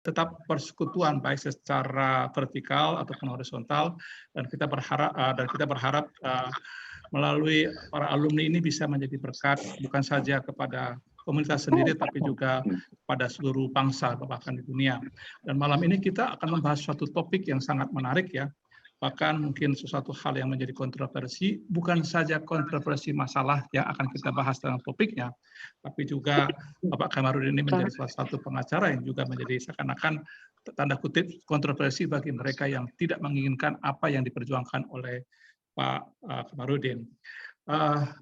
tetap persekutuan baik secara vertikal ataupun horizontal, dan kita berharap melalui para alumni ini bisa menjadi berkat bukan saja kepada komunitas sendiri tapi juga pada seluruh bangsa bahkan di dunia. Dan malam ini kita akan membahas suatu topik yang sangat menarik ya. Bahkan mungkin sesuatu hal yang menjadi kontroversi, bukan saja kontroversi masalah yang akan kita bahas dalam topiknya, tapi juga Bapak Kamarudin ini menjadi salah satu pengacara yang juga menjadi seakan-akan tanda kutip kontroversi bagi mereka yang tidak menginginkan apa yang diperjuangkan oleh Pak Kamarudin.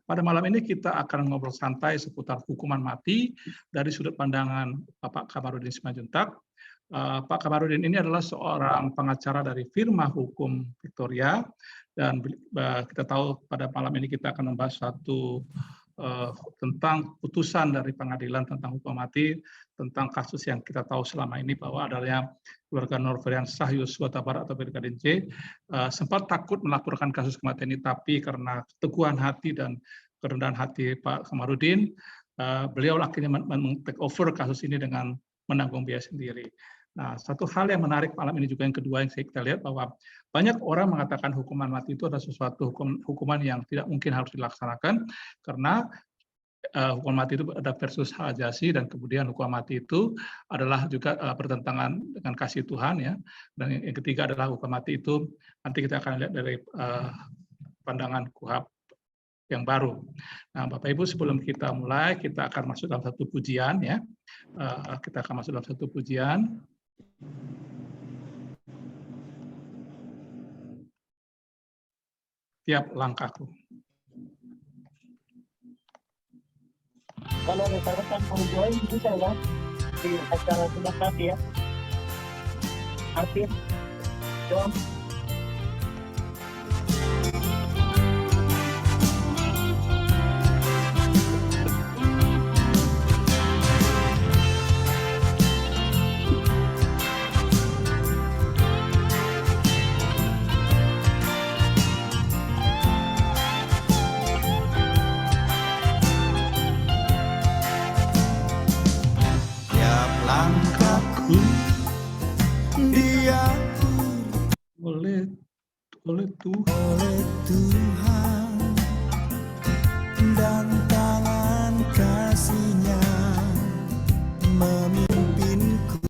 Pada malam ini kita akan ngobrol santai seputar hukuman mati dari sudut pandangan Bapak Kamarudin Simanjuntak. Pak Kamarudin ini adalah seorang pengacara dari firma hukum Victoria, dan kita tahu pada malam ini kita akan membahas tentang putusan dari pengadilan tentang hukuman mati, tentang kasus yang kita tahu selama ini bahwa adanya keluarga Nofriansah Yosua Huta Barat atau Brigadir J sempat takut melaporkan kasus kematian ini, tapi karena keteguhan hati dan kerendahan hati Pak Kamarudin, beliau akhirnya take over kasus ini dengan menanggung biaya sendiri. Nah, satu hal yang menarik malam ini juga yang kedua yang kita lihat bahwa banyak orang mengatakan hukuman mati itu adalah sesuatu hukuman yang tidak mungkin harus dilaksanakan karena hukuman mati itu ada versus hak asasi, dan kemudian hukuman mati itu adalah juga bertentangan dengan kasih Tuhan ya. Dan yang ketiga adalah hukuman mati itu nanti kita akan lihat dari pandangan KUHP yang baru. Nah, Bapak Ibu, sebelum kita mulai, kita akan masuk dalam satu pujian ya. Kita akan masuk dalam satu pujian. Tiap langkahku. Kalau rekan-rekan mau join bisa ya di acara sebentar ya. Artis, John. Oleh Tuhan dan tangan kasih-Nya memimpinku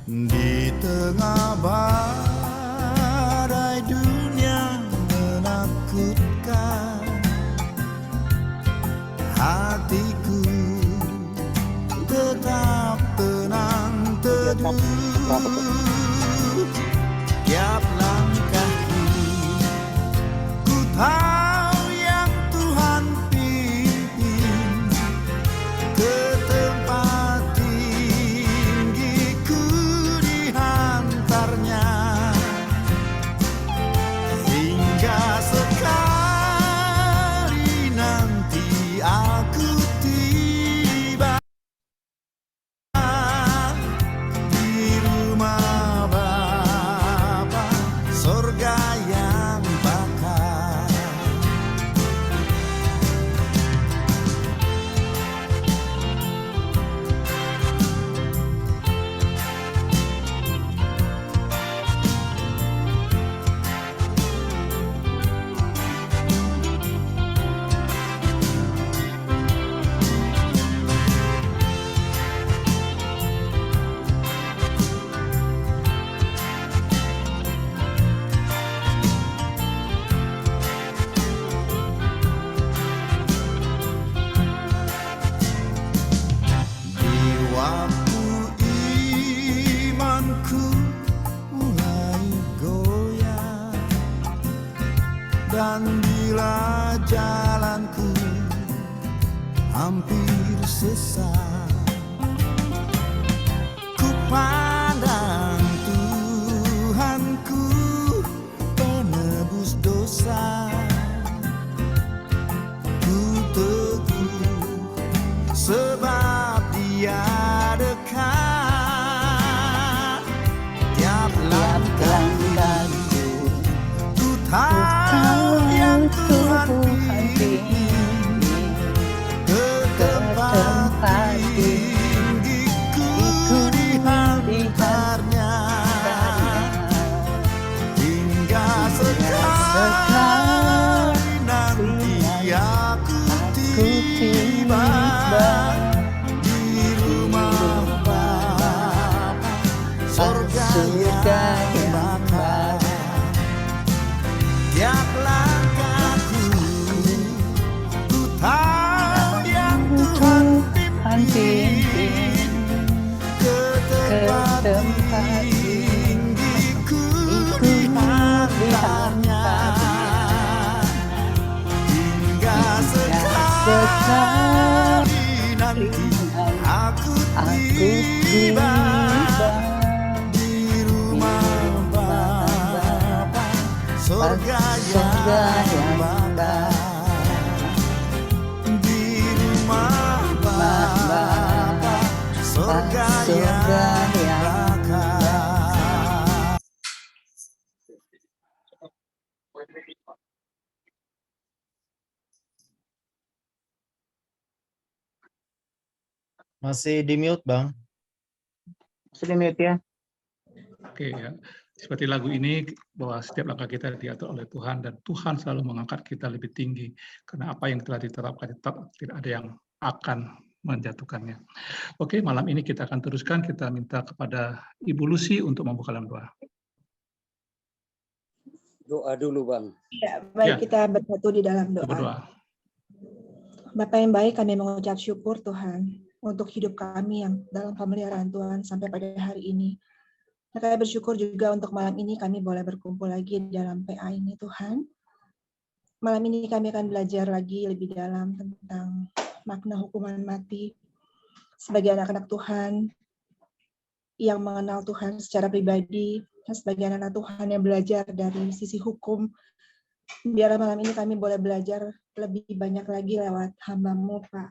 di tengah badai dunia menakutkan. Hatiku tetap tenang teduh. Tiap langkahku, ku tahu yang Tuhan pimpin ke tempat tinggi, ku dihantarnya hingga sekali nanti aku tiba di rumah surga yang bakal. Dan bila jalanku hampir sesat, ku pandang Tuhanku penebus dosa. Ku teguh sebab Dia dekat. Tiap langkahku ku tahu yang Tuhan pimpin ke tempat tempat tinggiku lihatnya, hingga sekali nanti aku tiba di rumah Bapa, surga yang bakal. Di rumah Bapa, surga yang bakal. Masih di mute, Bang. Masih di mute ya. Oke ya, seperti lagu ini bahwa setiap langkah kita diatur oleh Tuhan dan Tuhan selalu mengangkat kita lebih tinggi karena apa yang telah diterapkan tetap tidak ada yang akan menjatuhkannya. Oke, malam ini kita akan teruskan, kita minta kepada Ibu Lucy untuk membuka dalam doa. Doa dulu, Bang. Ya, baik, Ya. kita bersatu di dalam doa. Berdoa. Bapak yang baik, kami mengucap syukur Tuhan untuk hidup kami yang dalam pemeliharaan Tuhan sampai pada hari ini. Dan kami bersyukur juga untuk malam ini kami boleh berkumpul lagi di dalam PA ini Tuhan. Malam ini kami akan belajar lagi lebih dalam tentang makna hukuman mati sebagai anak-anak Tuhan yang mengenal Tuhan secara pribadi, dan sebagai anak-anak Tuhan yang belajar dari sisi hukum. Biar malam ini kami boleh belajar lebih banyak lagi lewat hamba-Mu Pak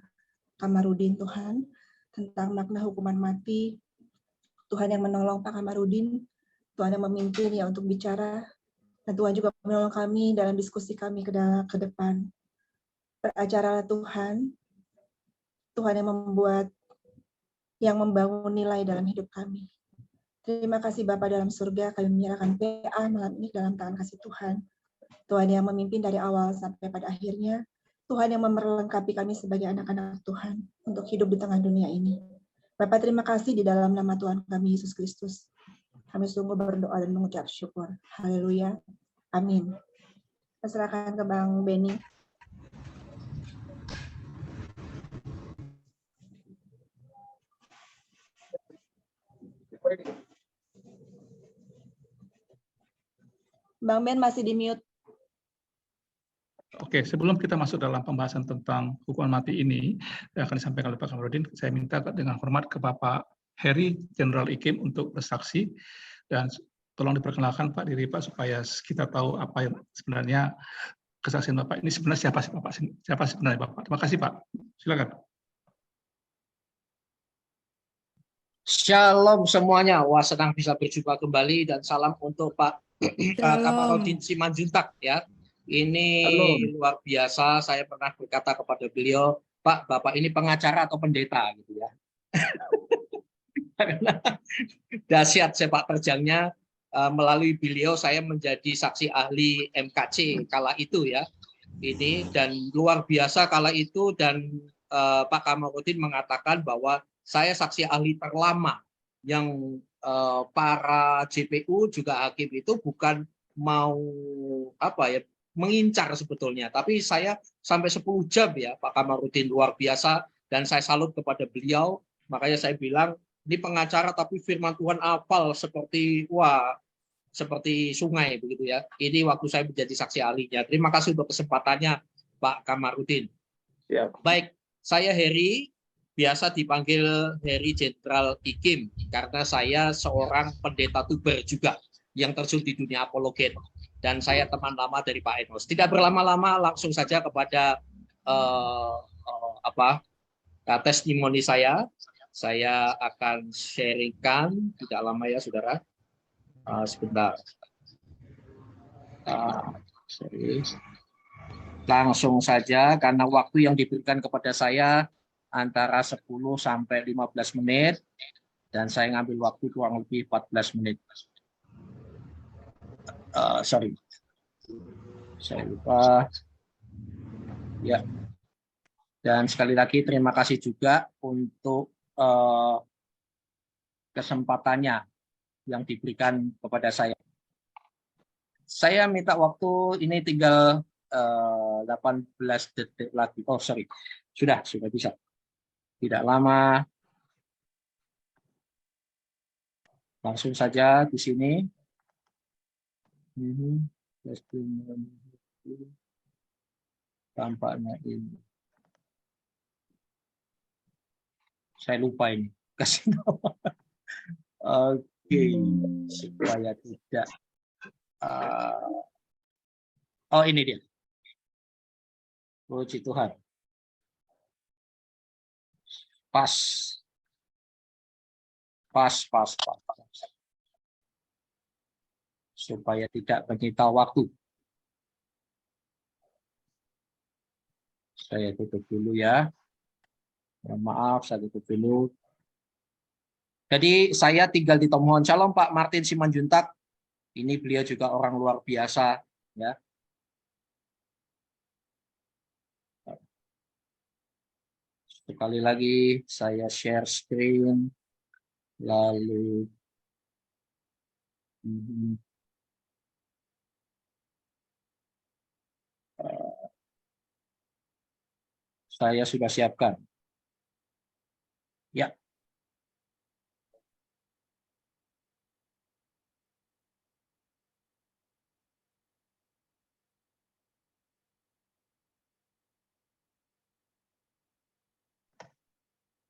Kamarudin Tuhan, tentang makna hukuman mati. Tuhan yang menolong Pak Kamarudin, Tuhan yang memimpin ya untuk bicara, dan Tuhan juga menolong kami dalam diskusi kami ke depan. Beracara Tuhan, Tuhan yang membangun nilai dalam hidup kami. Terima kasih Bapa dalam surga, kami menyerahkan PA malam ini dalam tangan kasih Tuhan. Tuhan yang memimpin dari awal sampai pada akhirnya, Tuhan yang memperlengkapi kami sebagai anak-anak Tuhan untuk hidup di tengah dunia ini. Bapak terima kasih di dalam nama Tuhan kami Yesus Kristus. Kami sungguh berdoa dan mengucap syukur. Haleluya. Amin. Saya serahkan ke Bang Benny. Bang Ben masih di mute. Oke, sebelum kita masuk dalam pembahasan tentang hukuman mati ini, yang akan disampaikan oleh Pak Kamarudin, saya minta dengan hormat ke Bapak Heri, Jenderal IKIM, untuk bersaksi, dan tolong diperkenalkan Pak diri Pak, supaya kita tahu apa yang sebenarnya kesaksian Bapak ini sebenarnya siapa sebenarnya Bapak. Terima kasih Pak, silakan. Shalom semuanya. Wah, senang bisa berjumpa kembali dan salam untuk Pak Kamarudin Simanjuntak ya. Ini luar biasa. Saya pernah berkata kepada beliau, Pak, Bapak ini pengacara atau pendeta gitu ya. Karena dahsyat sepak terjangnya, melalui beliau saya menjadi saksi ahli MKC kala itu ya. Ini dan luar biasa kala itu, dan Pak Kamarudin mengatakan bahwa saya saksi ahli terlama yang para JPU juga hakim itu bukan mau mengincar sebetulnya, tapi saya sampai 10 jam ya Pak Kamarudin, luar biasa, dan saya salut kepada beliau. Makanya saya bilang ini pengacara tapi firman Tuhan hafal seperti sungai begitu ya. Ini waktu saya menjadi saksi ahlinya. Terima kasih untuk kesempatannya Pak Kamarudin. Ya. Baik, saya Heri, biasa dipanggil Heri Jenderal IKIM karena saya seorang pendeta tuber juga yang terjun di dunia apologet, dan saya teman lama dari Pak Enos. Tidak berlama-lama, langsung saja kepada testimoni saya. Saya akan sharingkan, tidak lama ya saudara. Sebentar. Langsung saja karena waktu yang diberikan kepada saya antara 10 sampai 15 menit dan saya ngambil waktu kurang lebih 14 menit. Sorry, saya lupa. Ya. Dan sekali lagi terima kasih juga untuk kesempatannya yang diberikan kepada saya. Saya minta waktu ini tinggal 18 detik lagi. Oh sorry, sudah bisa. Tidak lama. Langsung saja di sini. Tampaknya ini. Saya lupa ini. Kasih nama. Oke, supaya tidak. Oh, ini dia. Puji Tuhan. Pas. Supaya tidak menyita waktu. Saya tutup dulu ya. Maaf, saya tutup dulu. Jadi saya tinggal di Tomohon. Shalom Pak Martin Simanjuntak. Ini beliau juga orang luar biasa, ya. Sekali lagi saya share screen, lalu saya sudah siapkan. Ya.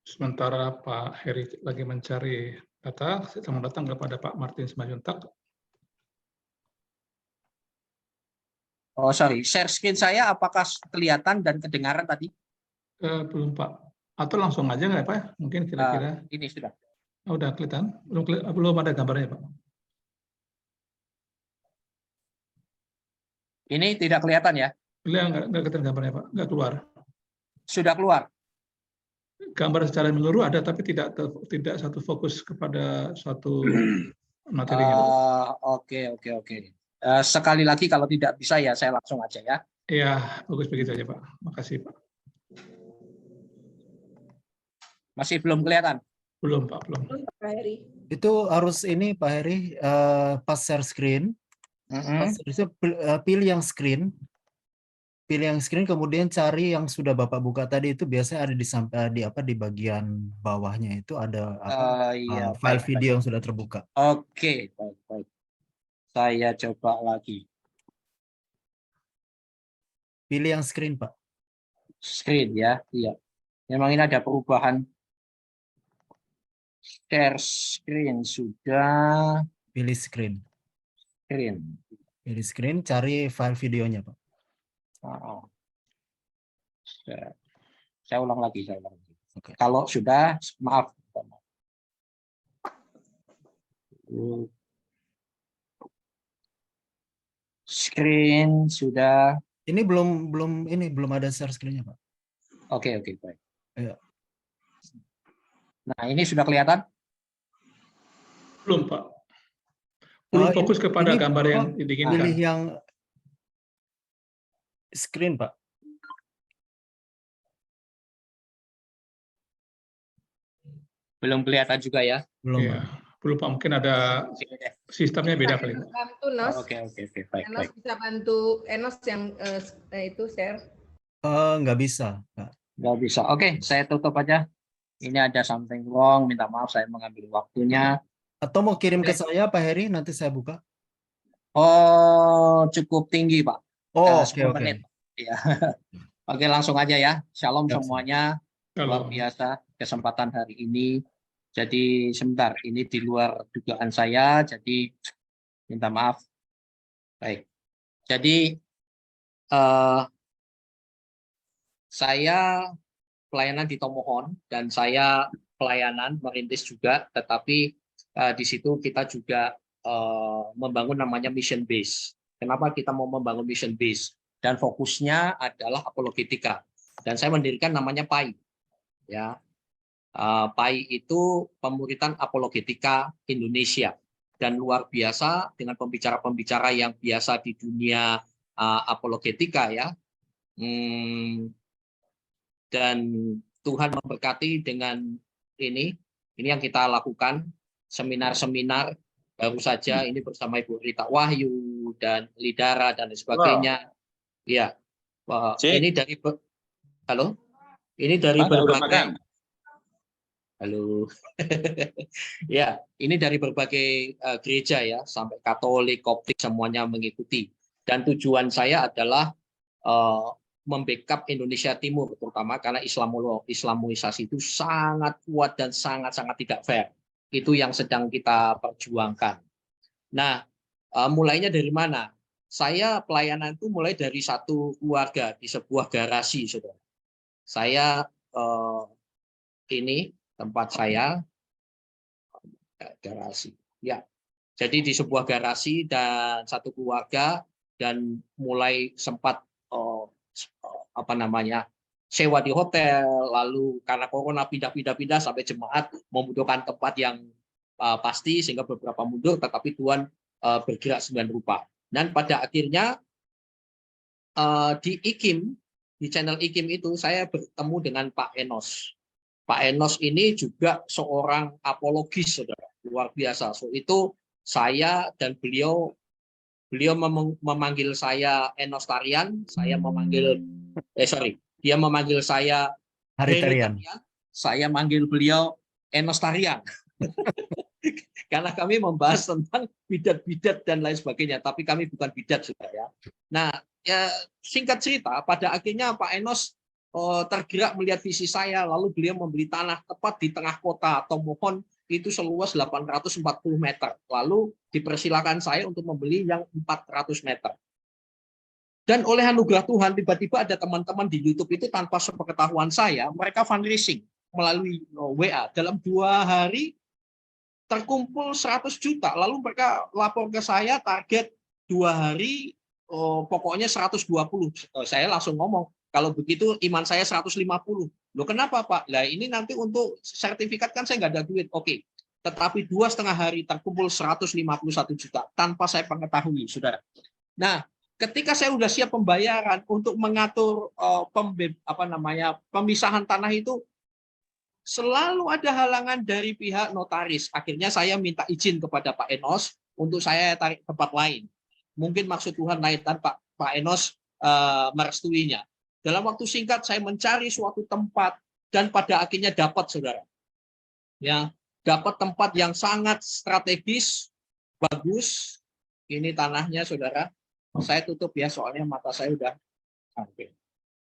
Sementara Pak Heri lagi mencari data, selamat datang kepada Pak Martin Simanjuntak. Oh, sorry. Share screen saya apakah kelihatan dan kedengaran tadi? Belum Pak. Atau langsung aja nggak Pak? Mungkin kira-kira. Ini sudah. Oh, udah kelihatan? Belum ada gambarnya Pak? Ini tidak kelihatan ya? Nggak kelihatan gambarnya Pak, nggak keluar. Sudah keluar? Gambar secara menyeluruh ada, tapi tidak satu fokus kepada satu materinya Pak. Oke. Sekali lagi kalau tidak bisa ya saya langsung aja ya. Iya, bagus begitu aja Pak. Makasih Pak. Masih belum kelihatan? Belum Pak, belum. Pak Heri. Itu harus ini Pak Heri, pas share screen, pilih yang screen, kemudian cari yang sudah Bapak buka tadi itu biasanya ada di bagian bawahnya itu ada file video yang sudah terbuka. Oke, baik. Saya coba lagi. Pilih yang screen Pak. Screen ya, iya. Memang ini ada perubahan. Share screen sudah. Pilih screen. Pilih screen, cari file videonya Pak. Saya ulang lagi. Oke. Kalau sudah, maaf. Screen sudah. Ini belum ada share screen-nya Pak. Oke, baik. Iya. Nah, ini sudah kelihatan? Belum Pak. Belum fokus kepada gambar yang diinginkan. Pilih yang screen Pak. Belum kelihatan juga ya? Belum. Iya. Belum Pak, mungkin ada sistemnya beda kali. Bantu Nos. Oke, baik. Enos bisa bantu Enos yang itu share. Nggak bisa, Pak. Nggak bisa. Oke, saya tutup aja. Ini ada something wrong. Minta maaf, saya mengambil waktunya. Atau mau kirim ke saya, Pak Heri, nanti saya buka. Oh, cukup tinggi, Pak. Oh, 10 oke. menit. Ya. Oke, langsung aja ya. Shalom Siap, semuanya. Luar biasa kesempatan hari ini. Jadi sebentar, ini di luar dugaan saya, jadi minta maaf. Baik. Jadi saya pelayanan di Tomohon dan saya pelayanan merintis juga, tetapi di situ kita juga membangun namanya mission base. Kenapa kita mau membangun mission base? Dan fokusnya adalah apologetika. Dan saya mendirikan namanya PAI. Ya. PAI itu Pemuritan Apologetika Indonesia, dan luar biasa dengan pembicara-pembicara yang biasa di dunia apologetika ya. Dan Tuhan memberkati dengan ini yang kita lakukan, seminar-seminar baru saja ini bersama Ibu Rita Wahyu dan Lidara dan sebagainya. Ya, ini dari berbagai Halo. Ya, ini dari berbagai gereja ya, sampai Katolik, Koptik semuanya mengikuti. Dan tujuan saya adalah membackup Indonesia Timur, terutama karena Islamoisasi itu sangat kuat dan sangat-sangat tidak fair. Itu yang sedang kita perjuangkan. Nah, mulainya dari mana? Saya pelayanan itu mulai dari satu keluarga di sebuah garasi, saudara. Saya ini tempat saya garasi. Ya, jadi di sebuah garasi dan satu keluarga dan mulai sempat sewa di hotel, lalu karena corona pindah sampai jemaat membutuhkan tempat yang pasti sehingga beberapa mundur, tetapi Tuhan bergerak sembilan rupa. Dan pada akhirnya di IKIM, di channel IKIM itu saya bertemu dengan Pak Enos. Pak Enos ini juga seorang apologis, saudara, luar biasa. So itu saya dan beliau memanggil saya Enos Tarian, dia memanggil saya Hari Tarian. Saya manggil beliau Enos Tarian. Karena kami membahas tentang bidat-bidat dan lain sebagainya, tapi kami bukan bidat, saudara ya. Nah, ya, singkat cerita, pada akhirnya Pak Enos tergerak melihat visi saya, lalu beliau membeli tanah tepat di tengah kota atau mohon itu seluas 840 meter. Lalu dipersilakan saya untuk membeli yang 400 meter. Dan oleh anugerah Tuhan, tiba-tiba ada teman-teman di YouTube itu tanpa sepengetahuan saya, mereka fundraising melalui WA. Dalam 2 hari terkumpul 100 juta. Lalu mereka lapor ke saya target 2 hari, pokoknya 120. Saya langsung ngomong, kalau begitu iman saya 150. Loh kenapa Pak? Lah ini nanti untuk sertifikat kan saya nggak ada duit. Oke. Tetapi 2,5 hari terkumpul 151 juta tanpa saya mengetahui, saudara. Nah, ketika saya sudah siap pembayaran untuk mengatur pemisahan tanah itu, selalu ada halangan dari pihak notaris. Akhirnya saya minta izin kepada Pak Enos untuk saya tarik tempat lain. Mungkin maksud Tuhan lain dan Pak Enos merestuinya. Dalam waktu singkat saya mencari suatu tempat dan pada akhirnya dapat, saudara. Ya, dapat tempat yang sangat strategis, bagus. Ini tanahnya, saudara. Saya tutup ya, soalnya mata saya udah hampir.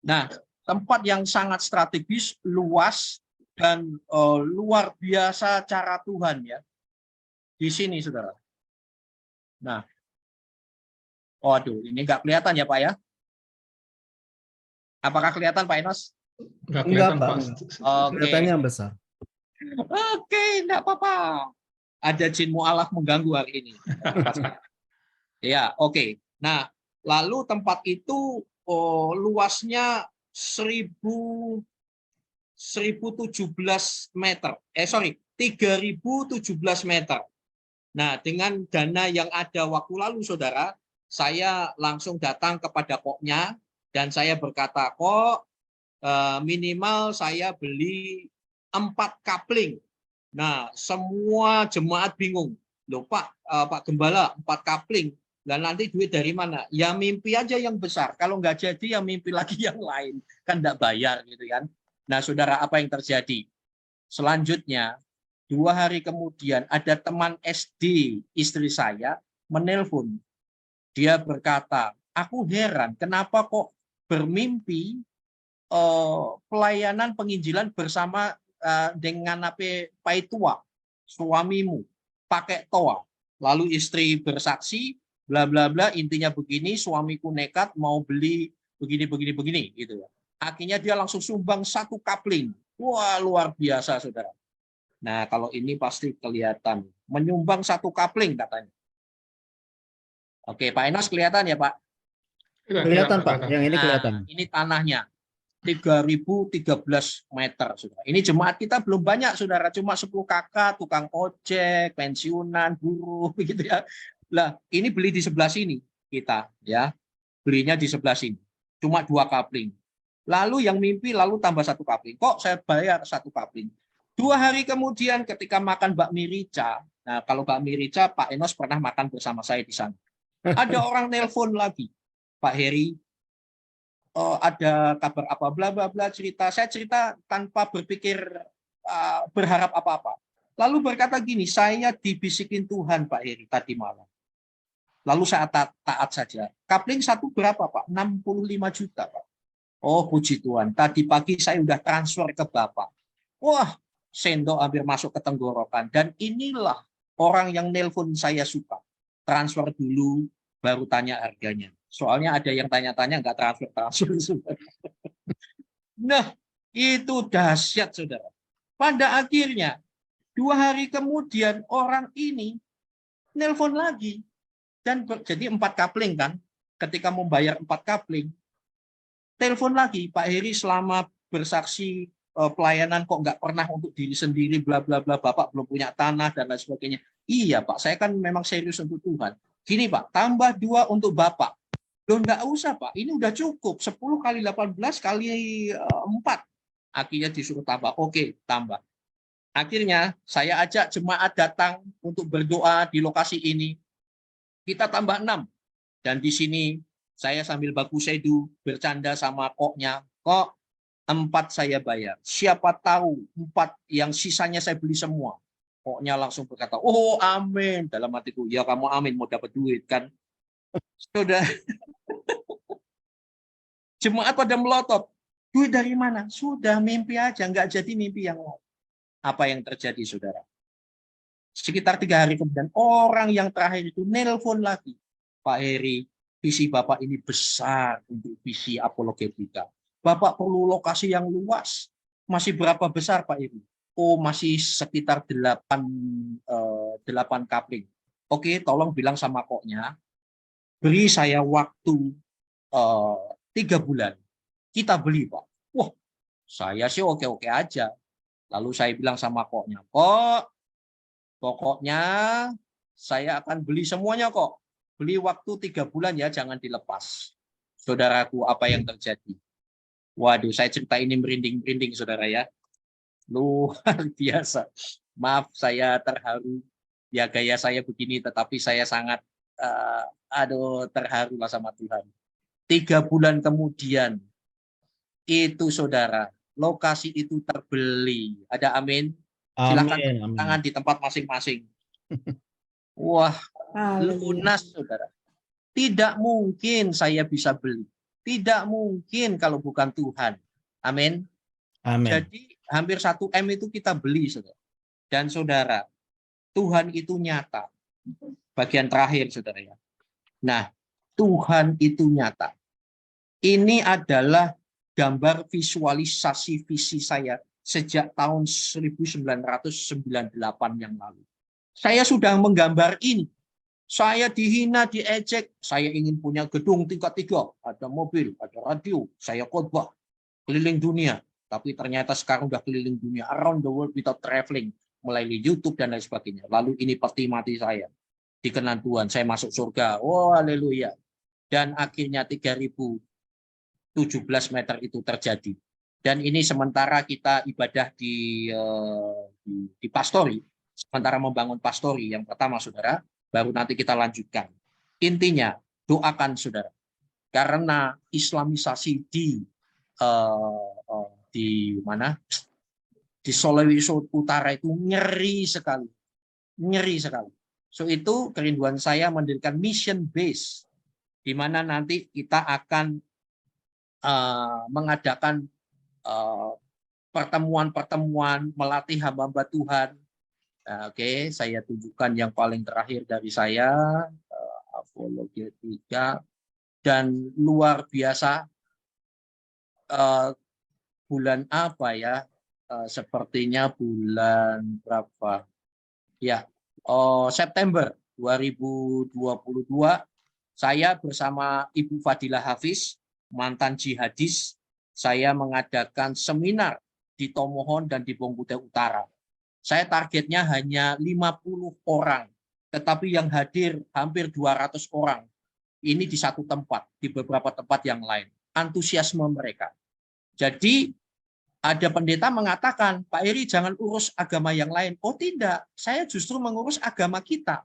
Nah, tempat yang sangat strategis, luas dan luar biasa cara Tuhan ya. Di sini, saudara. Nah, waduh, ini nggak kelihatan ya Pak ya? Apakah kelihatan Pak Enos? Nggak kelihatan, Pak. Kelihatannya besar. Oke, enggak apa-apa. Ada jin mu'alaf mengganggu hari ini. Ya, oke. Nah, lalu tempat itu luasnya 1017 meter. 3017 meter. Nah, dengan dana yang ada waktu lalu, saudara, saya langsung datang kepada koknya dan saya berkata, kok minimal saya beli 4 kapling. Nah, semua jemaat bingung. Loh Pak Gembala, 4 kapling. Dan nanti duit dari mana? Ya mimpi aja yang besar. Kalau nggak jadi ya mimpi lagi yang lain. Kan nggak bayar gitu kan. Nah, saudara, apa yang terjadi? Selanjutnya, 2 hari kemudian ada teman SD istri saya menelpon. Dia berkata, aku heran kenapa kok bermimpi pelayanan penginjilan bersama dengan Paitua, suamimu, pakai toa. Lalu istri bersaksi, bla bla bla, intinya begini, suamiku nekat mau beli begini gitu. Akhirnya dia langsung sumbang 1 kapling. Wah, luar biasa, saudara. Nah, kalau ini pasti kelihatan. Menyumbang 1 kapling katanya. Oke, Pak Enos kelihatan ya, Pak? Kelihatan, Pak. Yang ini kelihatan. Nah, ini tanahnya. 3013 meter, saudara. Ini jemaat kita belum banyak, saudara. Cuma 10 kakak, tukang ojek, pensiunan, buruh, begitu ya. Lah, ini beli di sebelah sini kita, ya. Belinya di sebelah sini. Cuma 2 kapling. Lalu yang mimpi lalu tambah 1 kapling. Kok saya bayar 1 kapling? 2 hari kemudian ketika makan bakmi rica, nah kalau bakmi rica Pak Enos pernah makan bersama saya di sana. Ada orang nelpon lagi, Pak Heri, ada kabar apa bla bla bla, cerita. Saya cerita tanpa berpikir berharap apa-apa. Lalu berkata gini, saya dibisikin Tuhan Pak Heri tadi malam. Lalu saya taat saja. Kapling satu berapa Pak? 65 juta Pak. Oh puji Tuhan, tadi pagi saya udah transfer ke Bapak. Wah, sendok hampir masuk ke tenggorokan. Dan inilah orang yang nelpon saya suka. Transfer dulu, baru tanya harganya. Soalnya ada yang tanya-tanya nggak transfer. Nah, itu dahsyat saudara. Pada akhirnya, 2 hari kemudian orang ini nelpon lagi. Dan jadi 4 kapling kan, ketika membayar 4 kapling, telepon lagi, Pak Heri selama bersaksi pelayanan kok nggak pernah untuk diri sendiri, bla bla bla, Bapak belum punya tanah dan lain sebagainya. Iya Pak, saya kan memang serius untuk Tuhan. Gini Pak, tambah 2 untuk Bapak. Loh nggak usah Pak, ini udah cukup, 10 kali 18 kali 4. Akhirnya disuruh tambah, oke tambah. Akhirnya saya ajak jemaat datang untuk berdoa di lokasi ini. Kita tambah 6. Dan di sini saya sambil baku sedu bercanda sama koknya. Kok 4 saya bayar. Siapa tahu 4 yang sisanya saya beli semua. Koknya langsung berkata, oh amin. Dalam hatiku, ya kamu amin mau dapat duit kan. Sudah. Jemaat pada melotot. Duit dari mana? Sudah mimpi aja. Nggak jadi mimpi yang lain. Apa yang terjadi saudara? Sekitar 3 hari kemudian orang yang terakhir itu nelpon lagi. Pak Heri, visi Bapak ini besar untuk visi apologetika. Bapak perlu lokasi yang luas. Masih berapa besar Pak Heri? Oh masih sekitar 8 kapling. Oke, tolong bilang sama koknya, beri saya waktu 3 bulan. Kita beli Pak. Wah, saya sih oke-oke aja. Lalu saya bilang sama koknya, kok pokoknya saya akan beli semuanya kok. Beli waktu 3 bulan ya, jangan dilepas. Saudaraku, apa yang terjadi? Waduh, saya cerita ini merinding-merinding saudara ya. Luar biasa. Maaf, saya terharu. Ya gaya saya begini, tetapi saya sangat terharu lah sama Tuhan. 3 bulan kemudian, itu saudara, lokasi itu terbeli. Ada amin? Silakan tangan di tempat masing-masing. Wah, lunas saudara. Tidak mungkin saya bisa beli. Tidak mungkin kalau bukan Tuhan. Amin. Amin. Jadi hampir 1 M itu kita beli saudara. Dan saudara, Tuhan itu nyata. Bagian terakhir saudara ya. Nah, Tuhan itu nyata. Ini adalah gambar visualisasi visi saya sejak tahun 1998 yang lalu. Saya sudah menggambar ini. Saya dihina, diejek. Saya ingin punya gedung tingkat 3. Ada mobil, ada radio. Saya khotbah keliling dunia. Tapi ternyata sekarang udah keliling dunia. Around the world without traveling. Melalui YouTube dan lain sebagainya. Lalu ini peti mati saya. Dikenan Tuhan. Saya masuk surga. Oh haleluya. Dan akhirnya 3017 meter itu terjadi. Dan ini sementara kita ibadah di pastori. Sementara membangun pastori yang pertama saudara. Baru nanti kita lanjutkan. Intinya, doakan saudara. Karena islamisasi di mana? Di Sulawesi Utara itu ngeri sekali. Ngeri sekali. So itu kerinduan saya mendirikan mission base. Di mana nanti kita akan mengadakan pertemuan-pertemuan, melatih hamba-hamba Tuhan. Oke, saya tunjukkan yang paling terakhir dari saya, apologetika, dan luar biasa. Bulan apa ya? Sepertinya bulan berapa? Ya, September 2022, saya bersama Ibu Fadilah Hafiz, mantan jihadis, saya mengadakan seminar di Tomohon dan di Bongkute Utara. Saya targetnya hanya 50 orang, tetapi yang hadir hampir 200 orang. Ini di satu tempat, di beberapa tempat yang lain. Antusiasme mereka. Jadi ada pendeta mengatakan, Pak Heri jangan urus agama yang lain. Oh tidak, saya justru mengurus agama kita.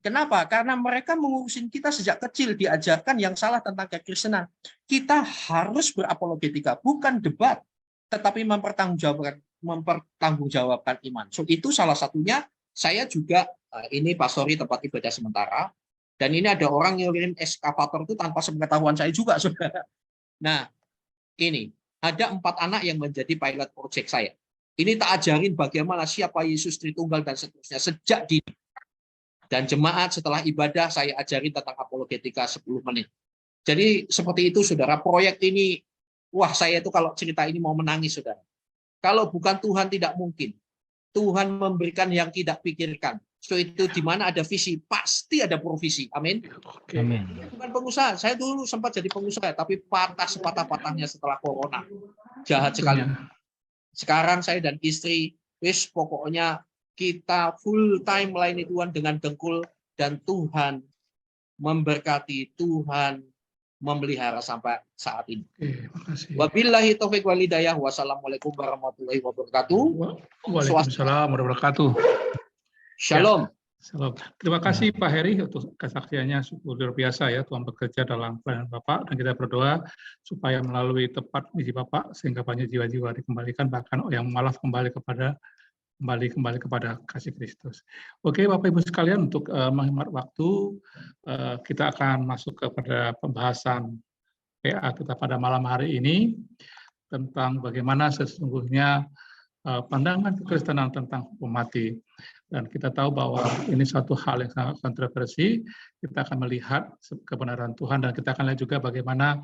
Kenapa? Karena mereka mengurusin kita sejak kecil, diajarkan yang salah tentang kekristenan. Kita harus berapologetika, bukan debat, tetapi mempertanggungjawabkan mempertanggungjawabkan iman. So itu salah satunya. Saya juga ini pastori tempat ibadah sementara, dan ini ada orang yang ngirim eskavator itu tanpa sepengetahuan saya juga, saudara. Nah, ini ada 4 anak yang menjadi pilot project saya. Ini tak ajarin bagaimana siapa Yesus Tritunggal dan seterusnya sejak dini. Dan jemaat setelah ibadah saya ajarin tentang apologetika 10 menit. Jadi seperti itu, saudara. Proyek ini, wah, saya itu kalau cerita ini mau menangis, saudara. Kalau bukan Tuhan tidak mungkin. Tuhan memberikan yang tidak pikirkan. So itu di mana ada visi, pasti ada provisi. Amin. Amin. Bukan pengusaha. Saya dulu sempat jadi pengusaha, tapi patah sepatah-patahnya setelah corona. Jahat sekali. Sekarang saya dan istri, wis pokoknya kita full time melayani Tuhan dengan dengkul, dan Tuhan memberkati, Tuhan memelihara sampai saat ini. Wabillahi taufiq wal hidayah. Wassalamualaikum warahmatullahi wabarakatuh. Waalaikumsalam warahmatullahi wabarakatuh. Shalom. Shalom. Terima kasih Pak Heri untuk kesaksiannya, luar biasa ya, Tuhan bekerja dalam pelayanan Bapak, dan kita berdoa supaya melalui tepat misi Bapak sehingga banyak jiwa-jiwa dikembalikan, bahkan yang malah kembali kepada kasih Kristus. Oke, Bapak Ibu sekalian, untuk menghemat waktu, kita akan masuk kepada pembahasan PA kita pada malam hari ini tentang bagaimana sesungguhnya pandangan kekristenan tentang hukum mati. Dan kita tahu bahwa ini suatu hal yang sangat kontroversi. Kita akan melihat kebenaran Tuhan, dan kita akan lihat juga bagaimana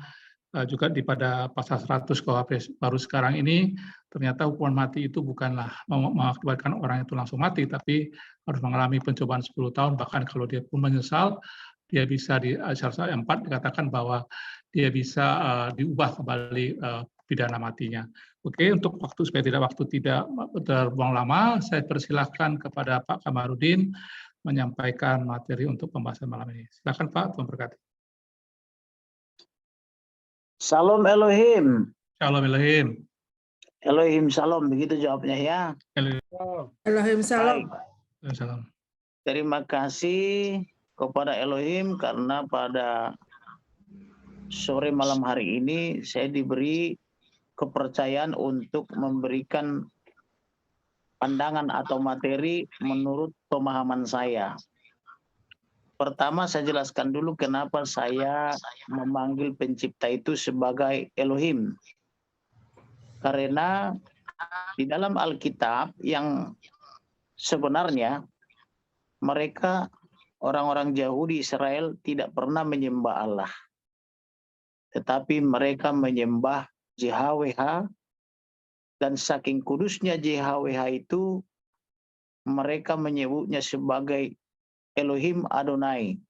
juga pada pasal 100 KUHP baru sekarang ini, ternyata hukuman mati itu bukanlah mengakibatkan orang itu langsung mati, tapi harus mengalami pencobaan 10 tahun, bahkan kalau dia pun menyesal, dia bisa di pasal 4 dikatakan bahwa dia bisa diubah kembali pidana matinya. Oke, untuk waktu supaya waktu tidak terbuang lama, saya persilahkan kepada Pak Kamarudin menyampaikan materi untuk pembahasan malam ini. Silakan Pak, Tuhan berkati. Salam Elohim. Shalom Elohim. Elohim salam, begitu jawabnya ya. Elohim salam. Salam. Terima kasih kepada Elohim karena pada sore malam hari ini saya diberi kepercayaan untuk memberikan pandangan atau materi menurut pemahaman saya. Pertama, saya jelaskan dulu kenapa saya memanggil pencipta itu sebagai Elohim. Karena di dalam Alkitab yang sebenarnya mereka orang-orang Yahudi Israel tidak pernah menyembah Allah. Tetapi mereka menyembah JHWH, dan saking kudusnya JHWH itu mereka menyebutnya sebagai Elohim Adonai.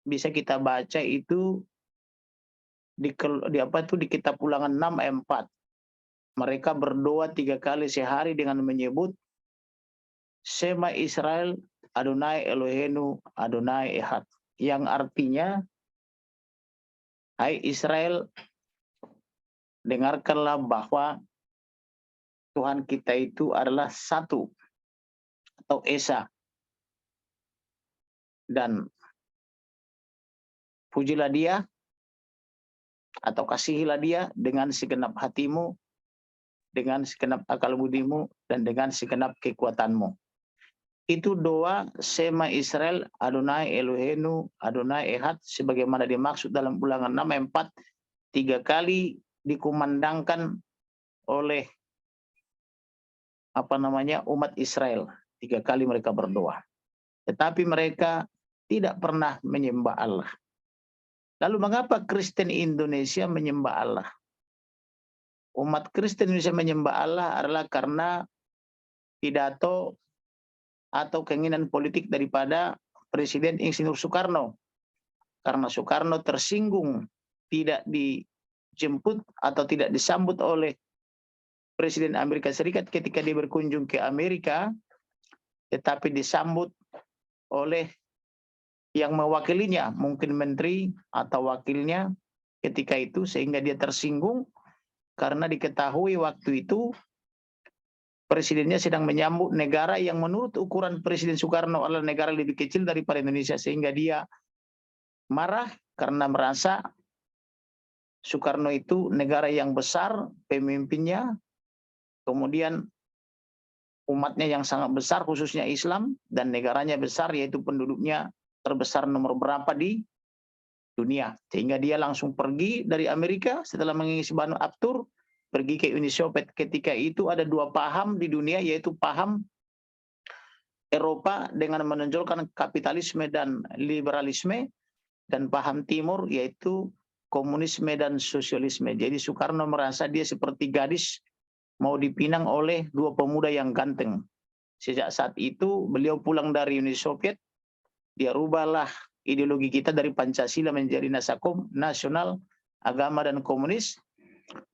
Bisa kita baca itu di kitab Ulangan 6 ayat 4. Mereka berdoa 3 kali sehari dengan menyebut Shema Israel Adonai Eloheinu Adonai Echad, yang artinya, hai Israel, dengarkanlah bahwa Tuhan kita itu adalah satu atau Esa, dan pujilah dia atau kasihilah dia dengan segenap hatimu, dengan segenap akal budimu, dan dengan segenap kekuatanmu. Itu doa Shema Israel Adonai Eloheinu Adonai Echad, sebagaimana dimaksud dalam Ulangan 6 ayat 4, 3 kali dikumandangkan oleh umat Israel. 3 kali mereka berdoa. Tetapi mereka tidak pernah menyembah Allah. Lalu mengapa Kristen Indonesia menyembah Allah? Umat Kristen Indonesia menyembah Allah adalah karena pidato atau keinginan politik daripada Presiden Insinyur Soekarno. Karena Soekarno tersinggung tidak dijemput atau tidak disambut oleh Presiden Amerika Serikat ketika dia berkunjung ke Amerika, tetapi disambut oleh yang mewakilinya, mungkin menteri atau wakilnya ketika itu, sehingga dia tersinggung karena diketahui waktu itu presidennya sedang menyambut negara yang menurut ukuran Presiden Soekarno adalah negara lebih kecil daripada Indonesia, sehingga dia marah karena merasa Soekarno itu negara yang besar, pemimpinnya, kemudian umatnya yang sangat besar, khususnya Islam, dan negaranya besar, yaitu penduduknya terbesar nomor berapa di dunia. Sehingga dia langsung pergi dari Amerika setelah mengisi Banu Aptur, pergi ke Uni Soviet. Ketika itu ada dua paham di dunia, yaitu paham Eropa dengan menonjolkan kapitalisme dan liberalisme, dan paham Timur yaitu komunisme dan sosialisme. Jadi Soekarno merasa dia seperti gadis mau dipinang oleh dua pemuda yang ganteng. Sejak saat itu beliau pulang dari Uni Soviet, dia rubahlah ideologi kita dari Pancasila menjadi nasional, agama dan komunis.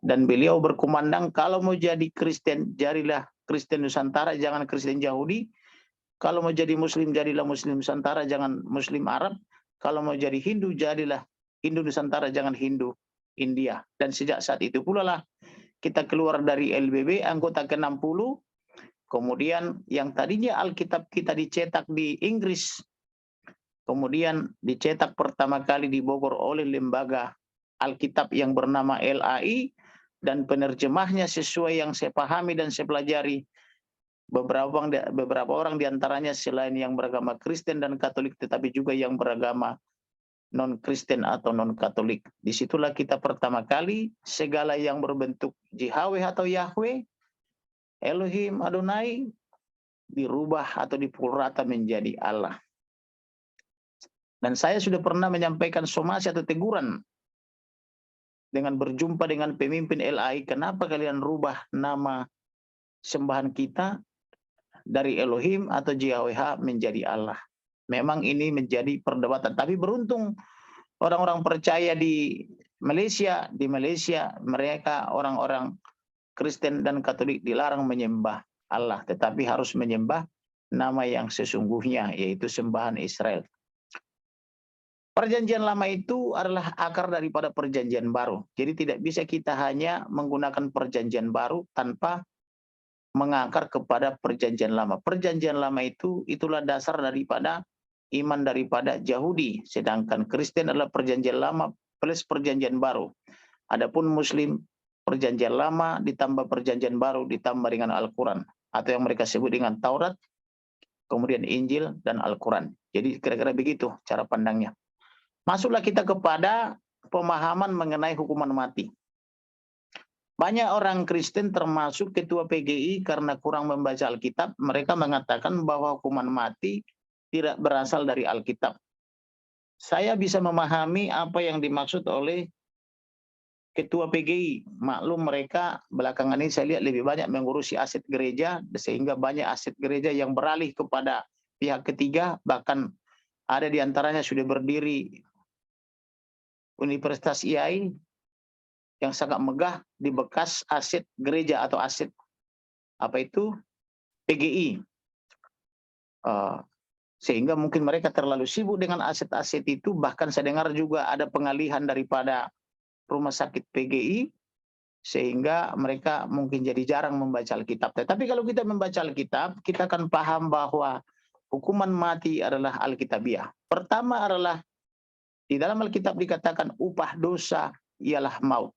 Dan beliau berkumandang, kalau mau jadi Kristen, jadilah Kristen Nusantara, jangan Kristen Yahudi. Kalau mau jadi Muslim, jadilah Muslim Nusantara, jangan Muslim Arab. Kalau mau jadi Hindu, jadilah Hindu Nusantara, jangan Hindu India. Dan sejak saat itu pula lah kita keluar dari LBB, anggota ke-60. Kemudian yang tadinya Alkitab kita dicetak di Inggris, kemudian dicetak pertama kali di Bogor oleh lembaga Alkitab yang bernama LAI, dan penerjemahnya sesuai yang saya pahami dan saya pelajari, beberapa orang diantaranya selain yang beragama Kristen dan Katolik, tetapi juga yang beragama non-Kristen atau non-Katolik. Disitulah kita pertama kali segala yang berbentuk Yahweh atau Yahweh, Elohim, Adonai, dirubah atau dipukul rata menjadi Allah. Dan saya sudah pernah menyampaikan somasi atau teguran dengan berjumpa dengan pemimpin LAI, kenapa kalian rubah nama sembahan kita dari Elohim atau JHWH menjadi Allah. Memang ini menjadi perdebatan, tapi beruntung orang-orang percaya di Malaysia mereka orang-orang Kristen dan Katolik dilarang menyembah Allah, tetapi harus menyembah nama yang sesungguhnya, yaitu sembahan Israel. Perjanjian lama itu adalah akar daripada perjanjian baru. Jadi tidak bisa kita hanya menggunakan perjanjian baru tanpa mengakar kepada perjanjian lama. Perjanjian lama itu itulah dasar daripada iman daripada Yahudi, sedangkan Kristen adalah perjanjian lama plus perjanjian baru. Adapun Muslim, perjanjian lama ditambah perjanjian baru ditambah dengan Al-Quran, atau yang mereka sebut dengan Taurat, kemudian Injil dan Al-Quran. Jadi kira-kira begitu cara pandangnya. Masuklah kita kepada pemahaman mengenai hukuman mati. Banyak orang Kristen termasuk ketua PGI karena kurang membaca Alkitab, mereka mengatakan bahwa hukuman mati tidak berasal dari Alkitab. Saya bisa memahami apa yang dimaksud oleh ketua PGI. Maklum mereka belakangan ini saya lihat lebih banyak mengurusi aset gereja, sehingga banyak aset gereja yang beralih kepada pihak ketiga, bahkan ada di antaranya sudah berdiri Universitas IAI yang sangat megah di bekas aset gereja atau aset apa itu PGI, sehingga mungkin mereka terlalu sibuk dengan aset-aset itu. Bahkan saya dengar juga ada pengalihan daripada rumah sakit PGI, sehingga mereka mungkin jadi jarang membaca Alkitab. Tetapi kalau kita membaca Alkitab, kita akan paham bahwa hukuman mati adalah Alkitabiah. Pertama adalah di dalam Alkitab dikatakan upah dosa ialah maut.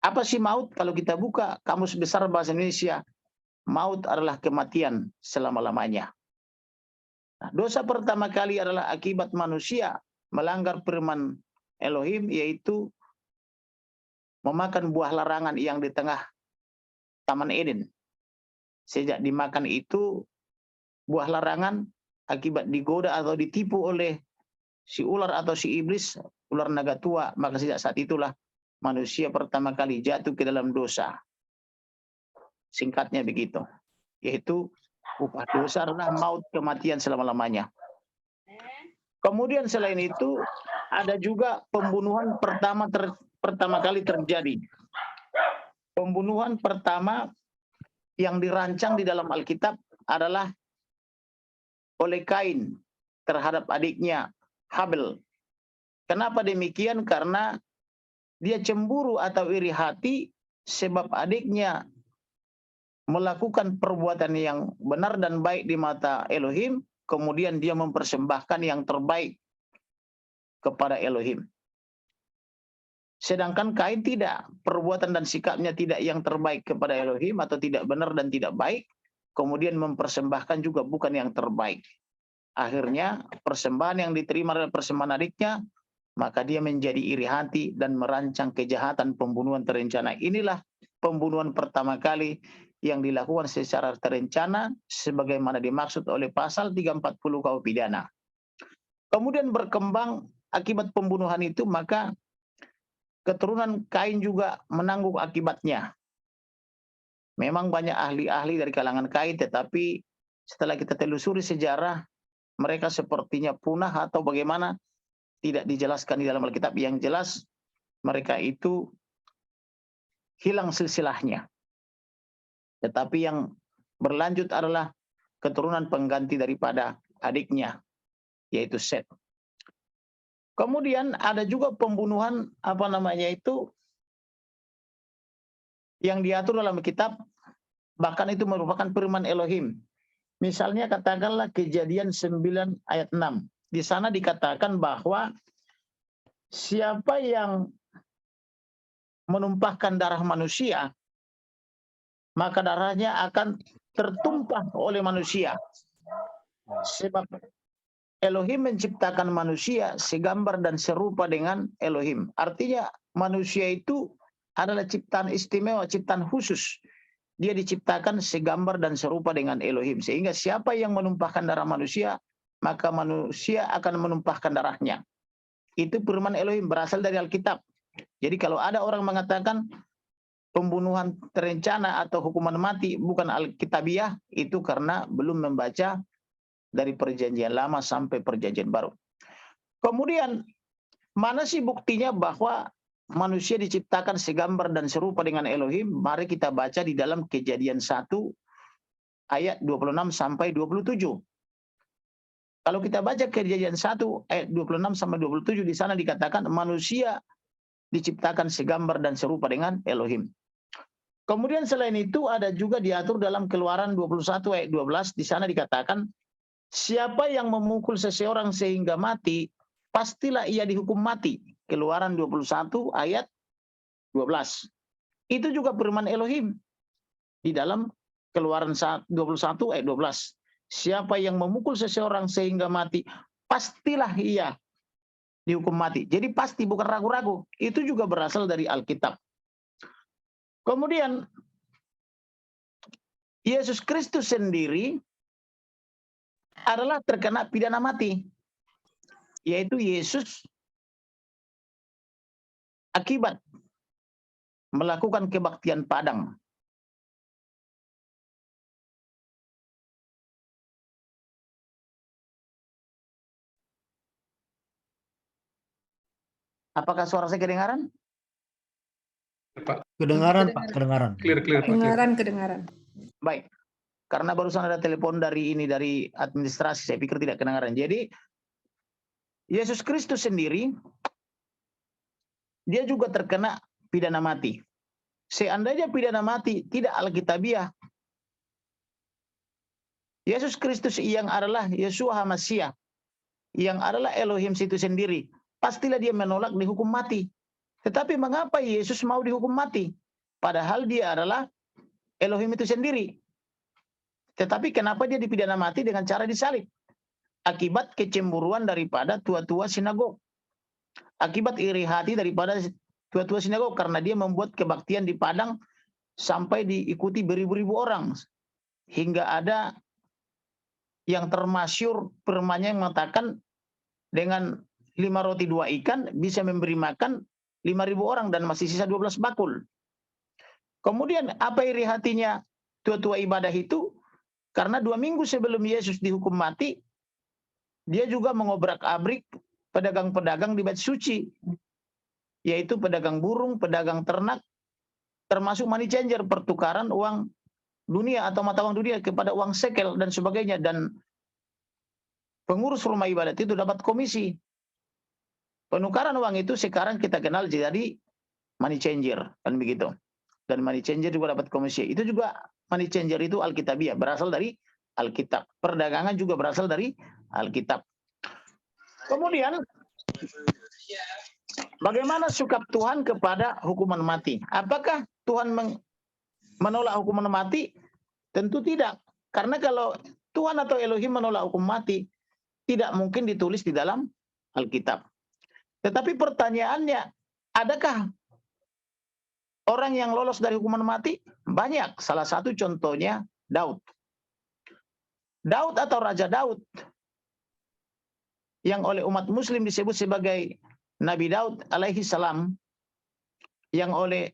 Apa sih maut? Kalau kita buka Kamus Besar Bahasa Indonesia, maut adalah kematian selama-lamanya. Nah, dosa pertama kali adalah akibat manusia melanggar firman Elohim, yaitu memakan buah larangan yang di tengah Taman Eden. Sejak dimakan itu buah larangan, akibat digoda atau ditipu oleh si ular atau si iblis, ular naga tua, maka sejak saat itulah manusia pertama kali jatuh ke dalam dosa. Singkatnya begitu, yaitu upah dosa adalah maut, kematian selama-lamanya. Kemudian selain itu ada juga pembunuhan pertama kali terjadi. Pembunuhan pertama yang dirancang di dalam Alkitab adalah oleh Kain terhadap adiknya Habel. Kenapa demikian? Karena dia cemburu atau iri hati sebab adiknya melakukan perbuatan yang benar dan baik di mata Elohim, kemudian dia mempersembahkan yang terbaik kepada Elohim. Sedangkan Kain tidak, perbuatan dan sikapnya tidak yang terbaik kepada Elohim atau tidak benar dan tidak baik, kemudian mempersembahkan juga bukan yang terbaik. Akhirnya persembahan yang diterima adalah persembahan adiknya, maka dia menjadi iri hati dan merancang kejahatan pembunuhan terencana. Inilah pembunuhan pertama kali yang dilakukan secara terencana sebagaimana dimaksud oleh pasal 340 KUH pidana. Kemudian berkembang akibat pembunuhan itu, maka keturunan Kain juga menanggung akibatnya. Memang banyak ahli-ahli dari kalangan Kain, tetapi setelah kita telusuri sejarah, mereka sepertinya punah atau bagaimana, tidak dijelaskan di dalam Alkitab. Yang jelas mereka itu hilang silsilahnya. Tetapi yang berlanjut adalah keturunan pengganti daripada adiknya, yaitu Set. Kemudian ada juga pembunuhan yang diatur dalam kitab, bahkan itu merupakan firman Elohim. Misalnya katakanlah Kejadian 9 ayat 6. Di sana dikatakan bahwa siapa yang menumpahkan darah manusia, maka darahnya akan tertumpah oleh manusia. Sebab Elohim menciptakan manusia segambar dan serupa dengan Elohim. Artinya manusia itu adalah ciptaan istimewa, ciptaan khusus. Dia diciptakan segambar dan serupa dengan Elohim. Sehingga siapa yang menumpahkan darah manusia, maka manusia akan menumpahkan darahnya. Itu firman Elohim, berasal dari Alkitab. Jadi kalau ada orang mengatakan pembunuhan terencana atau hukuman mati bukan Alkitabiah, itu karena belum membaca dari perjanjian lama sampai perjanjian baru. Kemudian, mana sih buktinya bahwa manusia diciptakan segambar dan serupa dengan Elohim? Mari kita baca di dalam Kejadian 1 ayat 26 sampai 27. Kalau kita baca Kejadian 1 ayat 26 sampai 27, di sana dikatakan manusia diciptakan segambar dan serupa dengan Elohim. Kemudian selain itu ada juga diatur dalam Keluaran 21 ayat 12, di sana dikatakan siapa yang memukul seseorang sehingga mati, pastilah ia dihukum mati. Keluaran 21 ayat 12. Itu juga firman Elohim di dalam Keluaran 21 ayat 12. Siapa yang memukul seseorang sehingga mati, pastilah ia dihukum mati. Jadi pasti, bukan ragu-ragu. Itu juga berasal dari Alkitab. Kemudian Yesus Kristus sendiri adalah terkena pidana mati, yaitu Yesus akibat melakukan kebaktian padang. Apakah suara saya kedengaran? Kedengaran, Pak, kedengaran. Clear. Kedengaran. Baik. Karena barusan ada telepon dari administrasi, saya pikir tidak kedengaran. Jadi Yesus Kristus sendiri dia juga terkena pidana mati. Seandainya pidana mati tidak alkitabiah, Yesus Kristus yang adalah Yeshua HaMasyiah, yang adalah Elohim itu sendiri, pastilah dia menolak dihukum mati. Tetapi mengapa Yesus mau dihukum mati? Padahal dia adalah Elohim itu sendiri. Tetapi kenapa dia dipidana mati dengan cara disalib? Akibat kecemburuan daripada tua-tua sinagog. Akibat iri hati daripada tua-tua sinagog, karena dia membuat kebaktian di padang sampai diikuti beribu-ribu orang. Hingga ada yang termasyur firman-Nya yang mengatakan dengan 5 roti 2 ikan bisa memberi makan 5.000 orang dan masih sisa 12 bakul. Kemudian apa iri hatinya tua-tua ibadah itu? Karena 2 minggu sebelum Yesus dihukum mati, dia juga mengobrak-abrik pedagang-pedagang di Bait Suci, yaitu pedagang burung, pedagang ternak, termasuk money changer, pertukaran uang dunia atau mata uang dunia kepada uang shekel dan sebagainya. Dan pengurus rumah ibadat itu dapat komisi. Penukaran uang itu sekarang kita kenal jadi money changer, kan begitu. Dan money changer juga dapat komisi. Itu juga money changer itu Alkitabiah, berasal dari Alkitab. Perdagangan juga berasal dari Alkitab. Kemudian Bagaimana sikap Tuhan kepada hukuman mati? Apakah Tuhan menolak hukuman mati? Tentu tidak. Karena kalau Tuhan atau Elohim menolak hukum mati, tidak mungkin ditulis di dalam Alkitab. Tetapi pertanyaannya, adakah orang yang lolos dari hukuman mati? Banyak. Salah satu contohnya Daud. Daud atau Raja Daud, yang oleh umat muslim disebut sebagai Nabi Daud alaihi salam, yang oleh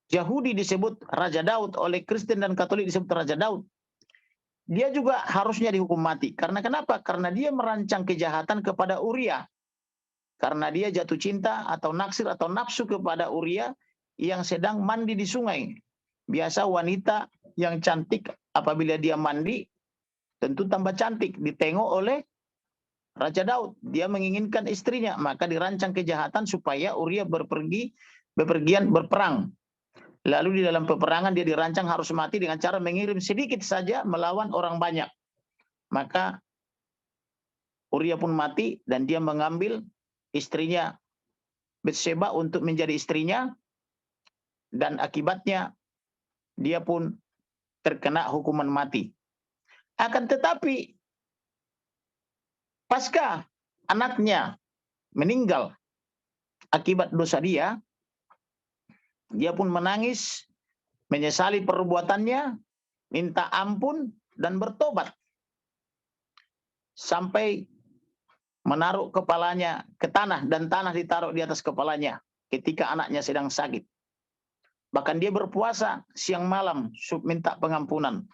Yahudi disebut Raja Daud, oleh Kristen dan Katolik disebut Raja Daud. Dia juga harusnya dihukum mati. Karena kenapa? Karena dia merancang kejahatan kepada Uria. Karena dia jatuh cinta atau naksir atau nafsu kepada Uria yang sedang mandi di sungai. Biasa wanita yang cantik apabila dia mandi, tentu tambah cantik. Ditengok oleh Raja Daud. Dia menginginkan istrinya. Maka dirancang kejahatan supaya Uria bepergian berperang. Lalu di dalam peperangan dia dirancang harus mati dengan cara mengirim sedikit saja melawan orang banyak. Maka Uria pun mati dan dia mengambil istrinya Batseba untuk menjadi istrinya, dan akibatnya dia pun terkena hukuman mati. Akan tetapi pasca anaknya meninggal akibat dosa dia pun menangis, menyesali perbuatannya, minta ampun dan bertobat. Sampai menaruh kepalanya ke tanah dan tanah ditaruh di atas kepalanya ketika anaknya sedang sakit. Bahkan dia berpuasa siang malam minta pengampunan.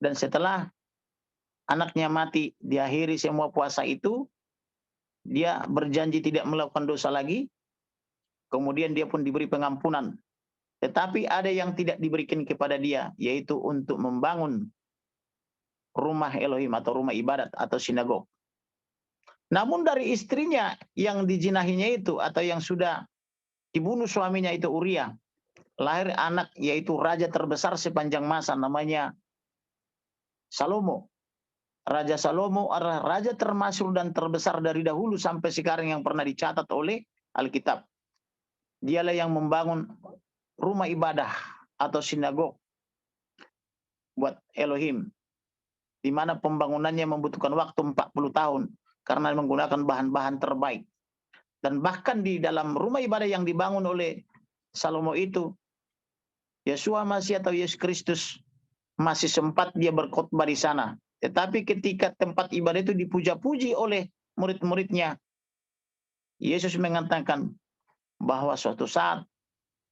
Dan setelah anaknya mati, diakhiri semua puasa itu, dia berjanji tidak melakukan dosa lagi. Kemudian dia pun diberi pengampunan. Tetapi ada yang tidak diberikan kepada dia, yaitu untuk membangun rumah Elohim atau rumah ibadat atau sinagog. Namun dari istrinya yang dijinahinya itu atau yang sudah dibunuh suaminya itu Uria, lahir anak yaitu raja terbesar sepanjang masa, namanya Salomo. Raja Salomo adalah raja termasyhur dan terbesar dari dahulu sampai sekarang yang pernah dicatat oleh Alkitab. Dialah yang membangun rumah ibadah atau sinagog buat Elohim, di mana pembangunannya membutuhkan waktu 40 tahun karena menggunakan bahan-bahan terbaik. Dan bahkan di dalam rumah ibadah yang dibangun oleh Salomo itu, Yeshua Masih atau Yesus Kristus masih sempat dia berkhotbah di sana. Tetapi ketika tempat ibadah itu dipuja-puji oleh murid-muridnya, Yesus mengatakan bahwa suatu saat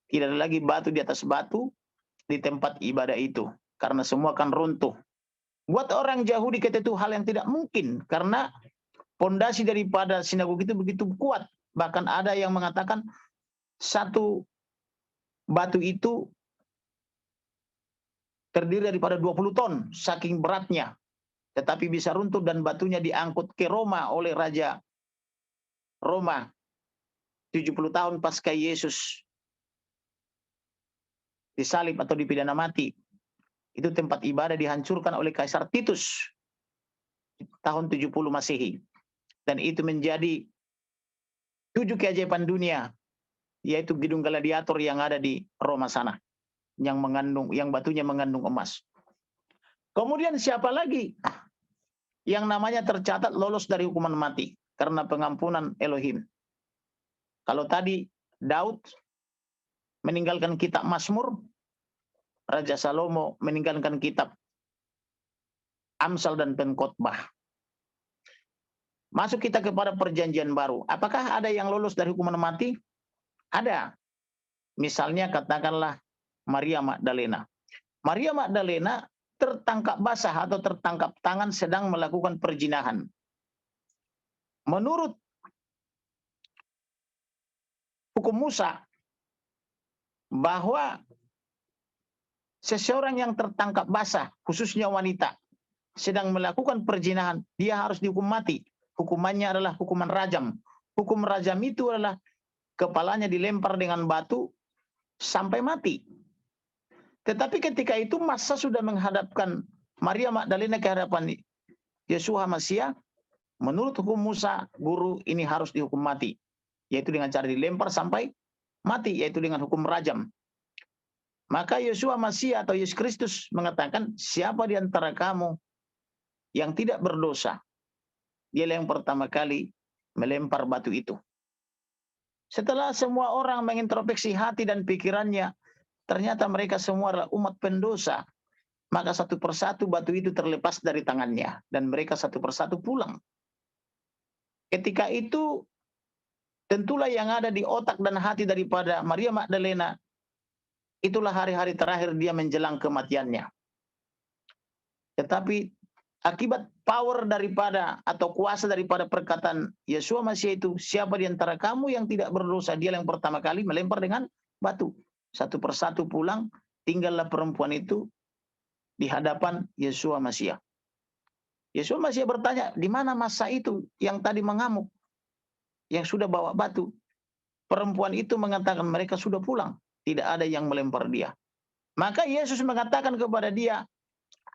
tidak ada lagi batu di atas batu di tempat ibadah itu, karena semua akan runtuh. Buat orang Yahudi itu hal yang tidak mungkin, karena pondasi daripada sinagog itu begitu kuat. Bahkan ada yang mengatakan satu batu itu terdiri daripada 20 ton, saking beratnya. Tetapi bisa runtuh dan batunya diangkut ke Roma oleh Raja Roma 70 tahun pasca Yesus disalib atau dipidana mati. Itu tempat ibadah dihancurkan oleh Kaisar Titus tahun 70 Masehi. Dan itu menjadi 7 keajaiban dunia, yaitu gedung gladiator yang ada di Roma sana, yang batunya mengandung emas. Kemudian siapa lagi yang namanya tercatat lolos dari hukuman mati karena pengampunan Elohim? Kalau tadi Daud meninggalkan kitab Mazmur, Raja Salomo meninggalkan kitab Amsal dan Pengkhotbah. Masuk kita kepada perjanjian baru. Apakah ada yang lolos dari hukuman mati? Ada. Misalnya katakanlah Maria Magdalena. Maria Magdalena tertangkap basah atau tertangkap tangan sedang melakukan perzinahan. Menurut hukum Musa, bahwa seseorang yang tertangkap basah, khususnya wanita, sedang melakukan perzinahan, dia harus dihukum mati. Hukumannya adalah hukuman rajam. Hukum rajam itu adalah kepalanya dilempar dengan batu sampai mati. Tetapi ketika itu masa sudah menghadapkan Maria Magdalena ke hadapan Yeshua Masih, menurut hukum Musa, guru ini harus dihukum mati. yaitu dengan cara dilempar sampai mati, yaitu dengan hukum rajam. Maka Yeshua Masih atau Yesus Kristus mengatakan, siapa di antara kamu yang tidak berdosa, dialah yang pertama kali melempar batu itu. Setelah semua orang mengintrospeksi hati dan pikirannya, ternyata mereka semua adalah umat pendosa. Maka satu persatu batu itu terlepas dari tangannya, dan mereka satu persatu pulang. Ketika itu, tentulah yang ada di otak dan hati daripada Maria Magdalena, itulah hari-hari terakhir dia menjelang kematiannya. Tetapi akibat power daripada atau kuasa daripada perkataan Yeshua Masih itu, siapa di antara kamu yang tidak berdosa, dia yang pertama kali melempar dengan batu. Satu persatu pulang, tinggallah perempuan itu di hadapan Yeshua Masih. Yeshua Masih bertanya, di mana masa itu yang tadi mengamuk, yang sudah bawa batu? Perempuan itu mengatakan mereka sudah pulang, tidak ada yang melempar dia. Maka Yesus mengatakan kepada dia,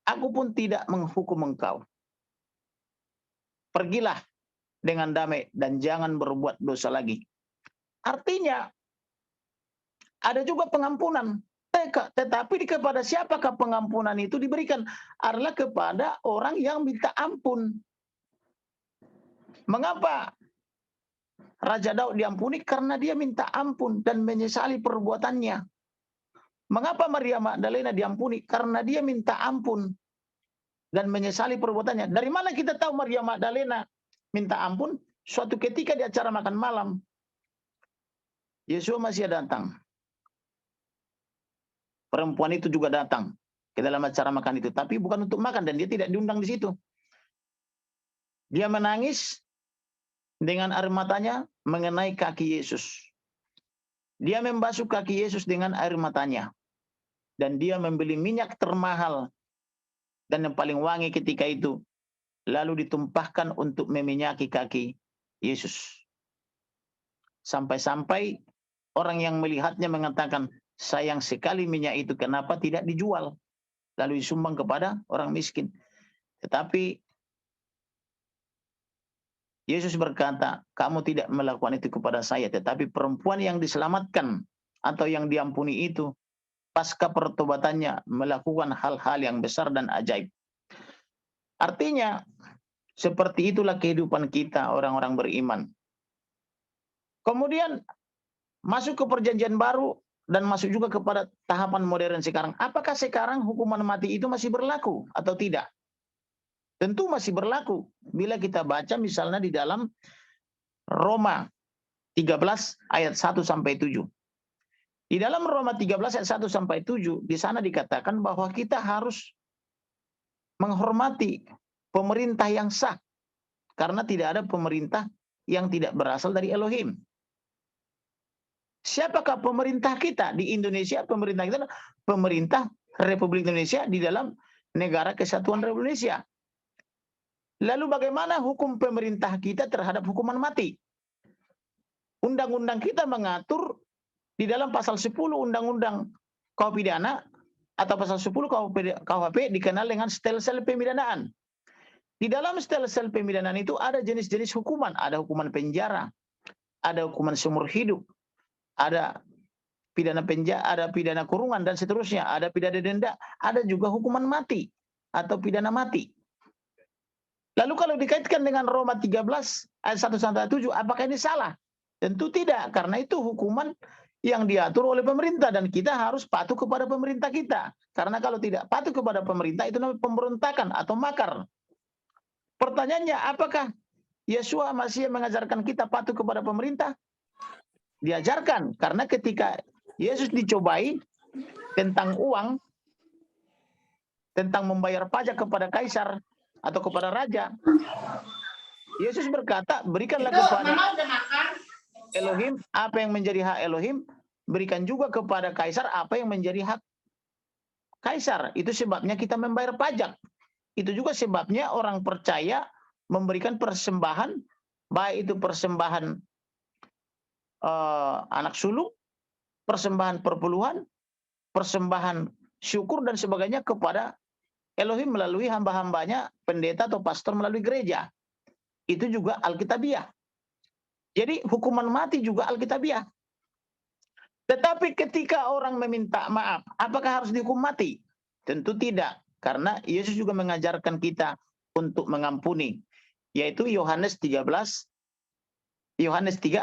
aku pun tidak menghukum engkau. Pergilah dengan damai dan jangan berbuat dosa lagi. Artinya, ada juga pengampunan. Tetapi kepada siapakah pengampunan itu diberikan? Adalah kepada orang yang minta ampun. Mengapa Raja Daud diampuni? Karena dia minta ampun dan menyesali perbuatannya. Mengapa Maria Magdalena diampuni? Karena dia minta ampun dan menyesali perbuatannya. Dari mana kita tahu Maria Magdalena minta ampun? Suatu ketika di acara makan malam, Yeshua Masih datang. Perempuan itu juga datang ke dalam acara makan itu, tapi bukan untuk makan, dan dia tidak diundang di situ. Dia menangis dengan air matanya mengenai kaki Yesus. Dia membasuh kaki Yesus dengan air matanya. Dan dia membeli minyak termahal dan yang paling wangi ketika itu, lalu ditumpahkan untuk meminyaki kaki Yesus. Sampai-sampai orang yang melihatnya mengatakan, sayang sekali minyak itu, kenapa tidak dijual lalu disumbang kepada orang miskin? Tetapi Yesus berkata, kamu tidak melakukan itu kepada saya, tetapi perempuan yang diselamatkan atau yang diampuni itu pasca pertobatannya melakukan hal-hal yang besar dan ajaib. Artinya, seperti itulah kehidupan kita orang-orang beriman. Kemudian masuk ke perjanjian baru dan masuk juga kepada tahapan modern sekarang. Apakah sekarang hukuman mati itu masih berlaku atau tidak? Tentu masih berlaku. Bila kita baca misalnya di dalam Roma 13 ayat 1 sampai 7. Di dalam Roma 13 ayat 1 sampai 7, di sana dikatakan bahwa kita harus menghormati pemerintah yang sah. Karena tidak ada pemerintah yang tidak berasal dari Elohim. Siapakah pemerintah kita di Indonesia? Pemerintah kita adalah pemerintah Republik Indonesia di dalam Negara Kesatuan Republik Indonesia. Lalu bagaimana hukum pemerintah kita terhadap hukuman mati? Undang-undang kita mengatur di dalam pasal 10 Undang-Undang KUH Pidana atau pasal 10 KUHP dikenal dengan sel-sel pemidanaan. Di dalam sel-sel pemidanaan itu ada jenis-jenis hukuman. Ada hukuman penjara, ada hukuman seumur hidup, ada pidana penjara, ada pidana kurungan dan seterusnya, ada pidana denda, ada juga hukuman mati atau pidana mati. Lalu kalau dikaitkan dengan Roma 13 ayat 1 sampai 7, apakah ini salah? Tentu tidak, karena itu hukuman yang diatur oleh pemerintah dan kita harus patuh kepada pemerintah kita. Karena kalau tidak patuh kepada pemerintah itu namanya pemberontakan atau makar. Pertanyaannya, apakah Yeshua Masih mengajarkan kita patuh kepada pemerintah? Diajarkan, karena ketika Yesus dicobai tentang uang, tentang membayar pajak kepada kaisar atau kepada raja, Yesus berkata, berikanlah kepada Elohim apa yang menjadi hak Elohim, berikan juga kepada kaisar apa yang menjadi hak kaisar. Itu sebabnya kita membayar pajak. Itu juga sebabnya orang percaya memberikan persembahan, baik itu persembahan anak sulung, persembahan perpuluhan, persembahan syukur dan sebagainya kepada Elohim melalui hamba-hambanya, pendeta atau pastor melalui gereja. Itu juga Alkitabiah. Jadi hukuman mati juga alkitabiah. Tetapi ketika orang meminta maaf, apakah harus dihukum mati? Tentu tidak, karena Yesus juga mengajarkan kita untuk mengampuni, yaitu Yohanes 3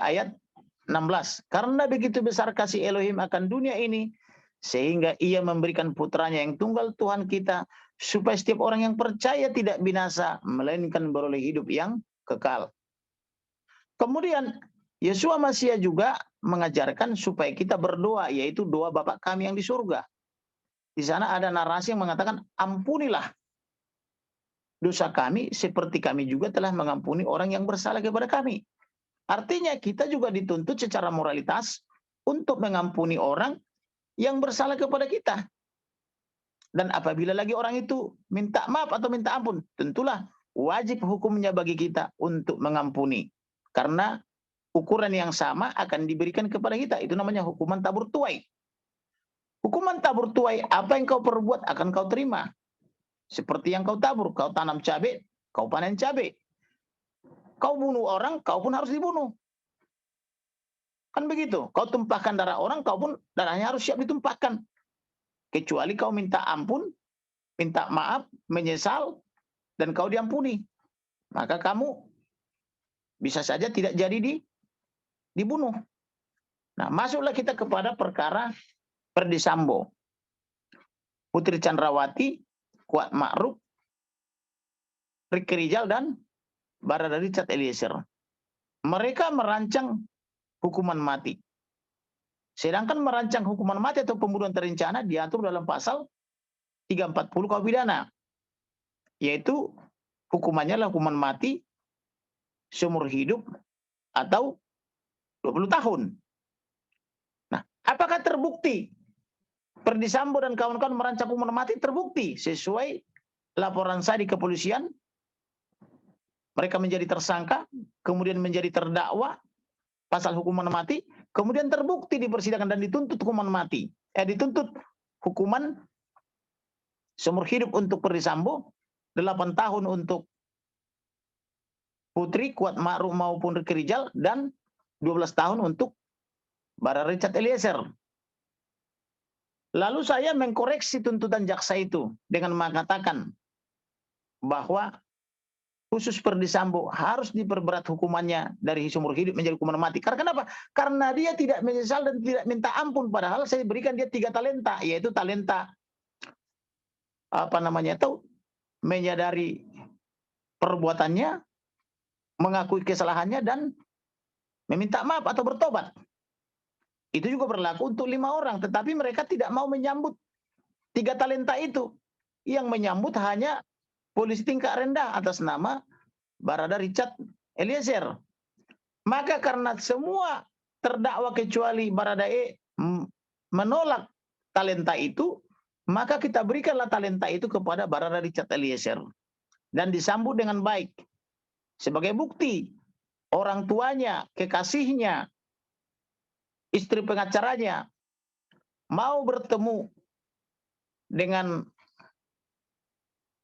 ayat 16. Karena begitu besar kasih Elohim akan dunia ini, sehingga ia memberikan putranya yang tunggal Tuhan kita, supaya setiap orang yang percaya tidak binasa, melainkan beroleh hidup yang kekal. Kemudian Yeshua Mashiach juga mengajarkan supaya kita berdoa, yaitu doa Bapa kami yang di surga. Di sana ada narasi yang mengatakan, ampunilah dosa kami seperti kami juga telah mengampuni orang yang bersalah kepada kami. Artinya kita juga dituntut secara moralitas untuk mengampuni orang yang bersalah kepada kita. Dan apabila lagi orang itu minta maaf atau minta ampun, tentulah wajib hukumnya bagi kita untuk mengampuni. Karena ukuran yang sama akan diberikan kepada kita. Itu namanya hukuman tabur tuai. Hukuman tabur tuai, apa yang kau perbuat akan kau terima. Seperti yang kau tabur, kau tanam cabai, kau panen cabai. Kau bunuh orang, kau pun harus dibunuh. Kan begitu. Kau tumpahkan darah orang, kau pun darahnya harus siap ditumpahkan. Kecuali kau minta ampun, minta maaf, menyesal, dan kau diampuni. Maka kamu bisa saja tidak jadi dibunuh. Nah, masuklah kita kepada perkara Ferdy Sambo, Putri Chandrawati, Kuat Ma'ruf, Ricky Rizal, dan Barada Richard Eliezer. Mereka merancang hukuman mati. Sedangkan merancang hukuman mati atau pembunuhan terencana diatur dalam pasal 340 KUH pidana. Yaitu hukumannya adalah hukuman mati seumur hidup atau 20 tahun. Nah, apakah terbukti Ferdy Sambo dan kawan-kawan merancang hukuman mati? Terbukti sesuai laporan saya di kepolisian. Mereka menjadi tersangka, kemudian menjadi terdakwa pasal hukuman mati, kemudian terbukti di persidangan dan dituntut hukuman mati. Dituntut hukuman seumur hidup untuk Ferdy Sambo, 8 tahun untuk Putri, Kuat Ma'ruf maupun Ricky Rizal, dan 12 tahun untuk Barada Richard Eliezer. Lalu saya mengkoreksi tuntutan jaksa itu dengan mengatakan bahwa khusus Ferdy Sambo harus diperberat hukumannya dari seumur hidup menjadi hukuman mati. Karena kenapa? Karena dia tidak menyesal dan tidak minta ampun. Padahal saya berikan dia 3 talenta, yaitu talenta menyadari perbuatannya, mengakui kesalahannya, dan meminta maaf atau bertobat. Itu juga berlaku untuk 5 orang, tetapi mereka tidak mau menyambut 3 talenta itu. Yang menyambut hanya polisi tingkat rendah atas nama Barada Richard Eliezer. Maka karena semua terdakwa kecuali Barada E menolak talenta itu, maka kita berikanlah talenta itu kepada Barada Richard Eliezer. Dan disambut dengan baik. Sebagai bukti, orang tuanya, kekasihnya, istri pengacaranya mau bertemu dengan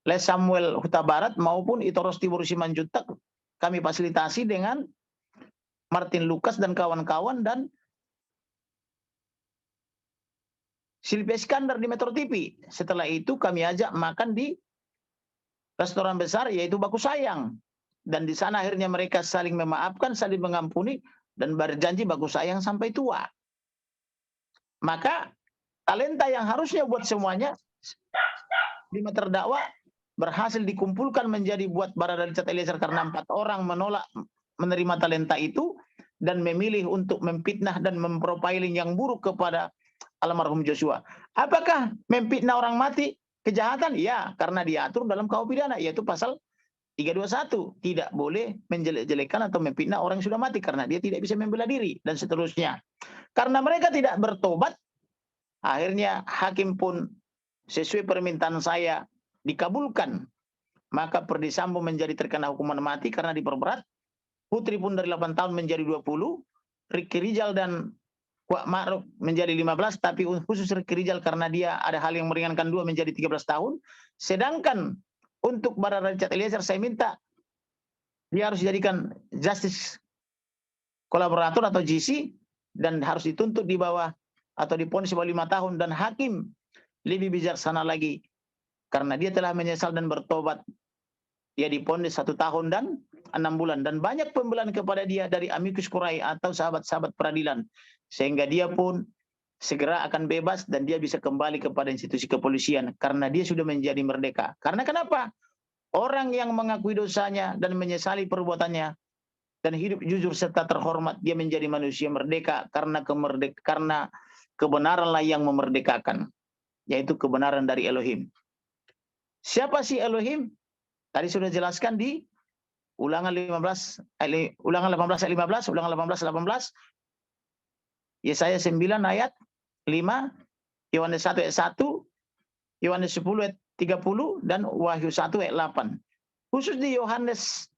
Les Samuel Huta Barat maupun Itoros Tibur Simanjuntak, kami fasilitasi dengan Martin Lucas dan kawan-kawan dan Silvia Iskandar di Metro TV. Setelah itu kami ajak makan di restoran besar yaitu Baku Sayang. Dan di sana akhirnya mereka saling memaafkan, saling mengampuni, dan berjanji baku sayang sampai tua. Maka talenta yang harusnya buat semuanya 5 terdakwa berhasil dikumpulkan menjadi buat Barada Richard Eliezer karena 4 orang menolak menerima talenta itu dan memilih untuk memfitnah dan memprofiling yang buruk kepada almarhum Joshua. Apakah memfitnah orang mati kejahatan? Ya, karena diatur dalam KUH pidana yaitu pasal 321, tidak boleh menjelek-jelekan atau memfitnah orang yang sudah mati karena dia tidak bisa membela diri dan seterusnya. Karena mereka tidak bertobat, akhirnya hakim pun sesuai permintaan saya dikabulkan. Maka Ferdy Sambo menjadi terkena hukuman mati karena diperberat. Putri pun dari 8 tahun menjadi 20, Ricky Rizal dan Kuat Ma'ruf menjadi 15, tapi khusus Ricky Rizal karena dia ada hal yang meringankan 2 menjadi 13 tahun. Sedangkan untuk Barada Richard Eliezer saya minta dia harus dijadikan justice kolaborator atau GC dan harus dituntut di bawah atau diponis di bawah 5 tahun, dan hakim lebih bijaksana lagi karena dia telah menyesal dan bertobat. Dia diponis 1 tahun dan 6 bulan, dan banyak pembelaan kepada dia dari amicus curiae atau sahabat-sahabat peradilan, sehingga dia pun segera akan bebas dan dia bisa kembali kepada institusi kepolisian karena dia sudah menjadi merdeka. Karena kenapa? Orang yang mengakui dosanya dan menyesali perbuatannya dan hidup jujur serta terhormat, dia menjadi manusia merdeka karena kebenaranlah yang memerdekakan, yaitu kebenaran dari Elohim. Siapa sih Elohim? Tadi sudah jelaskan di Ulangan 18 ayat 15, Ulangan 18 ayat 18, Yesaya 9 ayat 5, Yohanes 1 ayat 1, Yohanes 10 ayat 30, dan Wahyu 1 ayat 8. Khusus di Yohanes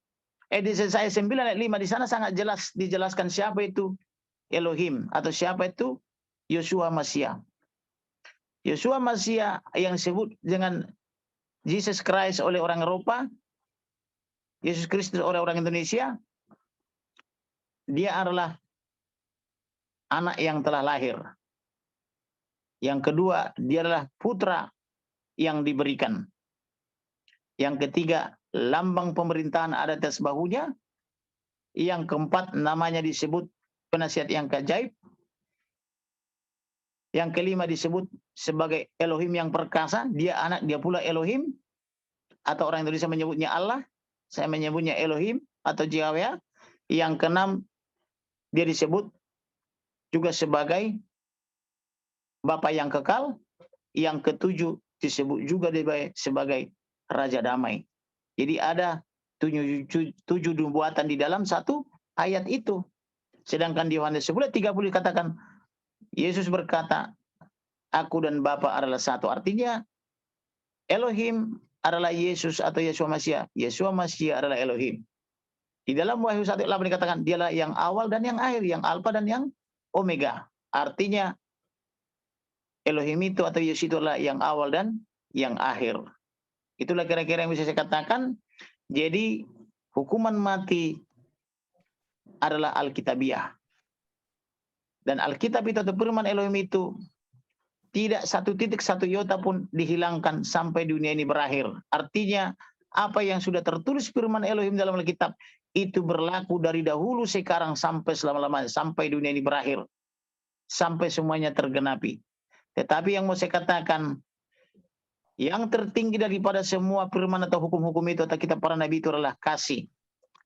di Yesaya 9 ayat 5, di sana sangat jelas dijelaskan siapa itu Elohim atau siapa itu Yeshua Mashiach. Yeshua Mashiach yang disebut dengan Jesus Christ oleh orang Eropa, Yesus Kristus oleh orang Indonesia, dia adalah anak yang telah lahir. Yang kedua, dia adalah putra yang diberikan. Yang ketiga, lambang pemerintahan ada atas bahunya. Yang keempat, namanya disebut penasihat yang ajaib. Yang kelima disebut sebagai Elohim yang perkasa. Dia anak, dia pula Elohim. Atau orang Indonesia menyebutnya Allah. Saya menyebutnya Elohim atau Yahweh. Yang keenam, dia disebut juga sebagai Bapa yang kekal. Yang ketujuh disebut juga sebagai Raja Damai. Jadi ada 7 nubuatan di dalam satu ayat itu. Sedangkan di Yohanes 10:30 dikatakan, Yesus berkata, aku dan Bapa adalah satu. Artinya Elohim adalah Yesus atau Yeshua Mashiach. Yeshua Mashiach adalah Elohim. Di dalam Wahyu 1:8 dikatakan dialah yang awal dan yang akhir, yang alfa dan yang omega. Artinya Elohim itu atau Yesus itu adalah yang awal dan yang akhir. Itulah kira-kira yang bisa saya katakan. Jadi hukuman mati adalah Alkitabiah. Dan Alkitab itu atau firman Elohim itu tidak 1 titik 1 iota pun dihilangkan sampai dunia ini berakhir. Artinya apa yang sudah tertulis firman Elohim dalam Alkitab itu berlaku dari dahulu sekarang sampai selama-lamanya, sampai dunia ini berakhir, sampai semuanya tergenapi. Tetapi yang mau saya katakan, yang tertinggi daripada semua firman atau hukum-hukum itu atau kitab para nabi itu adalah kasih,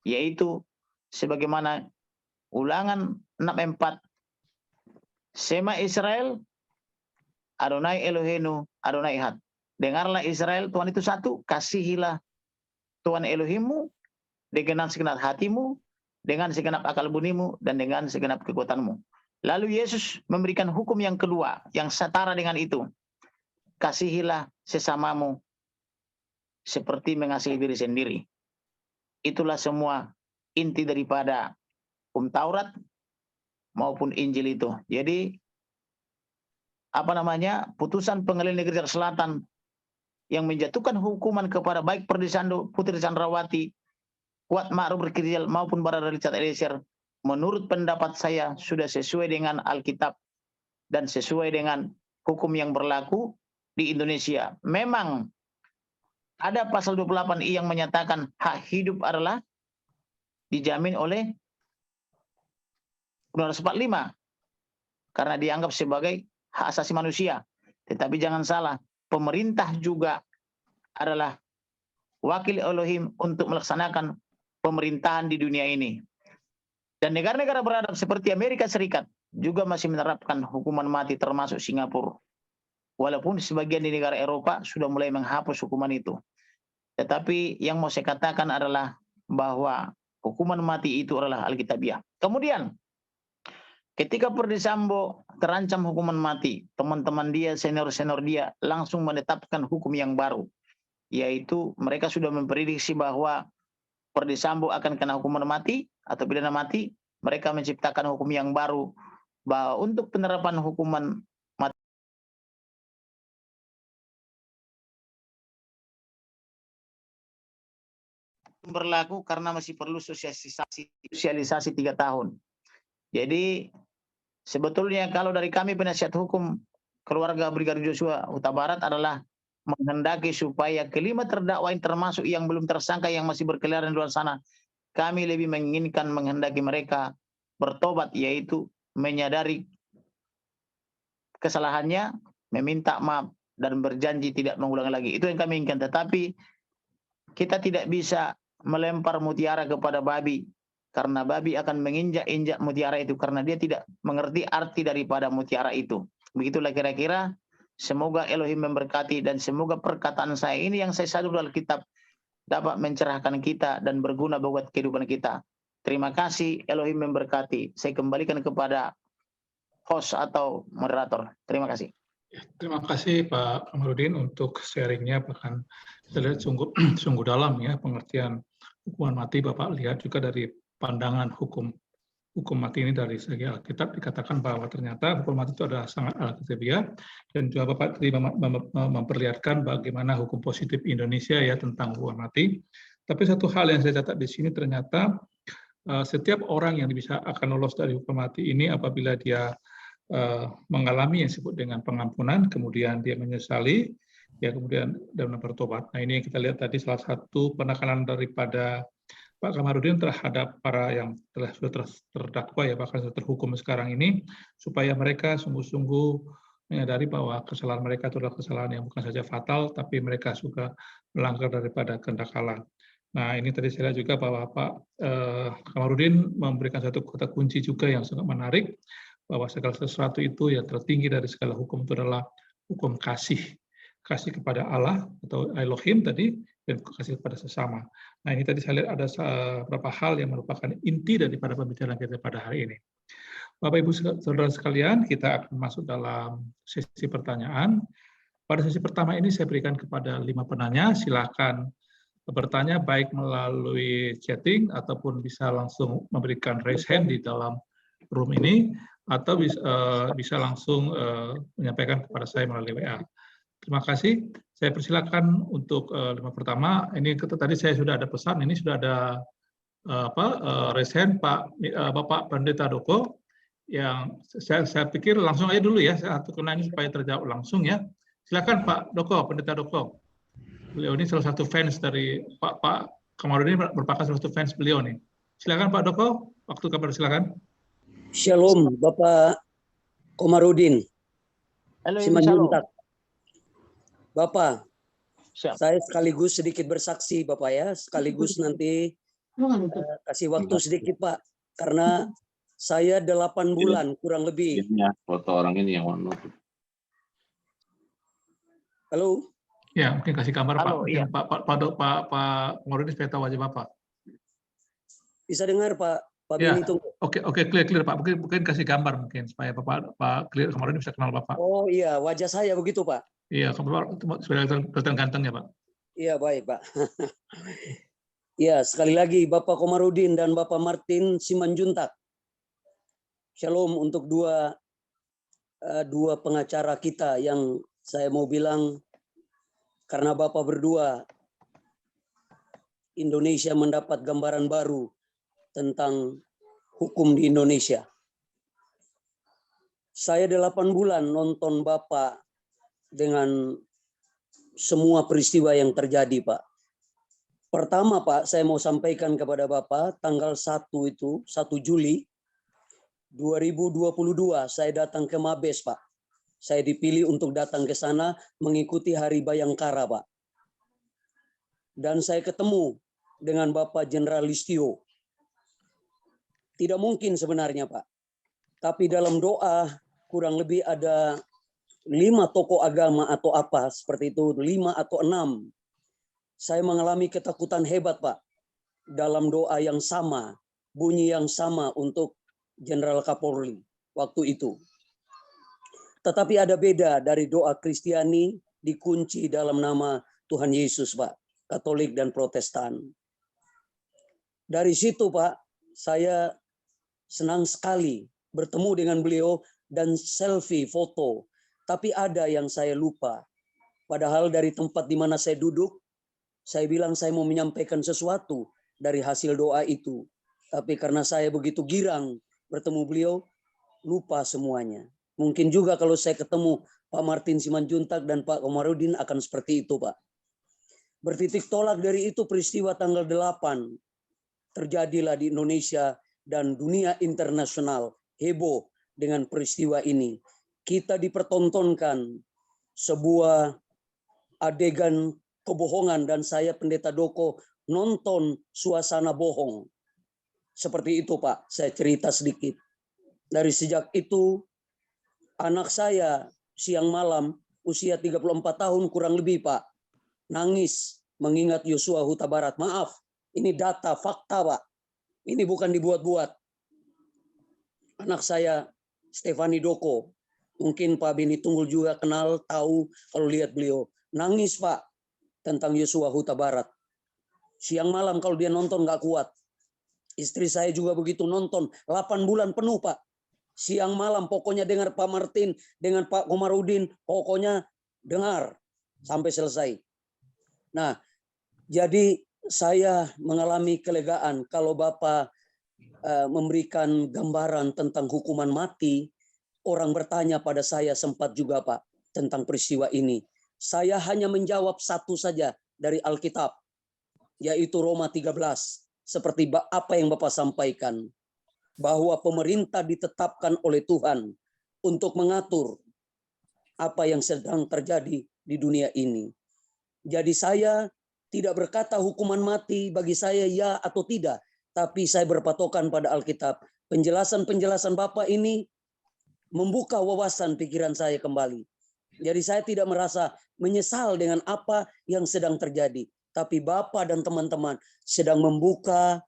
yaitu sebagaimana Ulangan 6:4, Shema Israel, Adonai Eloheinu, Adonai Echad. Dengarlah Israel, Tuhan itu satu. Kasihilah Tuhan Elohimmu dengan segenap hatimu, dengan segenap akal bunimu, dan dengan segenap kekuatanmu. Lalu Yesus memberikan hukum yang kedua, yang setara dengan itu. Kasihilah sesamamu seperti mengasihi diri sendiri. Itulah semua inti daripada hukum Taurat maupun Injil itu. Jadi putusan pengadilan negeri Jakarta Selatan yang menjatuhkan hukuman kepada baik Perdi Sambo, Putri Chandrawati, Kuat Ma'ruf Rizal maupun Barada Richard Eliezer, menurut pendapat saya sudah sesuai dengan Alkitab dan sesuai dengan hukum yang berlaku di Indonesia. Memang ada pasal 28I yang menyatakan hak hidup adalah dijamin oleh Undang-Undang 45 karena dianggap sebagai hak asasi manusia. Tetapi jangan salah, pemerintah juga adalah wakil Elohim untuk melaksanakan pemerintahan di dunia ini. Dan negara-negara beradab seperti Amerika Serikat juga masih menerapkan hukuman mati, termasuk Singapura. Walaupun sebagian di negara Eropa sudah mulai menghapus hukuman itu. Tetapi yang mau saya katakan adalah bahwa hukuman mati itu adalah Alkitabiah. Kemudian ketika Perdi Sambo terancam hukuman mati, teman-teman dia, senior-senior dia langsung menetapkan hukum yang baru. Yaitu mereka sudah memprediksi bahwa Perdi Sambo akan kena hukuman mati atau pidana mati. Mereka menciptakan hukum yang baru bahwa untuk penerapan hukuman mati berlaku karena masih perlu sosialisasi 3 tahun. Jadi sebetulnya kalau dari kami penasihat hukum keluarga Brigadir Joshua Huta Barat adalah menghendaki supaya kelima terdakwa yang termasuk yang belum tersangka yang masih berkeliaran di luar sana, kami lebih menginginkan menghendaki mereka bertobat, yaitu menyadari kesalahannya, meminta maaf dan berjanji tidak mengulangi lagi. Itu yang kami inginkan. Tetapi kita tidak bisa melempar mutiara kepada babi, karena babi akan menginjak-injak mutiara itu karena dia tidak mengerti arti daripada mutiara itu. Begitulah kira-kira. Semoga Elohim memberkati dan semoga perkataan saya ini yang saya sadar dalam kitab dapat mencerahkan kita dan berguna buat kehidupan kita. Terima kasih, Elohim memberkati. Saya kembalikan kepada host atau moderator. Terima kasih. Terima kasih Pak Kamarudin untuk sharingnya, bahkan kita lihat sungguh dalam ya pengertian hukuman mati. Bapak lihat juga dari pandangan hukum mati ini dari segi Alkitab, dikatakan bahwa ternyata hukum mati itu adalah sangat alkitabiah, dan juga Bapak tadi memperlihatkan bagaimana hukum positif Indonesia ya tentang hukuman mati. Tapi satu hal yang saya catat di sini, ternyata setiap orang yang bisa akan lolos dari hukum mati ini apabila dia mengalami yang disebut dengan pengampunan, kemudian dia menyesali, ya kemudian dan bertobat. Nah ini yang kita lihat tadi salah satu penekanan daripada Pak Kamarudin terhadap para yang sudah terdakwa ya, bahkan sudah terhukum sekarang ini, supaya mereka sungguh-sungguh menyadari bahwa kesalahan mereka itu adalah kesalahan yang bukan saja fatal, tapi mereka juga melanggar daripada kehendak Allah. Nah ini tadi saya lihat juga bahwa Pak Kamarudin memberikan satu kata kunci juga yang sangat menarik, bahwa segala sesuatu itu yang tertinggi dari segala hukum itu adalah hukum kasih kepada Allah atau Elohim tadi, dan kasih kepada sesama. Nah ini tadi saya lihat ada beberapa hal yang merupakan inti daripada pembicaraan kita pada hari ini. Bapak Ibu Saudara sekalian, kita akan masuk dalam sesi pertanyaan. Pada sesi pertama ini saya berikan kepada 5 penanya, silakan bertanya baik melalui chatting ataupun bisa langsung memberikan raise hand di dalam room ini, atau bisa langsung menyampaikan kepada saya melalui WA. Terima kasih. Saya persilakan untuk 5 pertama. Ini tadi saya sudah ada pesan. Ini sudah ada raise hand Bapak Pendeta Doko. Yang saya pikir langsung aja dulu ya. Saya aturkan ini supaya terjawab langsung ya. Silakan Pak Doko, Pendeta Doko. Beliau ini salah satu fans dari Pak Kamarudin, merupakan salah satu fans beliau nih. Silakan Pak Doko. Waktu kabar silakan. Shalom Bapak Kamarudin. Simanjuntak. Bapak, saya sekaligus sedikit bersaksi Bapak ya, sekaligus nanti kasih waktu sedikit Pak, karena saya 8 bulan kurang lebih. Foto orang ini yang warna. Halo? Ya, mungkin kasih gambar Halo, Pak. Iya. Pak Kamarudin supaya tahu wajah Bapak. Bisa dengar Pak Ya. Beni tunggu. Oke, clear Pak. Mungkin kasih gambar mungkin supaya Pak clear Kamarudin bisa kenal Bapak. Oh iya, wajah saya begitu Pak. Iya, sudah kelihatan ganteng ya Pak. Iya baik Pak. Iya, sekali lagi Bapak Kamarudin dan Bapak Martin Simanjuntak. Shalom untuk dua pengacara kita yang saya mau bilang, karena Bapak berdua Indonesia mendapat gambaran baru tentang hukum di Indonesia. Saya 8 bulan nonton Bapak dengan semua peristiwa yang terjadi, Pak. Pertama, Pak, saya mau sampaikan kepada Bapak, tanggal 1 Juli 2022, saya datang ke Mabes, Pak. Saya dipilih untuk datang ke sana mengikuti Hari Bayangkara, Pak. Dan saya ketemu dengan Bapak Jenderal Listio. Tidak mungkin sebenarnya, Pak. Tapi dalam doa kurang lebih ada 5 tokoh agama atau apa seperti itu, 5 atau 6. Saya mengalami ketakutan hebat, Pak. Dalam doa yang sama, bunyi yang sama untuk Jenderal Kapolri waktu itu. Tetapi ada beda dari doa Kristiani dikunci dalam nama Tuhan Yesus, Pak. Katolik dan Protestan. Dari situ, Pak, saya senang sekali bertemu dengan beliau dan selfie, foto. Tapi ada yang saya lupa. Padahal dari tempat di mana saya duduk, saya bilang saya mau menyampaikan sesuatu dari hasil doa itu. Tapi karena saya begitu girang bertemu beliau, lupa semuanya. Mungkin juga kalau saya ketemu Pak Martin Simanjuntak dan Pak Komarudin akan seperti itu, Pak. Bertitik tolak dari itu peristiwa tanggal 8 terjadilah di Indonesia dan dunia internasional heboh dengan peristiwa ini. Kita dipertontonkan sebuah adegan kebohongan dan saya Pendeta Doko nonton suasana bohong. Seperti itu, Pak. Saya cerita sedikit. Dari sejak itu anak saya siang malam usia 34 tahun kurang lebih, Pak, nangis mengingat Yosua Huta Barat. Maaf, ini data, fakta, Pak. Ini bukan dibuat-buat. Anak saya, Stefani Doko. Mungkin Pak Beni Tunggul juga kenal, tahu kalau lihat beliau. Nangis, Pak, tentang Yosua Huta Barat. Siang malam kalau dia nonton nggak kuat. Istri saya juga begitu nonton. 8 bulan penuh, Pak. Siang malam pokoknya dengar Pak Martin, dengan Pak Komarudin, pokoknya dengar sampai selesai. Nah, jadi saya mengalami kelegaan kalau Bapak memberikan gambaran tentang hukuman mati, orang bertanya pada saya sempat juga, Pak, tentang peristiwa ini. Saya hanya menjawab satu saja dari Alkitab, yaitu Roma 13, seperti apa yang Bapak sampaikan, bahwa pemerintah ditetapkan oleh Tuhan untuk mengatur apa yang sedang terjadi di dunia ini. Jadi saya tidak berkata hukuman mati bagi saya ya atau tidak, tapi saya berpatokan pada Alkitab. Penjelasan-penjelasan Bapak ini membuka wawasan pikiran saya kembali. Jadi saya tidak merasa menyesal dengan apa yang sedang terjadi. Tapi Bapak dan teman-teman sedang membuka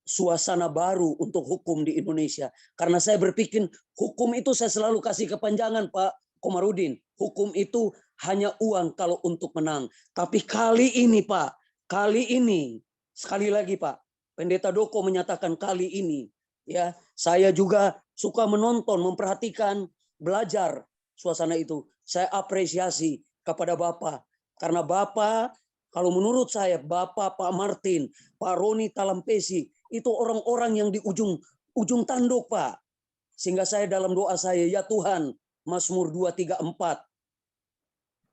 suasana baru untuk hukum di Indonesia. Karena saya berpikir hukum itu saya selalu kasih kepanjangan, Pak Komarudin. Hukum itu hanya uang kalau untuk menang. Tapi kali ini, Pak, kali ini, sekali lagi, Pak, Pendeta Doko menyatakan kali ini, ya, saya juga suka menonton, memperhatikan, belajar suasana itu. Saya apresiasi kepada Bapak. Karena Bapak, kalau menurut saya, Bapak, Pak Martin, Pak Roni Talampesi, itu orang-orang yang di ujung tanduk, Pak. Sehingga saya dalam doa saya, ya Tuhan, Mazmur 234,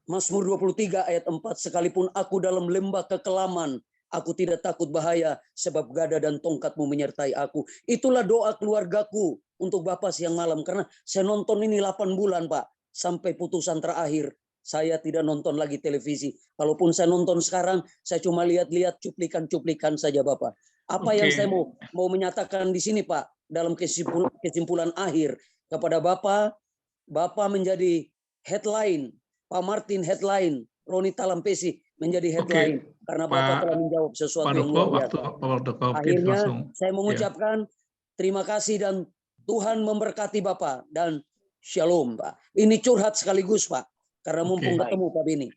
Mazmur 23 ayat 4, sekalipun aku dalam lembah kekelaman, aku tidak takut bahaya, sebab gada dan tongkatmu menyertai aku. Itulah doa keluargaku untuk Bapak siang malam. Karena saya nonton ini 8 bulan, Pak. Sampai putusan terakhir. Saya tidak nonton lagi televisi. Kalaupun saya nonton sekarang, saya cuma lihat-lihat cuplikan-cuplikan saja, Bapak. Apa yang saya mau menyatakan di sini, Pak, dalam kesimpulan akhir kepada Bapak, Bapak menjadi headline, Pak Martin headline, Roni Talampesi menjadi headline, karena Bapak telah menjawab sesuatu yang luar biasa. Akhirnya saya mengucapkan terima kasih dan Tuhan memberkati Bapak dan shalom, Pak. Ini curhat sekaligus, Pak, karena mumpung ketemu Pak Beni.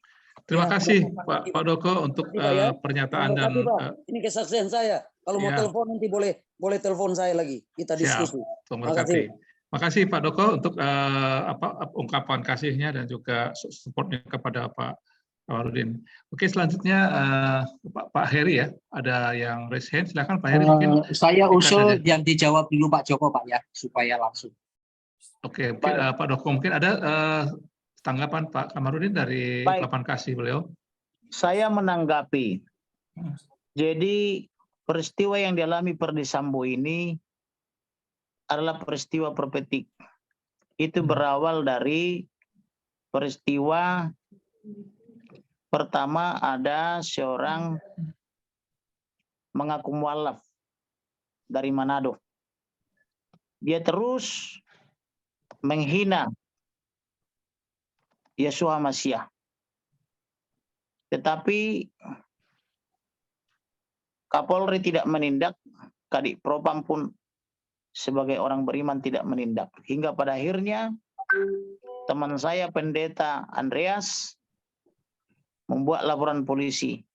Terima kasih Pak Doko untuk pernyataan dan ini kesaksian saya. Kalau mau telepon nanti boleh telepon saya lagi. Kita diskusi. Terima kasih. Terima kasih Pak Doko untuk ungkapan kasihnya dan juga supportnya kepada Pak Komarudin. Oke, selanjutnya Pak Heri ya, ada yang raise hand. Silakan Pak Heri. Mungkin saya usul yang dijawab dulu Pak Joko, Pak, ya, supaya langsung. Oke, mungkin Pak Doko mungkin ada tanggapan Pak Komarudin dari ungkapan kasih beliau. Saya menanggapi. Jadi peristiwa yang dialami Ferdy Sambo ini adalah peristiwa profetik. Itu berawal dari peristiwa pertama ada seorang mengaku mualaf dari Manado. Dia terus menghina Yeshua Mashiach. Tetapi Kapolri tidak menindak, Kadif Propam pun sebagai orang beriman tidak menindak. Hingga pada akhirnya teman saya Pendeta Andreas membuat laporan polisi.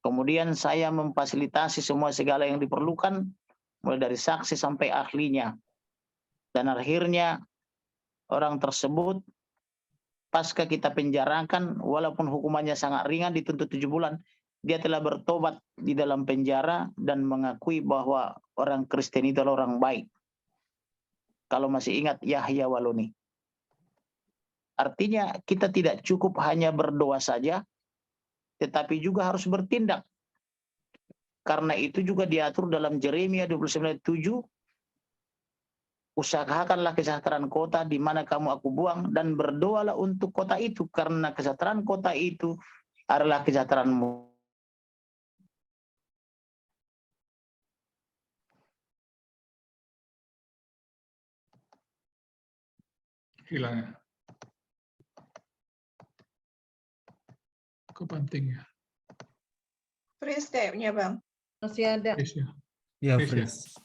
Kemudian saya memfasilitasi semua segala yang diperlukan, mulai dari saksi sampai ahlinya. Dan akhirnya orang tersebut pasca kita penjarakan, walaupun hukumannya sangat ringan, dituntut 7 bulan, dia telah bertobat di dalam penjara dan mengakui bahwa orang Kristen itu adalah orang baik. Kalau masih ingat Yahya Waloni. Artinya kita tidak cukup hanya berdoa saja, tetapi juga harus bertindak. Karena itu juga diatur dalam Yeremia 29:7, usahakanlah kesejahteraan kota di mana kamu aku buang, dan berdoalah untuk kota itu, karena kesejahteraan kota itu adalah kesejahteraanmu. Hilang ya. Kepenting ya. Freeze kayaknya, Bang. Masih ada. Freeze ya. Ya, Freeze ya. freeze.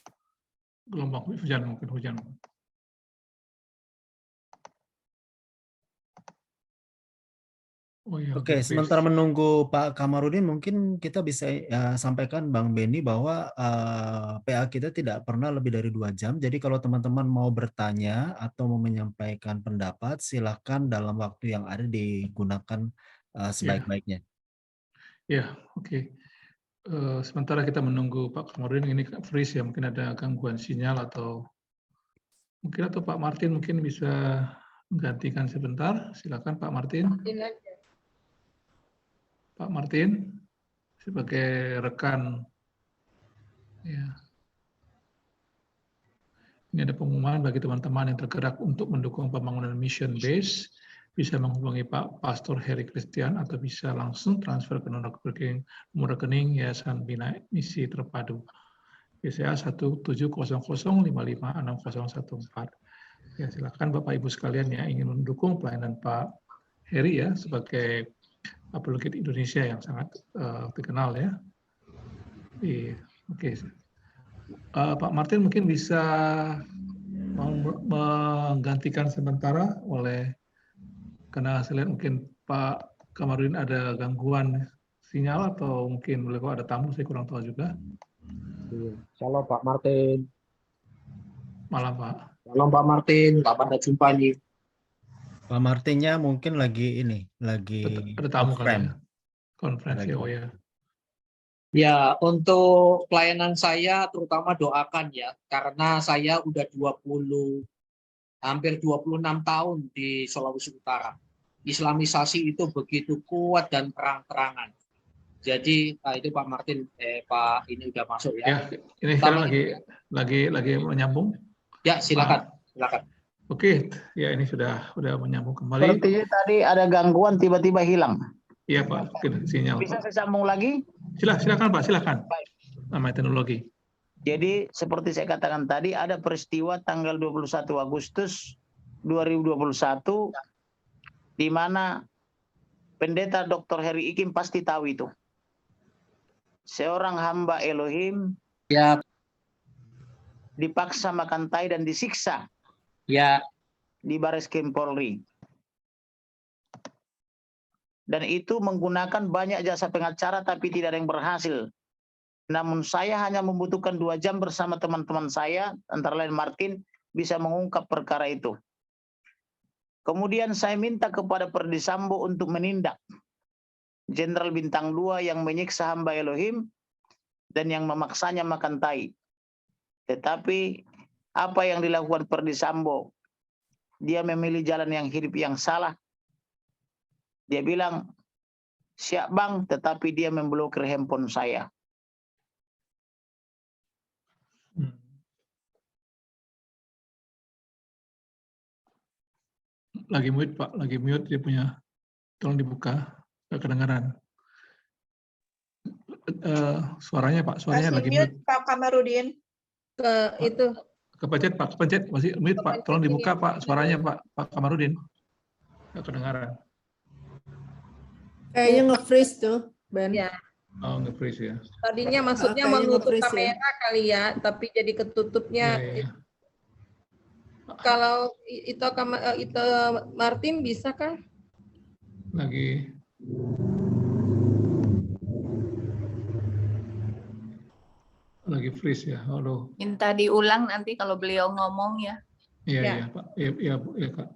Gelombang hujan mungkin hujan. Oh iya, Oke, freeze. sementara menunggu Pak Kamarudin, mungkin kita bisa sampaikan Bang Benny bahwa PA kita tidak pernah lebih dari 2 jam. Jadi kalau teman-teman mau bertanya atau mau menyampaikan pendapat, silakan dalam waktu yang ada digunakan sebaik-baiknya. Ya, oke. Sementara kita menunggu Pak Kamarudin, ini freeze ya, mungkin ada gangguan sinyal atau Pak Martin mungkin bisa menggantikan sebentar. Silakan Pak Martin. Pak Martin sebagai rekan, ya. Ini ada pengumuman bagi teman-teman yang tergerak untuk mendukung pembangunan mission base, bisa menghubungi Pak Pastor Heri Christian atau bisa langsung transfer ke nomor rekening Yayasan Bina Misi Terpadu. BCA 17005560014. Ya, silakan Bapak Ibu sekalian yang ingin mendukung pelayanan Pak Heri ya sebagai apologet Indonesia yang sangat terkenal ya. Oke. Pak Martin mungkin bisa menggantikan sementara karena saya lihat mungkin Pak Kamarudin ada gangguan sinyal atau mungkin ada tamu, saya kurang tahu juga. Shalom Pak Martin. Malam Pak. Shalom Pak Martin, kapan ada jumpa nih? Pak Martinnya mungkin lagi ada tamu kali ya. Konferensi ya. Ya, untuk pelayanan saya terutama doakan ya, karena saya udah hampir 26 tahun di Sulawesi Utara. Islamisasi itu begitu kuat dan terang-terangan. Jadi itu Pak Martin, Pak ini udah masuk ya. Ini sekarang lagi menyambung. Ya, silakan. Oke, ya ini sudah menyambung kembali. Sepertinya tadi ada gangguan tiba-tiba hilang. Iya Pak, mungkin sinyal. Bisa saya sambung lagi? Silakan Pak, silakan. Namanya teknologi. Jadi seperti saya katakan tadi, ada peristiwa tanggal 21 Agustus 2021 di mana Pendeta Dr. Heri Ikim pasti tahu itu. Seorang hamba Elohim ya dipaksa makan tai dan disiksa ya di Bareskrim Polri. Dan itu menggunakan banyak jasa pengacara tapi tidak ada yang berhasil. Namun saya hanya membutuhkan 2 jam bersama teman-teman saya, antara lain Martin, bisa mengungkap perkara itu. Kemudian saya minta kepada Perdi Sambo untuk menindak Jenderal Bintang 2 yang menyiksa hamba Elohim dan yang memaksanya makan tai. Tetapi apa yang dilakukan Perdi Sambo? Dia memilih jalan yang hidup yang salah. Dia bilang, siap bang, tetapi dia memblokir handphone saya. Lagi mute Pak, lagi mute dia punya. Tolong dibuka, nggak kedengaran. Suaranya Pak, suaranya lagi mute. Pak Kamarudin. Kepencet Pak, kepencet masih mute Pak. Tolong dibuka Pak, suaranya Pak Kamarudin. Nggak kedengaran. Kayaknya nge-freeze tuh, Ben. Ya. Oh, nge-freeze ya. Tadinya maksudnya menutup kamera kali ya, tapi jadi ketutupnya. Ya. Kalau itu Martin bisa kan? Lagi freeze ya. Halo. Minta diulang nanti kalau beliau ngomong ya. Iya Pak. Iya Kak.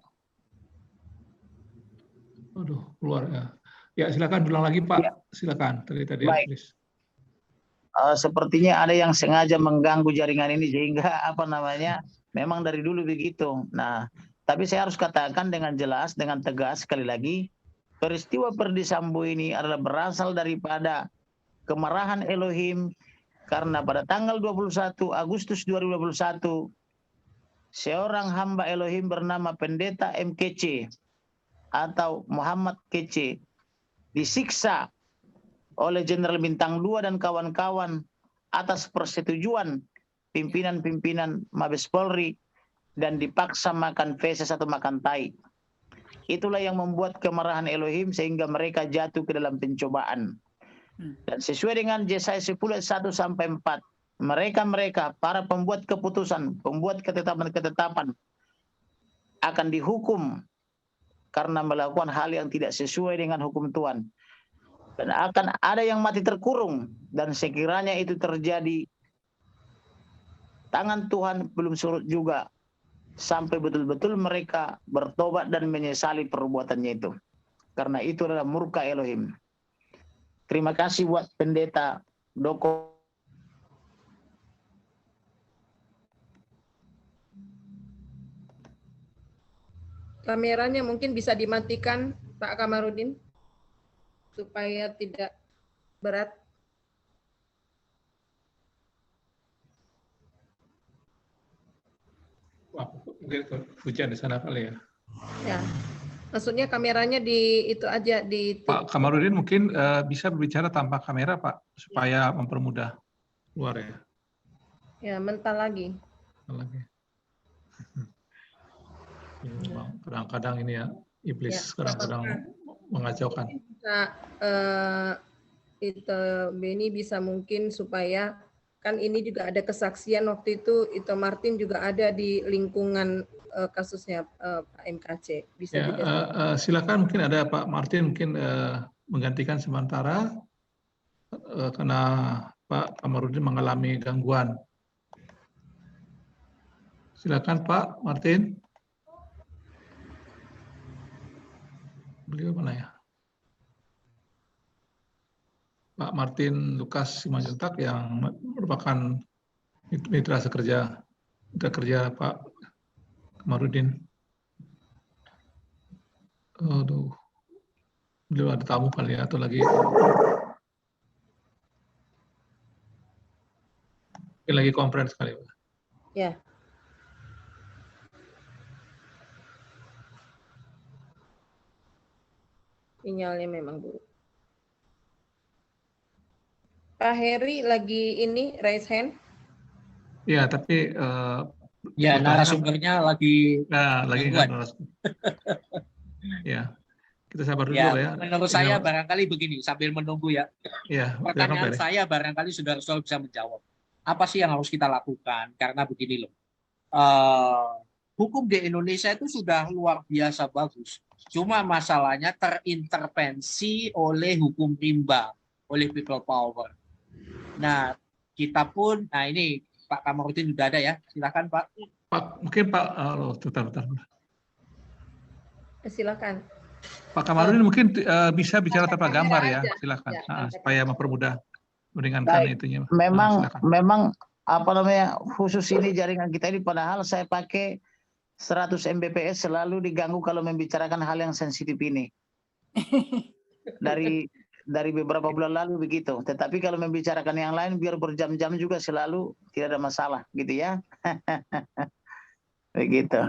Aduh, keluar ya. Ya, silakan ulang lagi Pak. Ya. Silakan. Tadi baik. sepertinya ada yang sengaja mengganggu jaringan ini sehingga memang dari dulu begitu. Nah, tapi saya harus katakan dengan jelas, dengan tegas sekali lagi, peristiwa Ferdy Sambo ini adalah berasal daripada kemarahan Elohim karena pada tanggal 21 Agustus 2021 seorang hamba Elohim bernama Pendeta MKC atau Muhammad Kece disiksa oleh Jenderal Bintang 2 dan kawan-kawan atas persetujuan pimpinan-pimpinan Mabes Polri dan dipaksa makan feses atau makan tai. Itulah yang membuat kemarahan Elohim sehingga mereka jatuh ke dalam pencobaan. Dan sesuai dengan Yesaya 10 ayat 1 sampai 4, mereka para pembuat keputusan, pembuat ketetapan-ketetapan akan dihukum karena melakukan hal yang tidak sesuai dengan hukum Tuhan. Dan akan ada yang mati terkurung, dan sekiranya itu terjadi, tangan Tuhan belum surut juga sampai betul-betul mereka bertobat dan menyesali perbuatannya itu. Karena itu adalah murka Elohim. Terima kasih buat Pendeta Doko. Kameranya mungkin bisa dimatikan, Pak Kamarudin, supaya tidak berat. Wah, mungkin hujan di sana kali ya. Ya, maksudnya kameranya di itu aja di. Pak Kamarudin mungkin bisa berbicara tanpa kamera, Pak, supaya mempermudah keluar ya. Ya, mental lagi. Kadang-kadang ini ya, iblis kadang-kadang mengacaukan. Bisa, itu Beni bisa mungkin supaya kan ini juga ada kesaksian waktu itu Martin juga ada di lingkungan kasusnya Pak MKC. Bisa juga. Silakan, mungkin ada Pak Martin mungkin menggantikan sementara karena Pak Kamarudin mengalami gangguan. Silakan Pak Martin. Beliau mana ya? Pak Martin Lukas Simanjuntak yang merupakan mitra kerja Pak Kamarudin. Aduh, beliau ada tamu kali ya, atau lagi conference kali ya. Ya. Sinyalnya memang buruk. Pak Heri lagi ini raise hand. Ya, tapi ya narasumbernya lagi ya, kita sabar dulu ya. Menurut saya barangkali begini, sambil menunggu ya. Ya, pertanyaan saya barangkali saudara-saudara bisa menjawab. Apa sih yang harus kita lakukan? Karena begini loh, hukum di Indonesia itu sudah luar biasa bagus. Cuma masalahnya terintervensi oleh hukum rimba, oleh people power. Nah, kita pun, nah ini Pak Kamarudin sudah ada ya, silakan Pak. Mungkin Pak, bentar. Silakan. Pak Kamarudin mungkin bisa bicara tanpa gambar ya, silakan, supaya mempermudah meringankan itunya. Memang khusus ini jaringan kita ini, padahal saya pakai 100 Mbps selalu diganggu kalau membicarakan hal yang sensitif ini. Dari beberapa bulan lalu begitu. Tetapi kalau membicarakan yang lain biar berjam-jam juga selalu tidak ada masalah gitu ya. Begitu.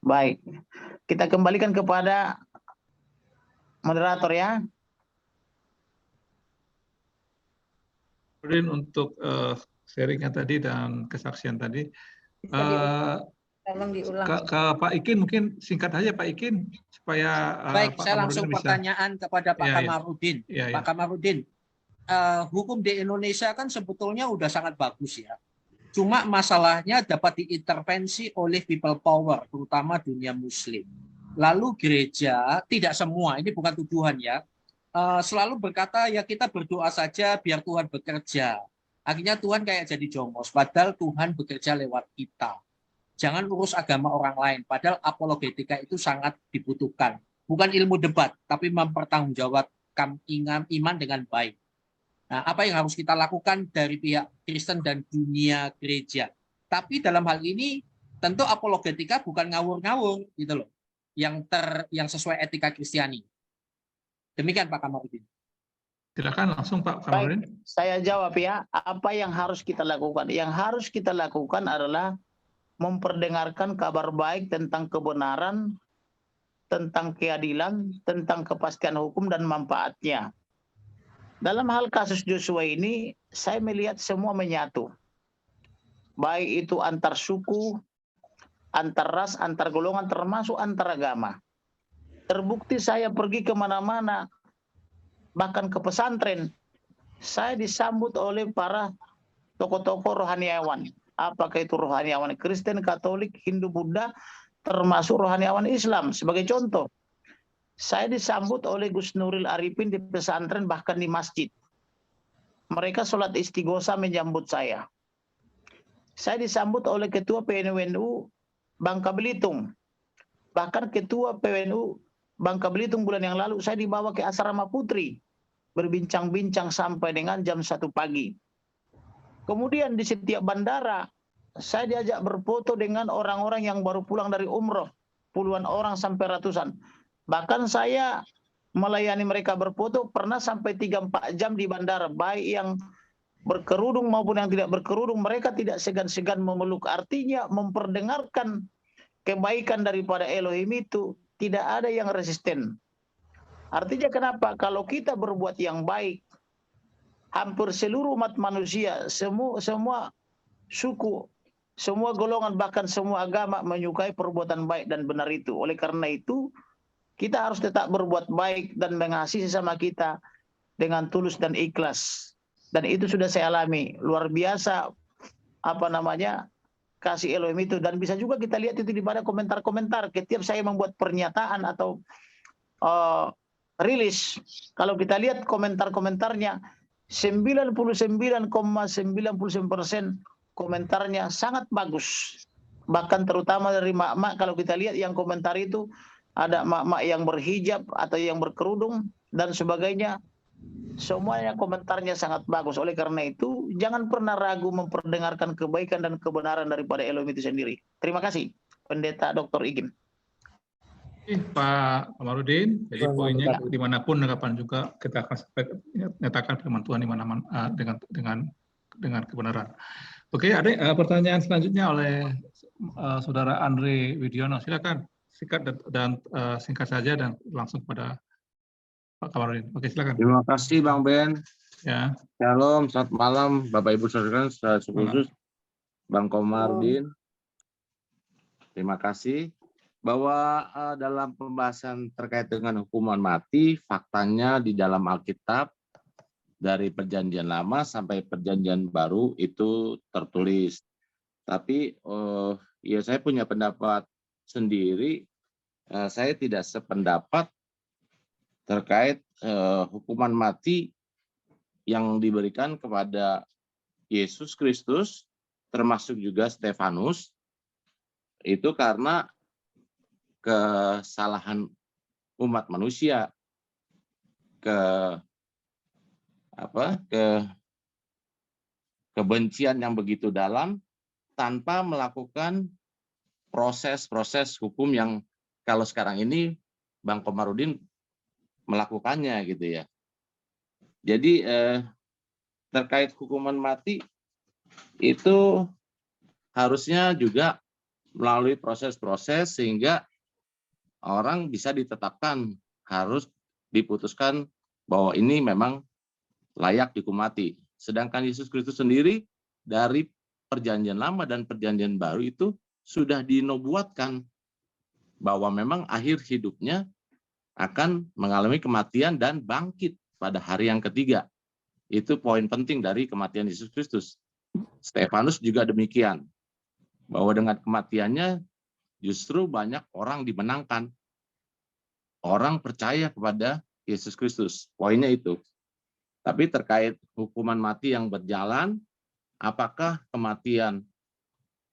Baik. Kita kembalikan kepada moderator ya. Untuk sharingnya tadi dan kesaksian tadi. Tolong diulang. Ke Pak Ikin mungkin singkat aja Pak Ikin supaya baik, Pak saya langsung pertanyaan kepada Pak Kamarudin. Pak Kamarudin, hukum di Indonesia kan sebetulnya udah sangat bagus ya. Cuma masalahnya dapat diintervensi oleh people power, terutama dunia Muslim. Lalu gereja, tidak semua, ini bukan tuduhan ya, selalu berkata ya kita berdoa saja biar Tuhan bekerja. Akhirnya Tuhan kayak jadi jongos, padahal Tuhan bekerja lewat kita. Jangan urus agama orang lain, padahal apologetika itu sangat dibutuhkan. Bukan ilmu debat, tapi mempertanggungjawabkan iman dengan baik. Nah, apa yang harus kita lakukan dari pihak Kristen dan dunia gereja? Tapi dalam hal ini tentu apologetika bukan ngawur-ngawur gitu loh, yang sesuai etika Kristiani. Demikian Pak Kamarudin. Silakan langsung Pak Kamarudin. Baik, saya jawab ya. Apa yang harus kita lakukan? Yang harus kita lakukan adalah memperdengarkan kabar baik tentang kebenaran, tentang keadilan, tentang kepastian hukum dan manfaatnya. Dalam hal kasus Joshua ini, saya melihat semua menyatu. Baik itu antar suku, antar ras, antar golongan, termasuk antar agama. Terbukti saya pergi kemana-mana, bahkan ke pesantren, saya disambut oleh para tokoh-tokoh rohaniawan. Apakah itu rohaniawan Kristen, Katolik, Hindu, Buddha, termasuk rohaniawan Islam. Sebagai contoh, saya disambut oleh Gus Nuril Arifin di pesantren, bahkan di masjid. Mereka sholat istighosa menyambut saya. Saya disambut oleh Ketua PNWNU Bangka Belitung. Bahkan Ketua PWNU Bangka Belitung bulan yang lalu saya dibawa ke asrama putri. Berbincang-bincang sampai dengan jam 1 pagi. Kemudian di setiap bandara, saya diajak berfoto dengan orang-orang yang baru pulang dari umroh. Puluhan orang sampai ratusan. Bahkan saya melayani mereka berfoto pernah sampai 3-4 jam di bandara. Baik yang berkerudung maupun yang tidak berkerudung, mereka tidak segan-segan memeluk. Artinya memperdengarkan kebaikan daripada Elohim itu tidak ada yang resisten. Artinya kenapa? Kalau kita berbuat yang baik, hampir seluruh umat manusia, semua suku, semua golongan, bahkan semua agama menyukai perbuatan baik dan benar itu. Oleh karena itu, kita harus tetap berbuat baik dan mengasihi sesama kita dengan tulus dan ikhlas. Dan itu sudah saya alami. Luar biasa kasih Elohim itu. Dan bisa juga kita lihat itu di pada komentar-komentar. Setiap saya membuat pernyataan atau rilis, kalau kita lihat komentar-komentarnya, 99,99% komentarnya sangat bagus. Bahkan terutama dari mak-mak, kalau kita lihat yang komentar itu, ada mak-mak yang berhijab atau yang berkerudung dan sebagainya. Semuanya komentarnya sangat bagus. Oleh karena itu, jangan pernah ragu memperdengarkan kebaikan dan kebenaran daripada Elohim itu sendiri. Terima kasih, Pendeta Dr. Igim. Pak Kamarudin, jadi poinnya dimanapun kapan juga kita akan nyatakan firman Tuhan dimana-mana dengan kebenaran. Oke, ada pertanyaan selanjutnya oleh Saudara Andre Widiono. Silakan singkat dan singkat saja dan langsung pada Pak Kamarudin. Oke, silakan. Terima kasih Bang Ben. Ya. Shalom, selamat malam Bapak Ibu Saudara secara khusus Bang Kamarudin. Terima kasih. Bahwa dalam pembahasan terkait dengan hukuman mati, faktanya di dalam Alkitab dari Perjanjian Lama sampai Perjanjian Baru itu tertulis. Tapi ya saya punya pendapat sendiri. Saya tidak sependapat terkait hukuman mati yang diberikan kepada Yesus Kristus, termasuk juga Stefanus, itu karena kesalahan umat manusia, kebencian yang begitu dalam tanpa melakukan proses-proses hukum yang kalau sekarang ini Bang Kamarudin melakukannya gitu ya. Jadi terkait hukuman mati itu harusnya juga melalui proses-proses sehingga orang bisa ditetapkan, harus diputuskan bahwa ini memang layak dihukum mati. Sedangkan Yesus Kristus sendiri dari Perjanjian Lama dan Perjanjian Baru itu sudah dinubuatkan bahwa memang akhir hidupnya akan mengalami kematian dan bangkit pada hari yang ketiga. Itu poin penting dari kematian Yesus Kristus. Stefanus juga demikian, bahwa dengan kematiannya justru banyak orang dimenangkan. Orang percaya kepada Yesus Kristus. Poinnya itu. Tapi terkait hukuman mati yang berjalan, apakah kematian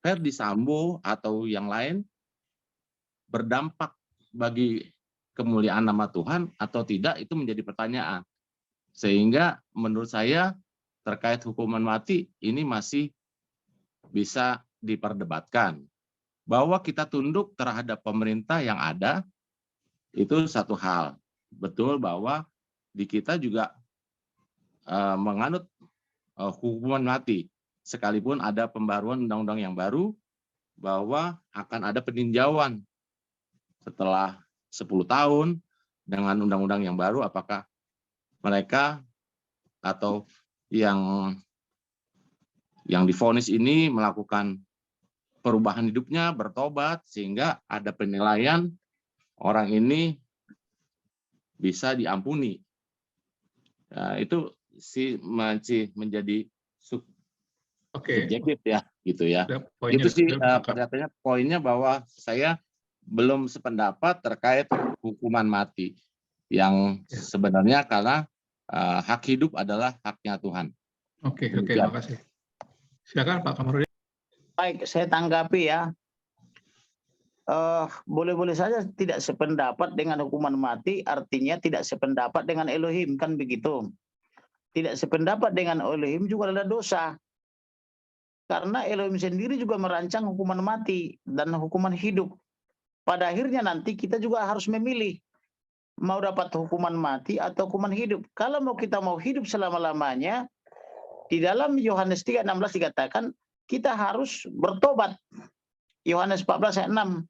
Ferdi Sambo atau yang lain berdampak bagi kemuliaan nama Tuhan atau tidak, itu menjadi pertanyaan. Sehingga menurut saya terkait hukuman mati ini masih bisa diperdebatkan. Bahwa kita tunduk terhadap pemerintah yang ada, itu satu hal. Betul bahwa di kita juga menganut hukuman mati. Sekalipun ada pembaruan undang-undang yang baru, bahwa akan ada peninjauan setelah 10 tahun dengan undang-undang yang baru, apakah mereka atau yang divonis ini melakukan perubahan hidupnya, bertobat, sehingga ada penilaian orang ini bisa diampuni. Nah, itu sih masih menjadi subjektif ya, gitu ya. Itu sih pernyataannya, poinnya bahwa saya belum sependapat terkait hukuman mati yang sebenarnya karena hak hidup adalah haknya Tuhan. Oke, terima kasih. Silakan Pak Kamarudin. Baik, saya tanggapi ya. Boleh-boleh saja tidak sependapat dengan hukuman mati, artinya tidak sependapat dengan Elohim, kan begitu. Tidak sependapat dengan Elohim juga adalah dosa. Karena Elohim sendiri juga merancang hukuman mati dan hukuman hidup. Pada akhirnya nanti kita juga harus memilih mau dapat hukuman mati atau hukuman hidup. Kalau kita mau hidup selama-lamanya, di dalam Yohanes 3:16 dikatakan kita harus bertobat. Yohanes 14 ayat 6.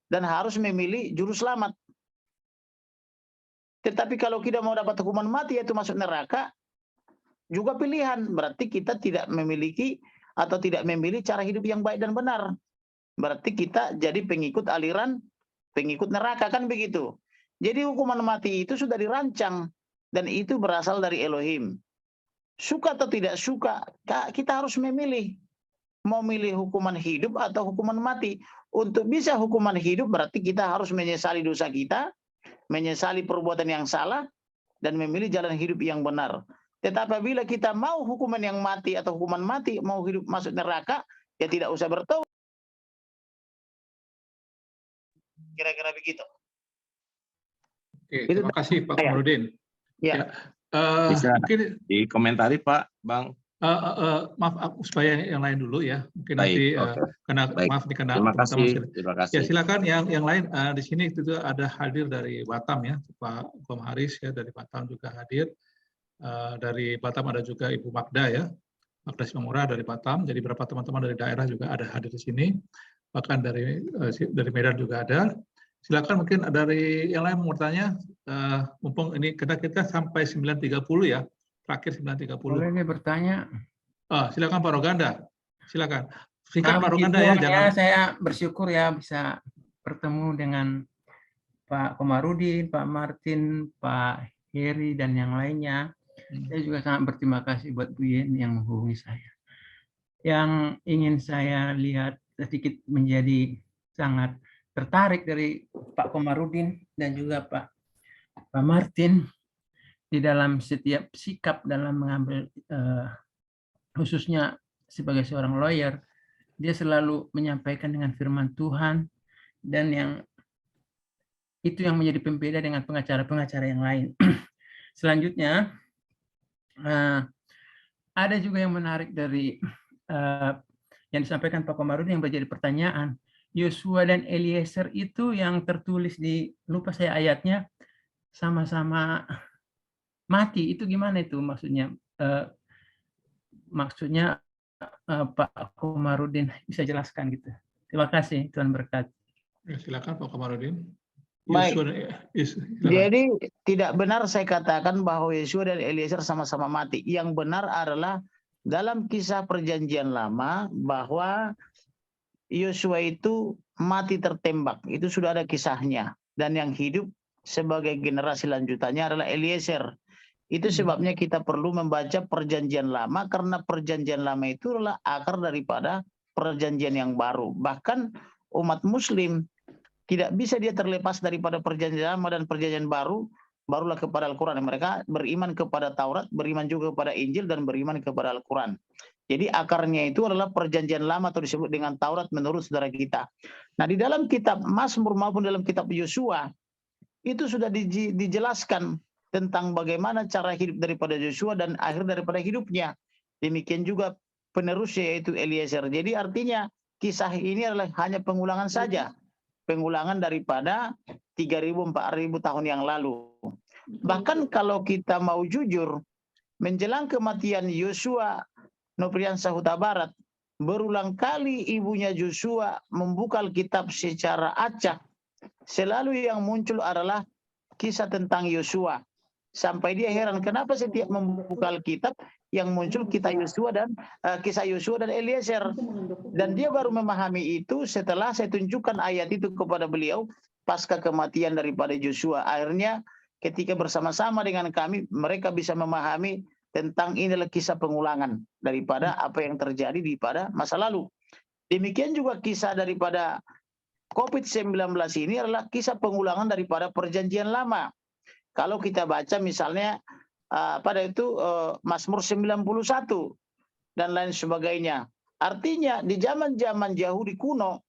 Dan harus memilih juru selamat. Tetapi kalau kita mau dapat hukuman mati, yaitu masuk neraka, juga pilihan. Berarti kita tidak memiliki atau tidak memilih cara hidup yang baik dan benar. Berarti kita jadi pengikut aliran, pengikut neraka, kan begitu. Jadi hukuman mati itu sudah dirancang. Dan itu berasal dari Elohim. Suka atau tidak suka, kita harus memilih. Mau milih hukuman hidup atau hukuman mati. Untuk bisa hukuman hidup berarti kita harus menyesali dosa kita, menyesali perbuatan yang salah, dan memilih jalan hidup yang benar. Tetapi apabila kita mau hukuman yang mati atau hukuman mati, mau hidup masuk neraka, ya tidak usah bertobat. Kira-kira begitu. Oke, terima kasih Pak Kamarudin. Ya. Bisa mungkin dikomentari Pak, Bang. Maaf supaya yang lain dulu ya, mungkin Baik, nanti karena maaf nih karena terima kasih. Ya silakan yang lain di sini itu ada hadir dari Batam ya, Pak Kom Haris ya, dari Batam juga hadir. Dari Batam ada juga Ibu Magda ya, Magda Simamura dari Batam. Jadi beberapa teman-teman dari daerah juga ada hadir di sini, bahkan dari Medan juga ada. Silakan mungkin dari yang lain mau bertanya, mumpung ini kita sampai 9.30 ya. Terakhir 9.30. Boleh nih bertanya. Silakan Pak Roganda. Silakan. Singkat Pak Roganda ya. Jangan. Saya bersyukur ya bisa bertemu dengan Pak Komarudin, Pak Martin, Pak Heri dan yang lainnya. Saya juga sangat berterima kasih buat Bu Yen yang menghubungi saya. Yang ingin saya lihat sedikit menjadi sangat tertarik dari Pak Komarudin dan juga Pak Martin. Di dalam setiap sikap dalam mengambil, khususnya sebagai seorang lawyer, dia selalu menyampaikan dengan firman Tuhan, dan itu yang menjadi pembeda dengan pengacara-pengacara yang lain. Selanjutnya, ada juga yang menarik dari yang disampaikan Pak Komarudin yang menjadi pertanyaan. Yosua dan Eliezer itu yang tertulis di, lupa saya ayatnya, sama-sama mati, itu gimana itu maksudnya? Maksudnya Pak Komarudin bisa jelaskan gitu. Terima kasih, Tuhan berkati. Silakan Pak Komarudin. Baik. Jadi tidak benar saya katakan bahwa Yosua dan Eliezer sama-sama mati. Yang benar adalah dalam kisah Perjanjian Lama bahwa Yosua itu mati tertembak. Itu sudah ada kisahnya. Dan yang hidup sebagai generasi lanjutannya adalah Eliezer. Itu sebabnya kita perlu membaca Perjanjian Lama, karena Perjanjian Lama itu adalah akar daripada Perjanjian yang baru. Bahkan umat Muslim tidak bisa dia terlepas daripada Perjanjian Lama dan Perjanjian baru, barulah kepada Al-Quran. Mereka beriman kepada Taurat, beriman juga kepada Injil, dan beriman kepada Al-Quran. Jadi akarnya itu adalah Perjanjian Lama atau disebut dengan Taurat menurut saudara kita. Nah, di dalam kitab Mazmur maupun dalam kitab Yosua itu sudah dijelaskan tentang bagaimana cara hidup daripada Yosua dan akhir daripada hidupnya. Demikian juga penerusnya yaitu Eliezer. Jadi artinya kisah ini adalah hanya pengulangan saja. Pengulangan daripada 3.000, 4.000 tahun yang lalu. Bahkan kalau kita mau jujur, menjelang kematian Yosua Nopriansa Huta Barat, berulang kali ibunya Yosua membuka Alkitab secara acak. Selalu yang muncul adalah kisah tentang Yosua. Sampai dia heran kenapa setiap membuka Alkitab yang muncul kisah Yosua dan Eliezer. Dan dia baru memahami itu setelah saya tunjukkan ayat itu kepada beliau pasca kematian daripada Yosua. Akhirnya ketika bersama-sama dengan kami, mereka bisa memahami tentang inilah kisah pengulangan daripada apa yang terjadi pada masa lalu. Demikian juga kisah daripada COVID-19 ini adalah kisah pengulangan daripada perjanjian lama. Kalau kita baca misalnya pada itu Mazmur 91 dan lain sebagainya. Artinya di zaman-zaman Yahudi kuno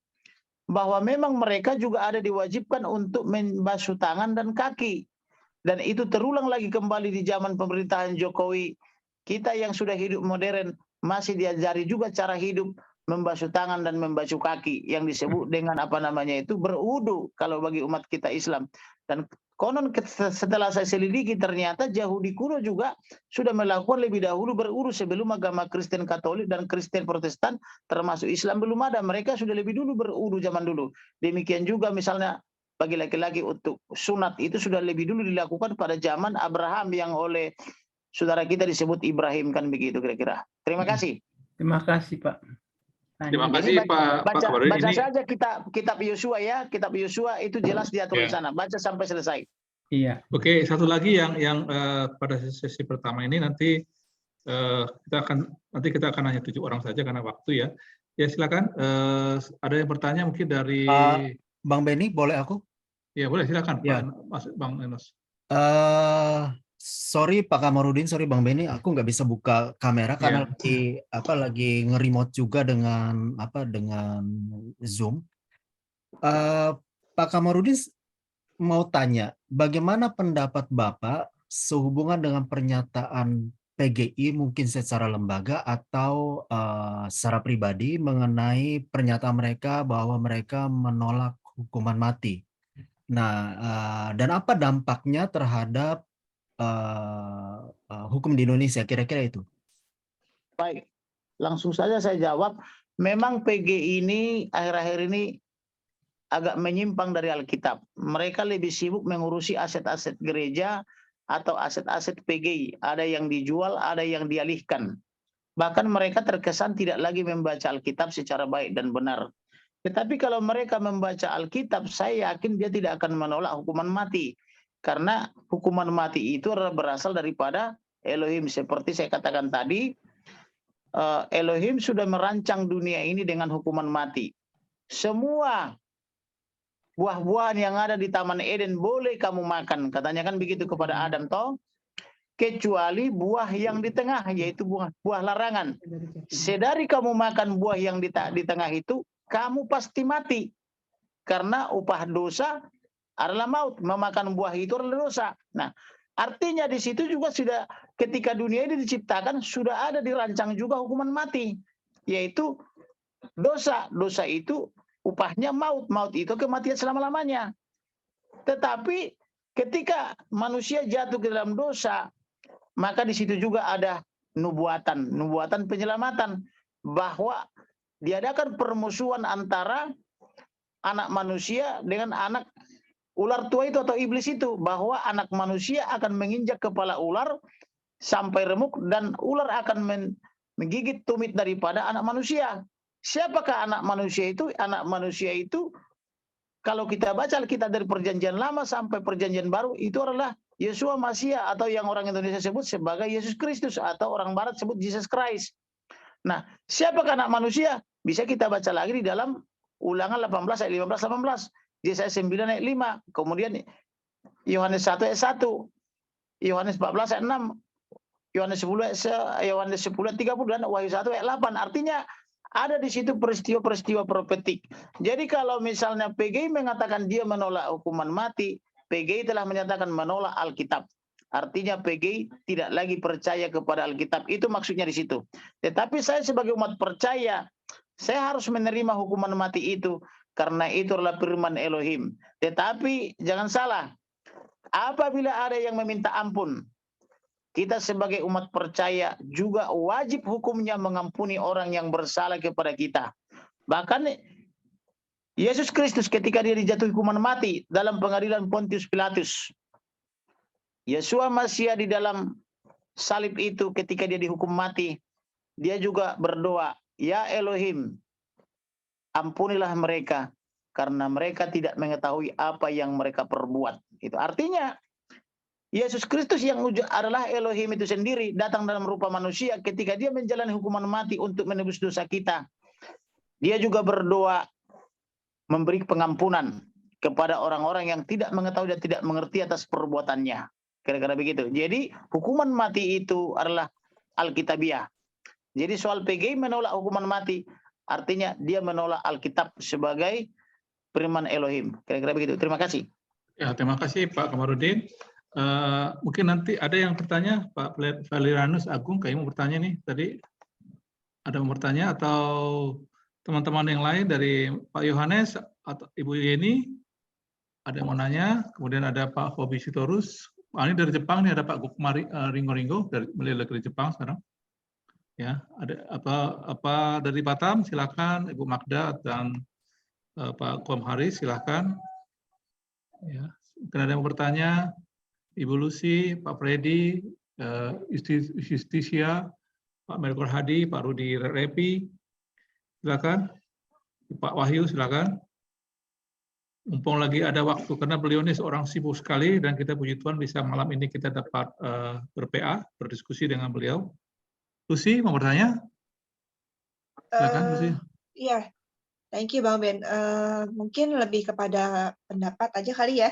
bahwa memang mereka juga ada diwajibkan untuk membasuh tangan dan kaki. Dan itu terulang lagi kembali di zaman pemerintahan Jokowi. Kita yang sudah hidup modern masih diajari juga cara hidup membasuh tangan dan membasuh kaki yang disebut dengan apa namanya itu berwudu kalau bagi umat kita Islam. Dan konon setelah saya selidiki ternyata Yahudi kuno juga sudah melakukan lebih dahulu berwudu sebelum agama Kristen Katolik dan Kristen Protestan termasuk Islam belum ada. Mereka sudah lebih dulu berwudu zaman dulu. Demikian juga misalnya bagi laki-laki untuk sunat itu sudah lebih dulu dilakukan pada zaman Abraham yang oleh saudara kita disebut Ibrahim, kan begitu kira-kira. Terima kasih. Terima kasih Pak. Terima kasih Pak Kamarudin. Baca saja kitab Yosua ya, kitab Yosua itu jelas diatur di sana. Baca sampai selesai. Iya. Oke, satu lagi yang pada sesi pertama ini nanti kita akan hanya 7 orang saja karena waktu ya. Ya silakan. Ada yang bertanya mungkin dari Bang Benny, boleh aku? Ya boleh, silakan ya. Pak Bang Enos. Sorry Pak Kamarudin, sorry Bang Benny, aku nggak bisa buka kamera karena lagi nge-remote juga dengan Zoom. Pak Kamarudin mau tanya, bagaimana pendapat Bapak sehubungan dengan pernyataan PGI mungkin secara lembaga atau secara pribadi mengenai pernyataan mereka bahwa mereka menolak hukuman mati. Nah, dan apa dampaknya terhadap hukum di Indonesia, kira-kira itu? Baik, langsung saja saya jawab. Memang PGI ini akhir-akhir ini agak menyimpang dari Alkitab. Mereka lebih sibuk mengurusi aset-aset gereja atau aset-aset PGI. Ada yang dijual, ada yang dialihkan. Bahkan mereka terkesan tidak lagi membaca Alkitab secara baik dan benar. Tetapi kalau mereka membaca Alkitab, saya yakin dia tidak akan menolak hukuman mati. Karena hukuman mati itu adalah berasal daripada Elohim. Seperti saya katakan tadi, Elohim sudah merancang dunia ini dengan hukuman mati. Semua buah-buahan yang ada di Taman Eden boleh kamu makan. Katanya kan begitu kepada Adam toh. Kecuali buah yang di tengah, yaitu buah larangan. Sedari kamu makan buah yang di tengah itu, kamu pasti mati. Karena upah dosa adalah maut. Memakan buah itu adalah dosa. Nah, artinya di situ juga sudah ketika dunia ini diciptakan, sudah ada dirancang juga hukuman mati. Yaitu dosa. Dosa itu upahnya maut. Maut itu kematian selama-lamanya. Tetapi ketika manusia jatuh ke dalam dosa, maka di situ juga ada nubuatan. Nubuatan penyelamatan. Bahwa diadakan permusuhan antara anak manusia dengan anak ular tua itu atau iblis itu, bahwa anak manusia akan menginjak kepala ular sampai remuk dan ular akan menggigit tumit daripada anak manusia. Siapakah anak manusia itu? Anak manusia itu kalau kita baca Alkitab dari perjanjian lama sampai perjanjian baru itu adalah Yeshua Masia atau yang orang Indonesia sebut sebagai Yesus Kristus atau orang barat sebut Jesus Christ. Nah, siapakah anak manusia? Bisa kita baca lagi di dalam Ulangan 18 ayat 15-18. Yesaya 9 ayat 5. Kemudian Yohanes 1 ayat 1. Yohanes 14 ayat 6. Yohanes 10 ayat 30 dan Wahyu 1 ayat 8. Artinya ada di situ peristiwa-peristiwa profetik. Jadi kalau misalnya PGI mengatakan dia menolak hukuman mati, PGI telah menyatakan menolak Alkitab. Artinya PGI tidak lagi percaya kepada Alkitab. Itu maksudnya di situ. Tetapi saya sebagai umat percaya, saya harus menerima hukuman mati itu karena itu adalah firman Elohim. Tetapi jangan salah, apabila ada yang meminta ampun, kita sebagai umat percaya juga wajib hukumnya mengampuni orang yang bersalah kepada kita. Bahkan Yesus Kristus ketika dia dijatuhi hukuman mati dalam pengadilan Pontius Pilatus, Yeshua Masya di dalam salib itu ketika dia dihukum mati, dia juga berdoa, ya Elohim, ampunilah mereka karena mereka tidak mengetahui apa yang mereka perbuat. Itu artinya Yesus Kristus yang adalah Elohim itu sendiri datang dalam rupa manusia ketika dia menjalani hukuman mati untuk menebus dosa kita. Dia juga berdoa memberi pengampunan kepada orang-orang yang tidak mengetahui dan tidak mengerti atas perbuatannya. Kira-kira begitu. Jadi hukuman mati itu adalah Alkitabiah. Jadi soal PGI menolak hukuman mati, artinya dia menolak Alkitab sebagai firman Elohim. Kira-kira begitu. Terima kasih. Ya, terima kasih Pak Kamarudin. Mungkin nanti ada yang bertanya, Pak Valiranus Agung, kayaknya mau bertanya nih tadi. Ada yang mau bertanya atau teman-teman yang lain dari Pak Yohanes atau Ibu Yeni ada yang mau nanya. Kemudian ada Pak Hobi Sitorus. Ini dari Jepang nih, ada Pak Gukmari Ringo dari negeri Jepang sekarang. Ya, ada apa dari Batam, silakan Ibu Magda dan Pak Komhari, silakan. Ya, mungkin ada yang mau bertanya, Ibu Lucy, Pak Freddy, Justisia, Pak Melkor Hadi, Pak Rudi Repi, silakan. Pak Wahyu, silakan. Mumpung lagi ada waktu, karena beliau ini seorang sibuk sekali, dan kita puji Tuhan bisa malam ini kita dapat ber-PA, berdiskusi dengan beliau. Lucy, mau bertanya? Silakan, Lucy. Iya, thank you Bang Ben. Mungkin lebih kepada pendapat aja kali ya,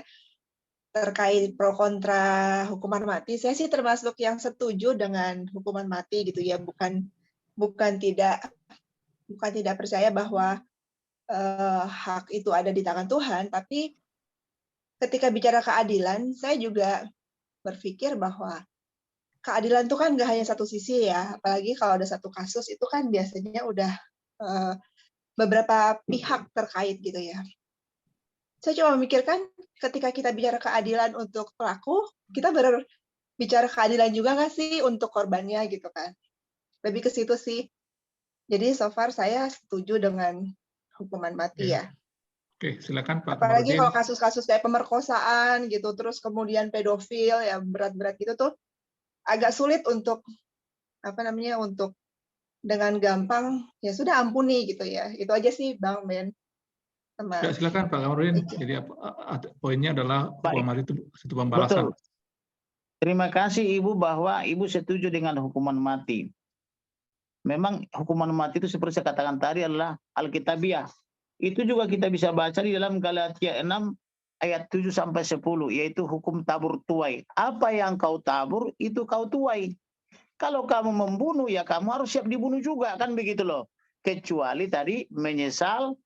terkait pro kontra hukuman mati. Saya sih termasuk yang setuju dengan hukuman mati gitu ya, bukan tidak percaya bahwa hak itu ada di tangan Tuhan, tapi ketika bicara keadilan, saya juga berpikir bahwa keadilan itu kan nggak hanya satu sisi ya, apalagi kalau ada satu kasus itu kan biasanya udah beberapa pihak terkait gitu ya. Saya cuma memikirkan ketika kita bicara keadilan untuk pelaku, kita berbicara keadilan juga nggak sih untuk korbannya gitu kan. Lebih ke situ sih. Jadi so far saya setuju dengan hukuman mati ya. Oke, silakan Pak. Apalagi kalau kasus-kasus kayak pemerkosaan gitu, terus kemudian pedofil ya berat-berat gitu tuh agak sulit untuk untuk dengan gampang ya sudah ampuni gitu ya. Itu aja sih Bang Ben. Ya, silakan Pak Kamarudin. Jadi poinnya adalah hukuman mati itu satu pembalasan. Betul. Terima kasih Ibu bahwa Ibu setuju dengan hukuman mati. Memang hukuman mati itu seperti saya katakan tadi adalah Alkitabiah. Itu juga kita bisa baca di dalam Galatia 6 ayat 7 sampai 10, yaitu hukum tabur tuai. Apa yang kau tabur itu kau tuai. Kalau kamu membunuh ya kamu harus siap dibunuh juga, kan begitu loh. Kecuali tadi menyesal,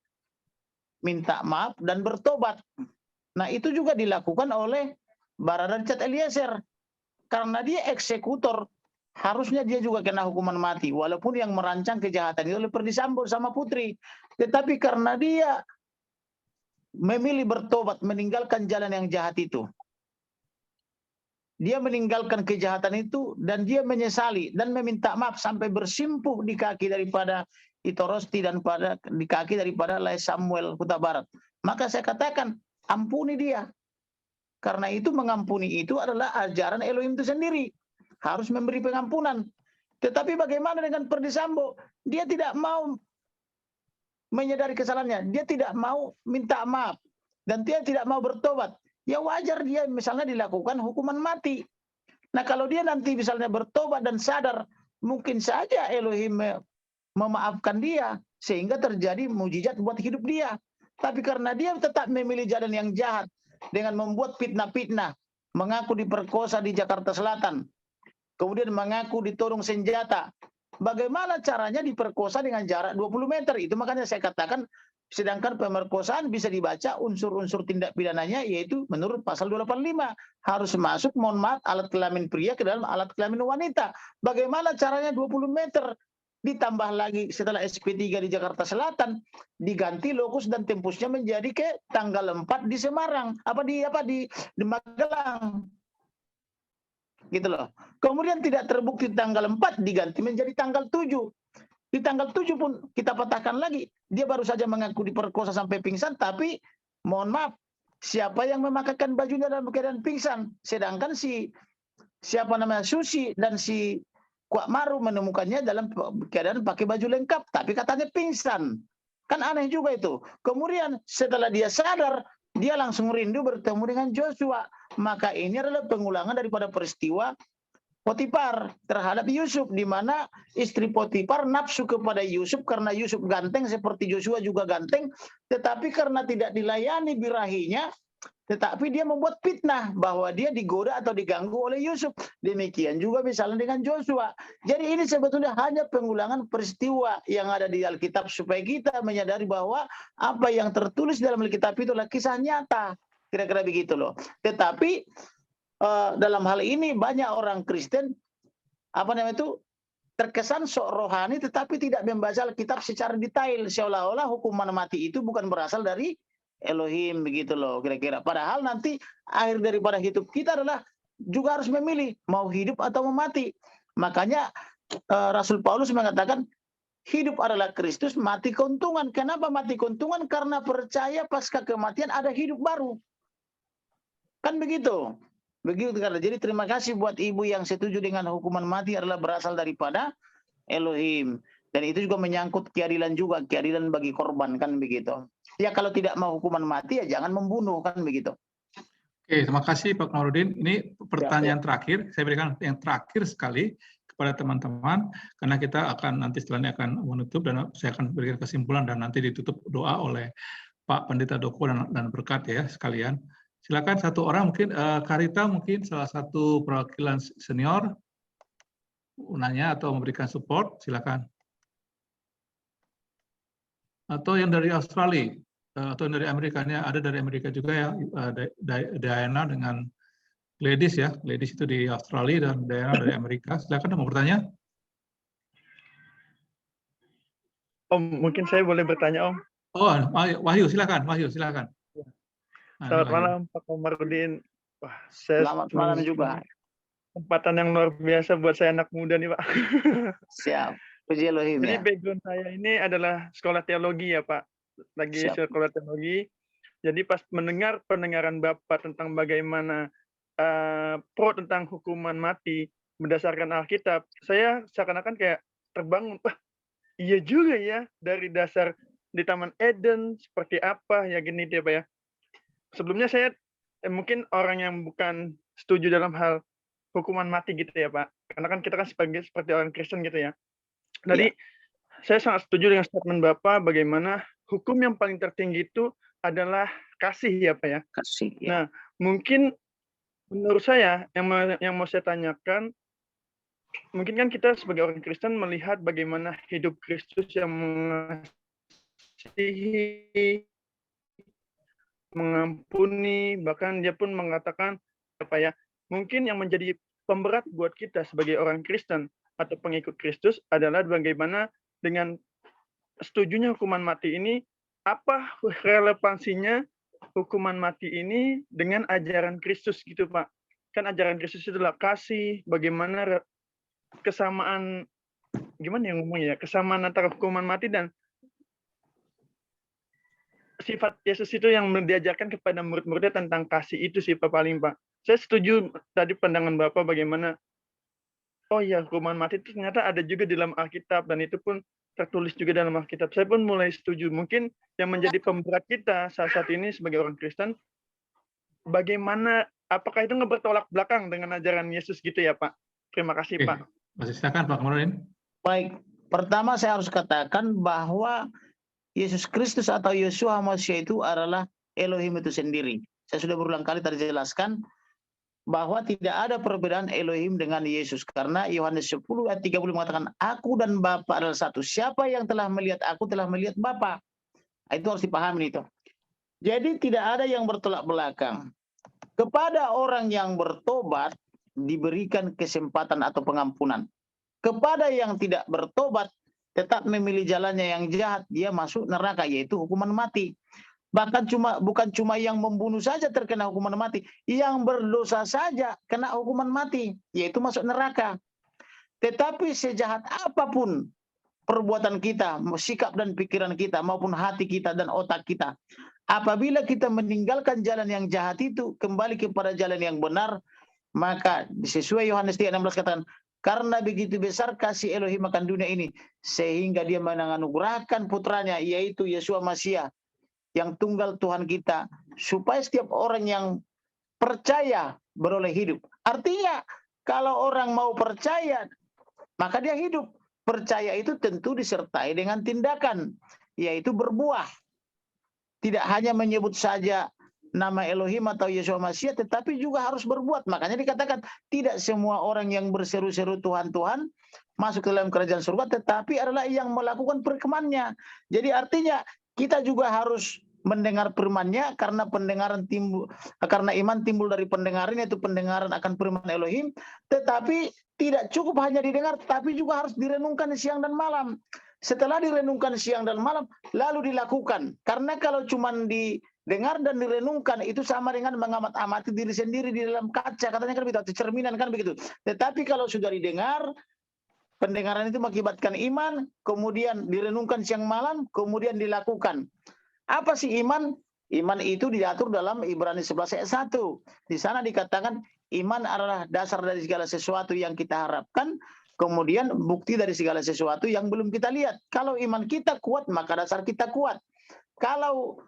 minta maaf dan bertobat. Nah, itu juga dilakukan oleh Barada Richard Eliezer. Karena dia eksekutor, harusnya dia juga kena hukuman mati, walaupun yang merancang kejahatan itu oleh Ferdy Sambo sama Putri. Tetapi karena dia memilih bertobat, meninggalkan jalan yang jahat itu, dia meninggalkan kejahatan itu dan dia menyesali dan meminta maaf sampai bersimpuh di kaki daripada Ito Rosti dan di kaki daripada Lai Samuel Huta Barat. Maka saya katakan, ampuni dia. Karena itu mengampuni itu adalah ajaran Elohim itu sendiri. Harus memberi pengampunan. Tetapi bagaimana dengan Ferdy Sambo? Dia tidak mau menyadari kesalahannya. Dia tidak mau minta maaf. Dan dia tidak mau bertobat. Ya wajar dia misalnya dilakukan hukuman mati. Nah kalau dia nanti misalnya bertobat dan sadar, mungkin saja Elohim memaafkan dia. Sehingga terjadi mujizat buat hidup dia. Tapi karena dia tetap memilih jalan yang jahat. Dengan membuat fitnah-fitnah. Mengaku diperkosa di Jakarta Selatan. Kemudian mengaku ditodong senjata. Bagaimana caranya diperkosa dengan jarak 20 meter? Itu makanya saya katakan Sedangkan pemerkosaan bisa dibaca unsur-unsur tindak pidananya yaitu menurut pasal 285 harus masuk, mohon maaf, alat kelamin pria ke dalam alat kelamin wanita. Bagaimana caranya 20 meter? Ditambah lagi setelah SP3 di Jakarta Selatan diganti lokus dan tempusnya menjadi ke tanggal 4 di Semarang, di Magelang. Gitu loh. Kemudian tidak terbukti tanggal 4 diganti menjadi tanggal 7. Di tanggal 7 pun kita patahkan lagi. Dia baru saja mengaku diperkosa sampai pingsan, tapi mohon maaf, siapa yang memakaikan bajunya dalam keadaan pingsan? Sedangkan Susi dan si Kuak Maru menemukannya dalam keadaan pakai baju lengkap, tapi katanya pingsan. Kan aneh juga itu. Kemudian setelah dia sadar, dia langsung rindu bertemu dengan Joshua. Maka ini adalah pengulangan daripada peristiwa Potifar terhadap Yusuf, di mana istri Potifar nafsu kepada Yusuf karena Yusuf ganteng seperti Joshua juga ganteng, tetapi karena tidak dilayani birahinya, tetapi dia membuat fitnah bahwa dia digoda atau diganggu oleh Yusuf. Demikian juga misalnya dengan Joshua. Jadi ini sebetulnya hanya pengulangan peristiwa yang ada di Alkitab supaya kita menyadari bahwa apa yang tertulis dalam Alkitab itu adalah kisah nyata. Kira-kira begitu loh. Tetapi dalam hal ini banyak orang Kristen terkesan sok rohani tetapi tidak membaca Alkitab secara detail, seolah-olah hukuman mati itu bukan berasal dari Elohim, begitu loh kira-kira. Padahal nanti akhir daripada hidup kita adalah juga harus memilih mau hidup atau mau mati. Makanya Rasul Paulus mengatakan hidup adalah Kristus, mati keuntungan. Kenapa mati keuntungan? Karena percaya pasca kematian ada hidup baru. Kan begitu. Begitu kan. Jadi terima kasih buat ibu yang setuju dengan hukuman mati adalah berasal daripada Elohim. Dan itu juga menyangkut keadilan juga, keadilan bagi korban, kan begitu. Ya kalau tidak mau hukuman mati ya jangan membunuh, kan begitu. Oke, terima kasih Pak Komarudin. Ini pertanyaan terakhir, saya berikan yang terakhir sekali kepada teman-teman, karena kita akan nanti setelahnya akan menutup dan saya akan berikan kesimpulan dan nanti ditutup doa oleh Pak Pendeta Doko dan berkat ya sekalian. Silakan satu orang, mungkin Karita mungkin salah satu perwakilan senior nanya atau memberikan support, silakan. Atau yang dari Australia atau yang dari Amerika, ada dari Amerika juga ya, Diana dengan Gladys ya, Gladys itu di Australia dan Diana dari Amerika. Silakan mau bertanya. Om, mungkin saya boleh bertanya Om. Oh, Wahyu silakan, Wahyu silakan. Selamat malam Pak Komarudin. Wah, selamat malam juga. Kesempatan yang luar biasa buat saya anak muda nih Pak. Siap. Puji Elohim. Jadi ya. background saya ini adalah sekolah teologi ya Pak. Lagi sekolah teologi. Jadi pas mendengar pendengaran Bapak tentang bagaimana pro tentang hukuman mati berdasarkan Alkitab, saya seakan-akan kayak terbangun. Wah, iya juga ya, dari dasar di Taman Eden seperti apa ya gini dia Pak ya. Sebelumnya saya mungkin orang yang bukan setuju dalam hal hukuman mati gitu ya Pak. Karena kan kita kan seperti orang Kristen gitu ya. Jadi saya sangat setuju dengan statement Bapak bagaimana hukum yang paling tertinggi itu adalah kasih ya Pak ya. Kasih. Ya. Nah, mungkin menurut saya yang mau saya tanyakan, mungkin kan kita sebagai orang Kristen melihat bagaimana hidup Kristus yang mengasihi, mengampuni, bahkan dia pun mengatakan apa ya, mungkin yang menjadi pemberat buat kita sebagai orang Kristen atau pengikut Kristus adalah bagaimana dengan setujunya hukuman mati ini, apa relevansinya hukuman mati ini dengan ajaran Kristus gitu Pak. Kan ajaran Kristus itu adalah kasih, bagaimana kesamaan, gimana yang ngomongnya ya, kesamaan antara hukuman mati dan sifat Yesus itu yang diajarkan kepada murid-muridnya tentang kasih itu sih Pak paling Pak. Saya setuju tadi pandangan Bapak bagaimana, oh ya hukuman mati itu ternyata ada juga di dalam Alkitab dan itu pun tertulis juga dalam Alkitab. Saya pun mulai setuju. Mungkin yang menjadi pemberat kita saat ini sebagai orang Kristen, bagaimana, apakah itu bertolak belakang dengan ajaran Yesus gitu ya Pak? Terima kasih Pak. Masih silakan Pak Komarudin. Baik, pertama saya harus katakan bahwa Yesus Kristus atau Yeshua Masya itu adalah Elohim itu sendiri. Saya sudah berulang kali tadi jelaskan bahwa tidak ada perbedaan Elohim dengan Yesus. Karena Yohanes 10 ayat 30 mengatakan, aku dan Bapa adalah satu. Siapa yang telah melihat aku telah melihat Bapa. Itu harus dipahami itu. Jadi tidak ada yang bertolak belakang. Kepada orang yang bertobat diberikan kesempatan atau pengampunan. Kepada yang tidak bertobat tetap memilih jalannya yang jahat, dia masuk neraka, yaitu hukuman mati. Bahkan bukan cuma yang membunuh saja terkena hukuman mati, yang berdosa saja kena hukuman mati, yaitu masuk neraka. Tetapi sejahat apapun perbuatan kita, sikap dan pikiran kita, maupun hati kita dan otak kita, apabila kita meninggalkan jalan yang jahat itu, kembali kepada jalan yang benar, maka sesuai Yohanes 3:16 katakan, karena begitu besar kasih Elohim akan dunia ini, sehingga dia menganugerahkan putranya, yaitu Yesua Masiah, yang tunggal Tuhan kita, supaya setiap orang yang percaya beroleh hidup. Artinya, kalau orang mau percaya, maka dia hidup. Percaya itu tentu disertai dengan tindakan, yaitu berbuah. Tidak hanya menyebut saja nama Elohim atau Yesua Masiah, tetapi juga harus berbuat. Makanya dikatakan, tidak semua orang yang berseru-seru Tuhan, Tuhan, masuk ke dalam kerajaan surga, tetapi adalah yang melakukan firman-Nya. Jadi artinya, kita juga harus mendengar firman-Nya, karena karena iman timbul dari pendengaran, yaitu pendengaran akan firman Elohim. Tetapi tidak cukup hanya didengar, tetapi juga harus direnungkan siang dan malam. Setelah direnungkan siang dan malam, lalu dilakukan. Karena kalau cuma didengar dan direnungkan, itu sama dengan mengamat-amati diri sendiri di dalam kaca, katanya kan begitu, cerminan kan begitu. Tetapi kalau sudah didengar, pendengaran itu mengakibatkan iman, kemudian direnungkan siang malam, kemudian dilakukan. Apa sih iman? Iman itu diatur dalam Ibrani 11 ayat 1. Di sana dikatakan iman adalah dasar dari segala sesuatu yang kita harapkan, kemudian bukti dari segala sesuatu yang belum kita lihat. Kalau iman kita kuat, maka dasar kita kuat. Kalau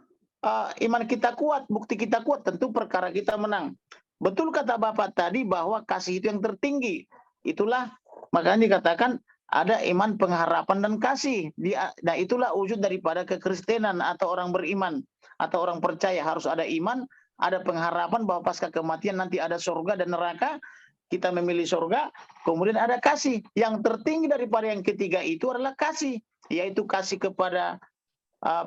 iman kita kuat, bukti kita kuat, tentu perkara kita menang. Betul kata Bapak tadi bahwa kasih itu yang tertinggi. Itulah makanya dikatakan ada iman, pengharapan, dan kasih. Nah, itulah wujud daripada kekristenan atau orang beriman atau orang percaya. Harus ada iman, ada pengharapan bahwa pasca kematian nanti ada surga dan neraka. Kita memilih surga, kemudian ada kasih. Yang tertinggi daripada yang ketiga itu adalah kasih, yaitu kasih kepada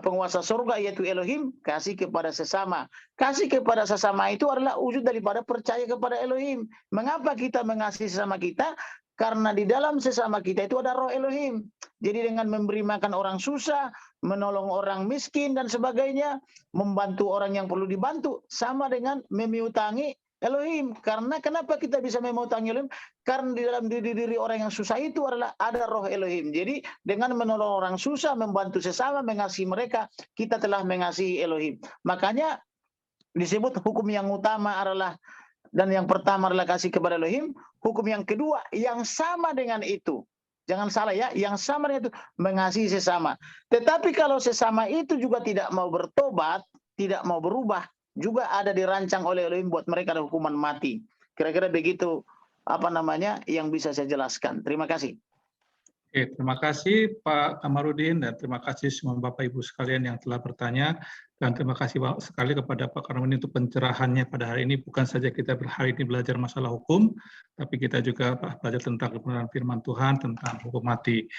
penguasa surga, yaitu Elohim, kasih kepada sesama. Kasih kepada sesama itu adalah wujud daripada percaya kepada Elohim. Mengapa kita mengasihi sesama kita? Karena di dalam sesama kita itu ada roh Elohim. Jadi dengan memberi makan orang susah, menolong orang miskin dan sebagainya, membantu orang yang perlu dibantu, sama dengan memiutangi Elohim. Karena kenapa kita bisa memiutangi Elohim? Karena di dalam diri orang yang susah itu adalah ada roh Elohim. Jadi dengan menolong orang susah, membantu sesama, mengasihi mereka, kita telah mengasihi Elohim. Makanya disebut hukum yang utama adalah, dan yang pertama adalah kasih kepada Elohim. Hukum yang kedua yang sama dengan itu, jangan salah ya, yang sama dengan itu mengasihi sesama. Tetapi kalau sesama itu juga tidak mau bertobat, tidak mau berubah, juga ada dirancang oleh Elohim buat mereka ada hukuman mati. Kira-kira begitu yang bisa saya jelaskan. Terima kasih. Oke, terima kasih Pak Kamarudin, dan terima kasih semua Bapak Ibu sekalian yang telah bertanya, dan terima kasih sekali kepada Pak Kamarudin untuk pencerahannya pada hari ini. Bukan saja kita hari ini belajar masalah hukum, tapi kita juga belajar tentang kebenaran firman Tuhan, tentang hukum mati.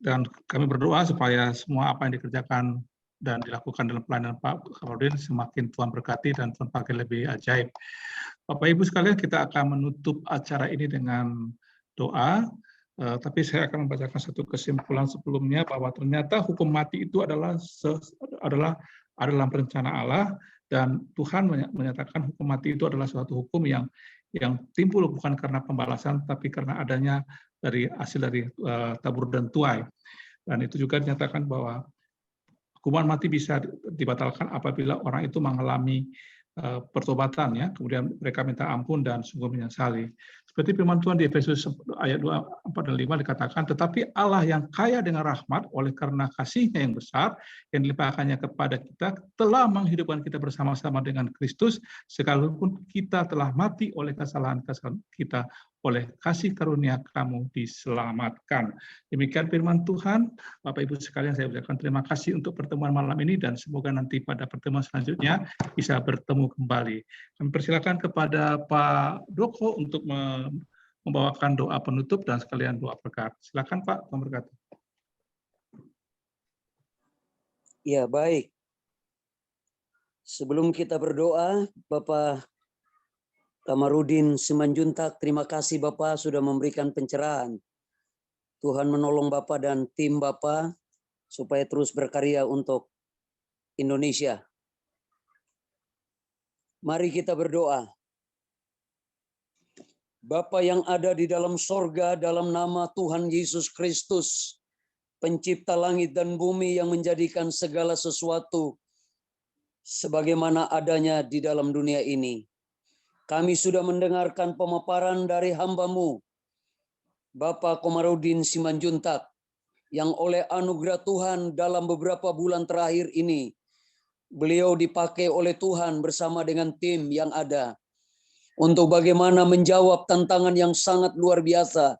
Dan kami berdoa supaya semua apa yang dikerjakan dan dilakukan dalam pelayanan Pak Kamarudin semakin Tuhan berkati dan Tuhan pakai lebih ajaib. Bapak Ibu sekalian, kita akan menutup acara ini dengan doa. Tapi saya akan membacakan satu kesimpulan sebelumnya, bahwa ternyata hukum mati itu adalah dalam rencana Allah, dan Tuhan menyatakan hukum mati itu adalah suatu hukum yang timbul bukan karena pembalasan, tapi karena adanya hasil dari tabur dan tuai. Dan itu juga dinyatakan bahwa hukuman mati bisa dibatalkan apabila orang itu mengalami pertobatan, ya, kemudian mereka minta ampun dan sungguh menyesali. Seperti firman Tuhan di Efesus ayat 2, 4 dan 5 dikatakan, tetapi Allah yang kaya dengan rahmat oleh karena kasih-Nya yang besar yang dilimpahkannya kepada kita telah menghidupkan kita bersama-sama dengan Kristus, sekalipun kita telah mati oleh kesalahan-kesalahan kita, oleh kasih karunia kamu diselamatkan. Demikian firman Tuhan. Bapak Ibu sekalian, saya ucapkan terima kasih untuk pertemuan malam ini, dan semoga nanti pada pertemuan selanjutnya bisa bertemu kembali. Kami persilakan kepada Pak Doko untuk membawakan doa penutup dan sekalian doa berkat. Silakan Pak, Tuhan berkati. Ya, baik. Sebelum kita berdoa, Bapak Kamarudin Simanjuntak, terima kasih Bapak sudah memberikan pencerahan. Tuhan menolong Bapak dan tim Bapak supaya terus berkarya untuk Indonesia. Mari kita berdoa. Bapa yang ada di dalam sorga, dalam nama Tuhan Yesus Kristus, pencipta langit dan bumi yang menjadikan segala sesuatu sebagaimana adanya di dalam dunia ini. Kami sudah mendengarkan pemaparan dari hamba-Mu, Bapak Komarudin Simanjuntak, yang oleh anugerah Tuhan dalam beberapa bulan terakhir ini, beliau dipakai oleh Tuhan bersama dengan tim yang ada untuk bagaimana menjawab tantangan yang sangat luar biasa,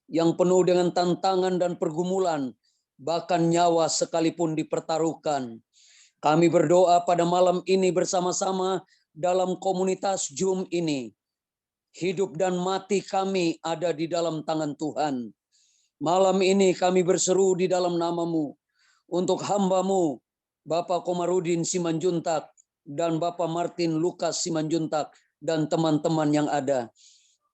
yang penuh dengan tantangan dan pergumulan, bahkan nyawa sekalipun dipertaruhkan. Kami berdoa pada malam ini bersama-sama dalam komunitas Zoom ini. Hidup dan mati kami ada di dalam tangan Tuhan. Malam ini kami berseru di dalam nama-Mu untuk hamba-Mu, Bapak Komarudin Simanjuntak dan Bapak Martin Lukas Simanjuntak dan teman-teman yang ada.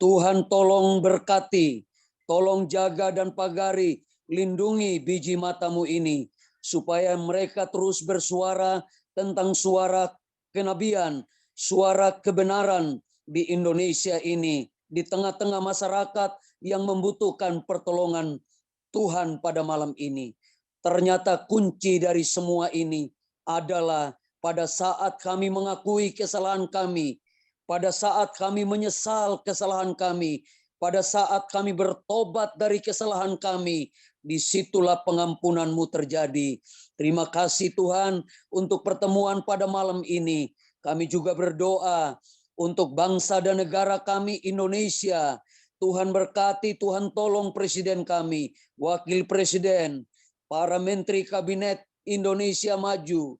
Tuhan tolong berkati, tolong jaga dan pagari, lindungi biji mata-Mu ini, supaya mereka terus bersuara tentang suara kenabian, suara kebenaran di Indonesia ini, di tengah-tengah masyarakat yang membutuhkan pertolongan Tuhan pada malam ini. Ternyata kunci dari semua ini adalah pada saat kami mengakui kesalahan kami, pada saat kami menyesal kesalahan kami, pada saat kami bertobat dari kesalahan kami, disitulah pengampunan-Mu terjadi. Terima kasih Tuhan untuk pertemuan pada malam ini. Kami juga berdoa untuk bangsa dan negara kami Indonesia. Tuhan berkati, Tuhan tolong presiden kami, wakil presiden, para menteri kabinet Indonesia Maju,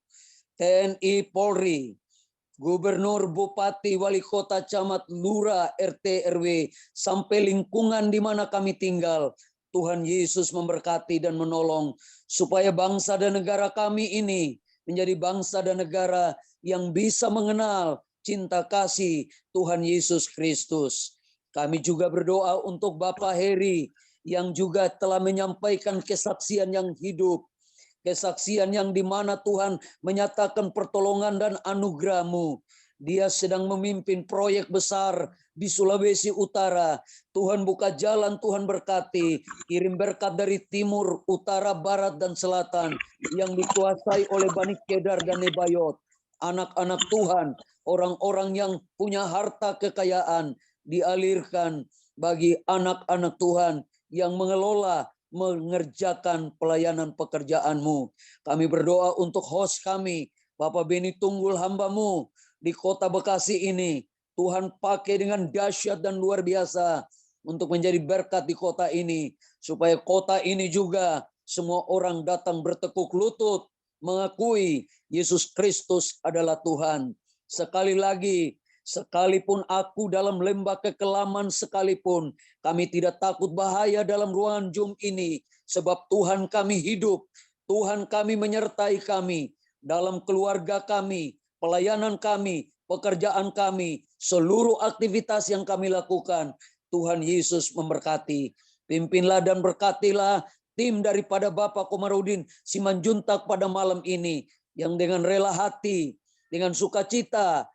TNI Polri, gubernur, bupati, wali kota, camat, lurah, RT, RW, sampai lingkungan di mana kami tinggal. Tuhan Yesus memberkati dan menolong supaya bangsa dan negara kami ini menjadi bangsa dan negara yang bisa mengenal cinta kasih Tuhan Yesus Kristus. Kami juga berdoa untuk Bapak Heri yang juga telah menyampaikan kesaksian yang hidup, kesaksian yang di mana Tuhan menyatakan pertolongan dan anugerah-Mu. Dia sedang memimpin proyek besar di Sulawesi Utara. Tuhan buka jalan, Tuhan berkati. Kirim berkat dari timur, utara, barat, dan selatan yang dikuasai oleh Bani Kedar dan Nebayot. Anak-anak Tuhan, orang-orang yang punya harta kekayaan, dialirkan bagi anak-anak Tuhan yang mengelola, mengerjakan pelayanan pekerjaan-Mu. Kami berdoa untuk host kami, Bapak Beni Tunggul, hamba-Mu di kota Bekasi ini. Tuhan pakai dengan dahsyat dan luar biasa untuk menjadi berkat di kota ini. Supaya kota ini juga semua orang datang bertekuk lutut, mengakui Yesus Kristus adalah Tuhan. Sekali lagi, sekalipun aku dalam lembah kekelaman sekalipun, kami tidak takut bahaya dalam ruangan Zoom ini. Sebab Tuhan kami hidup, Tuhan kami menyertai kami, dalam keluarga kami, pelayanan kami, pekerjaan kami, seluruh aktivitas yang kami lakukan. Tuhan Yesus memberkati. Pimpinlah dan berkatilah tim daripada Bapak Komarudin Simanjuntak pada malam ini, yang dengan rela hati, dengan sukacita,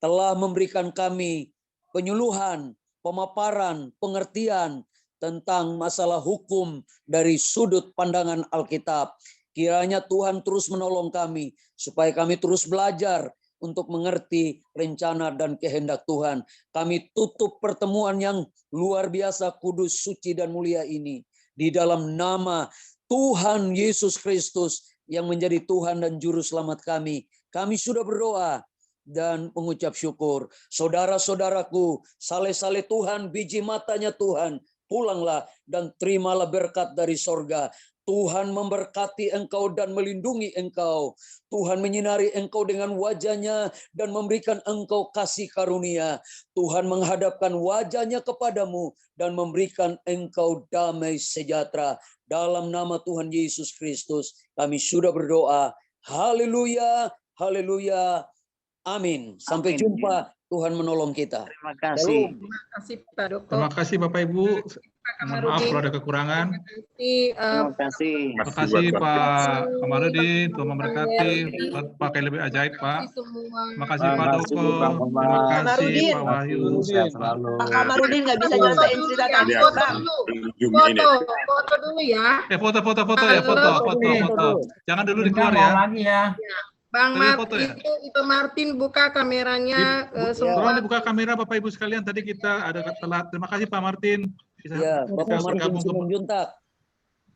telah memberikan kami penyuluhan, pemaparan, pengertian tentang masalah hukum dari sudut pandangan Alkitab. Kiranya Tuhan terus menolong kami, supaya kami terus belajar untuk mengerti rencana dan kehendak Tuhan. Kami tutup pertemuan yang luar biasa, kudus, suci, dan mulia ini di dalam nama Tuhan Yesus Kristus yang menjadi Tuhan dan Juru Selamat kami. Kami sudah berdoa dan mengucap syukur. Saudara-saudaraku, saleh-saleh Tuhan, biji matanya Tuhan, pulanglah dan terimalah berkat dari sorga. Tuhan memberkati engkau dan melindungi engkau. Tuhan menyinari engkau dengan wajahnya dan memberikan engkau kasih karunia. Tuhan menghadapkan wajahnya kepadamu dan memberikan engkau damai sejahtera. Dalam nama Tuhan Yesus Kristus, kami sudah berdoa. Haleluya, haleluya. Amin. Sampai Amin. jumpa. Tuhan menolong kita. Terima kasih. Terima kasih Pak Doko. Terima kasih Bapak Ibu. Mohon maaf kalau ada kekurangan. Terima kasih. Terima kasih Pak Kamarudin, Tuhan memberkati. Pakai lebih ajaib Pak. Terima kasih Pak Doko. Terima kasih Pak Wahyu. Pak Kamarudin nggak bisa nyelesain cerita tadi, Bang. Foto dulu ya. Foto ya, foto. Jangan dulu dikeluar ya. Lagi ya. Bang Tadi foto ya? itu Martin buka kameranya semua. Tolong dibuka kamera Bapak Ibu sekalian. Tadi kita ada telat. Terima kasih Pak Martin. Bisa Ya, Bapak Martin Simanjuntak.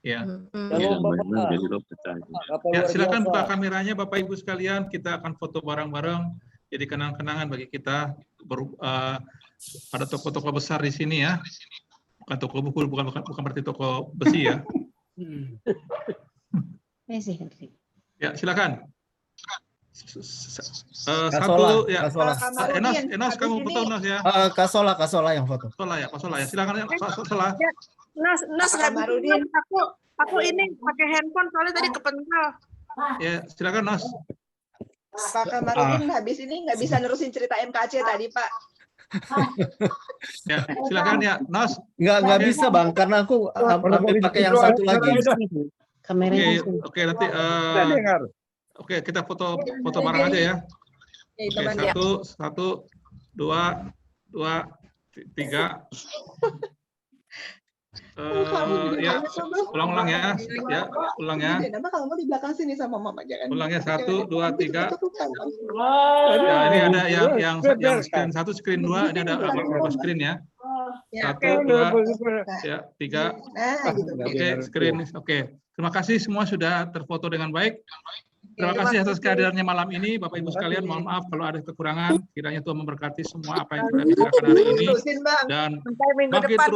Ya. Bapak Ya, luar silakan biasa. buka kameranya Bapak Ibu sekalian. Kita akan foto bareng-bareng. Jadi kenang-kenangan bagi kita. Ada toko-toko besar di sini ya. Bukan toko buku, bukan berarti toko besi ya. Ya, silakan. Satu ya. Enos kamu foto Enos ya. Kasola yang foto. Kasola ya. Silakan Kasola. Nas Kamarudin, aku ini pakai handphone soalnya tadi kepental. Ya, silakan Nos. Pak Kamarudin habis ini nggak bisa nerusin cerita MKC tadi, Pak. Ya, silakan ya, Nos. Nggak bisa Bang, karena aku ambil pakai yang satu lagi. Oke, nanti oke, kita foto bareng aja ya. Oke, satu, dua, tiga. Ya, ulang ya, ulang ya. Kenapa kamu di belakang sini sama Mama? Jangan. Ulang ya, 1, 2, 3. Ya, ini ada yang screen 1, screen 2, ini ada beberapa screen ya. 1, 2, ya, 3. Oke, screen. Oke. Terima kasih semua sudah terfoto dengan baik. Terima kasih atas kehadirannya malam ini, Bapak Ibu sekalian. Mohon maaf kalau ada kekurangan. Kiranya Tuhan memberkati semua apa yang kita bicarakan hari ini. Dan bangkit terus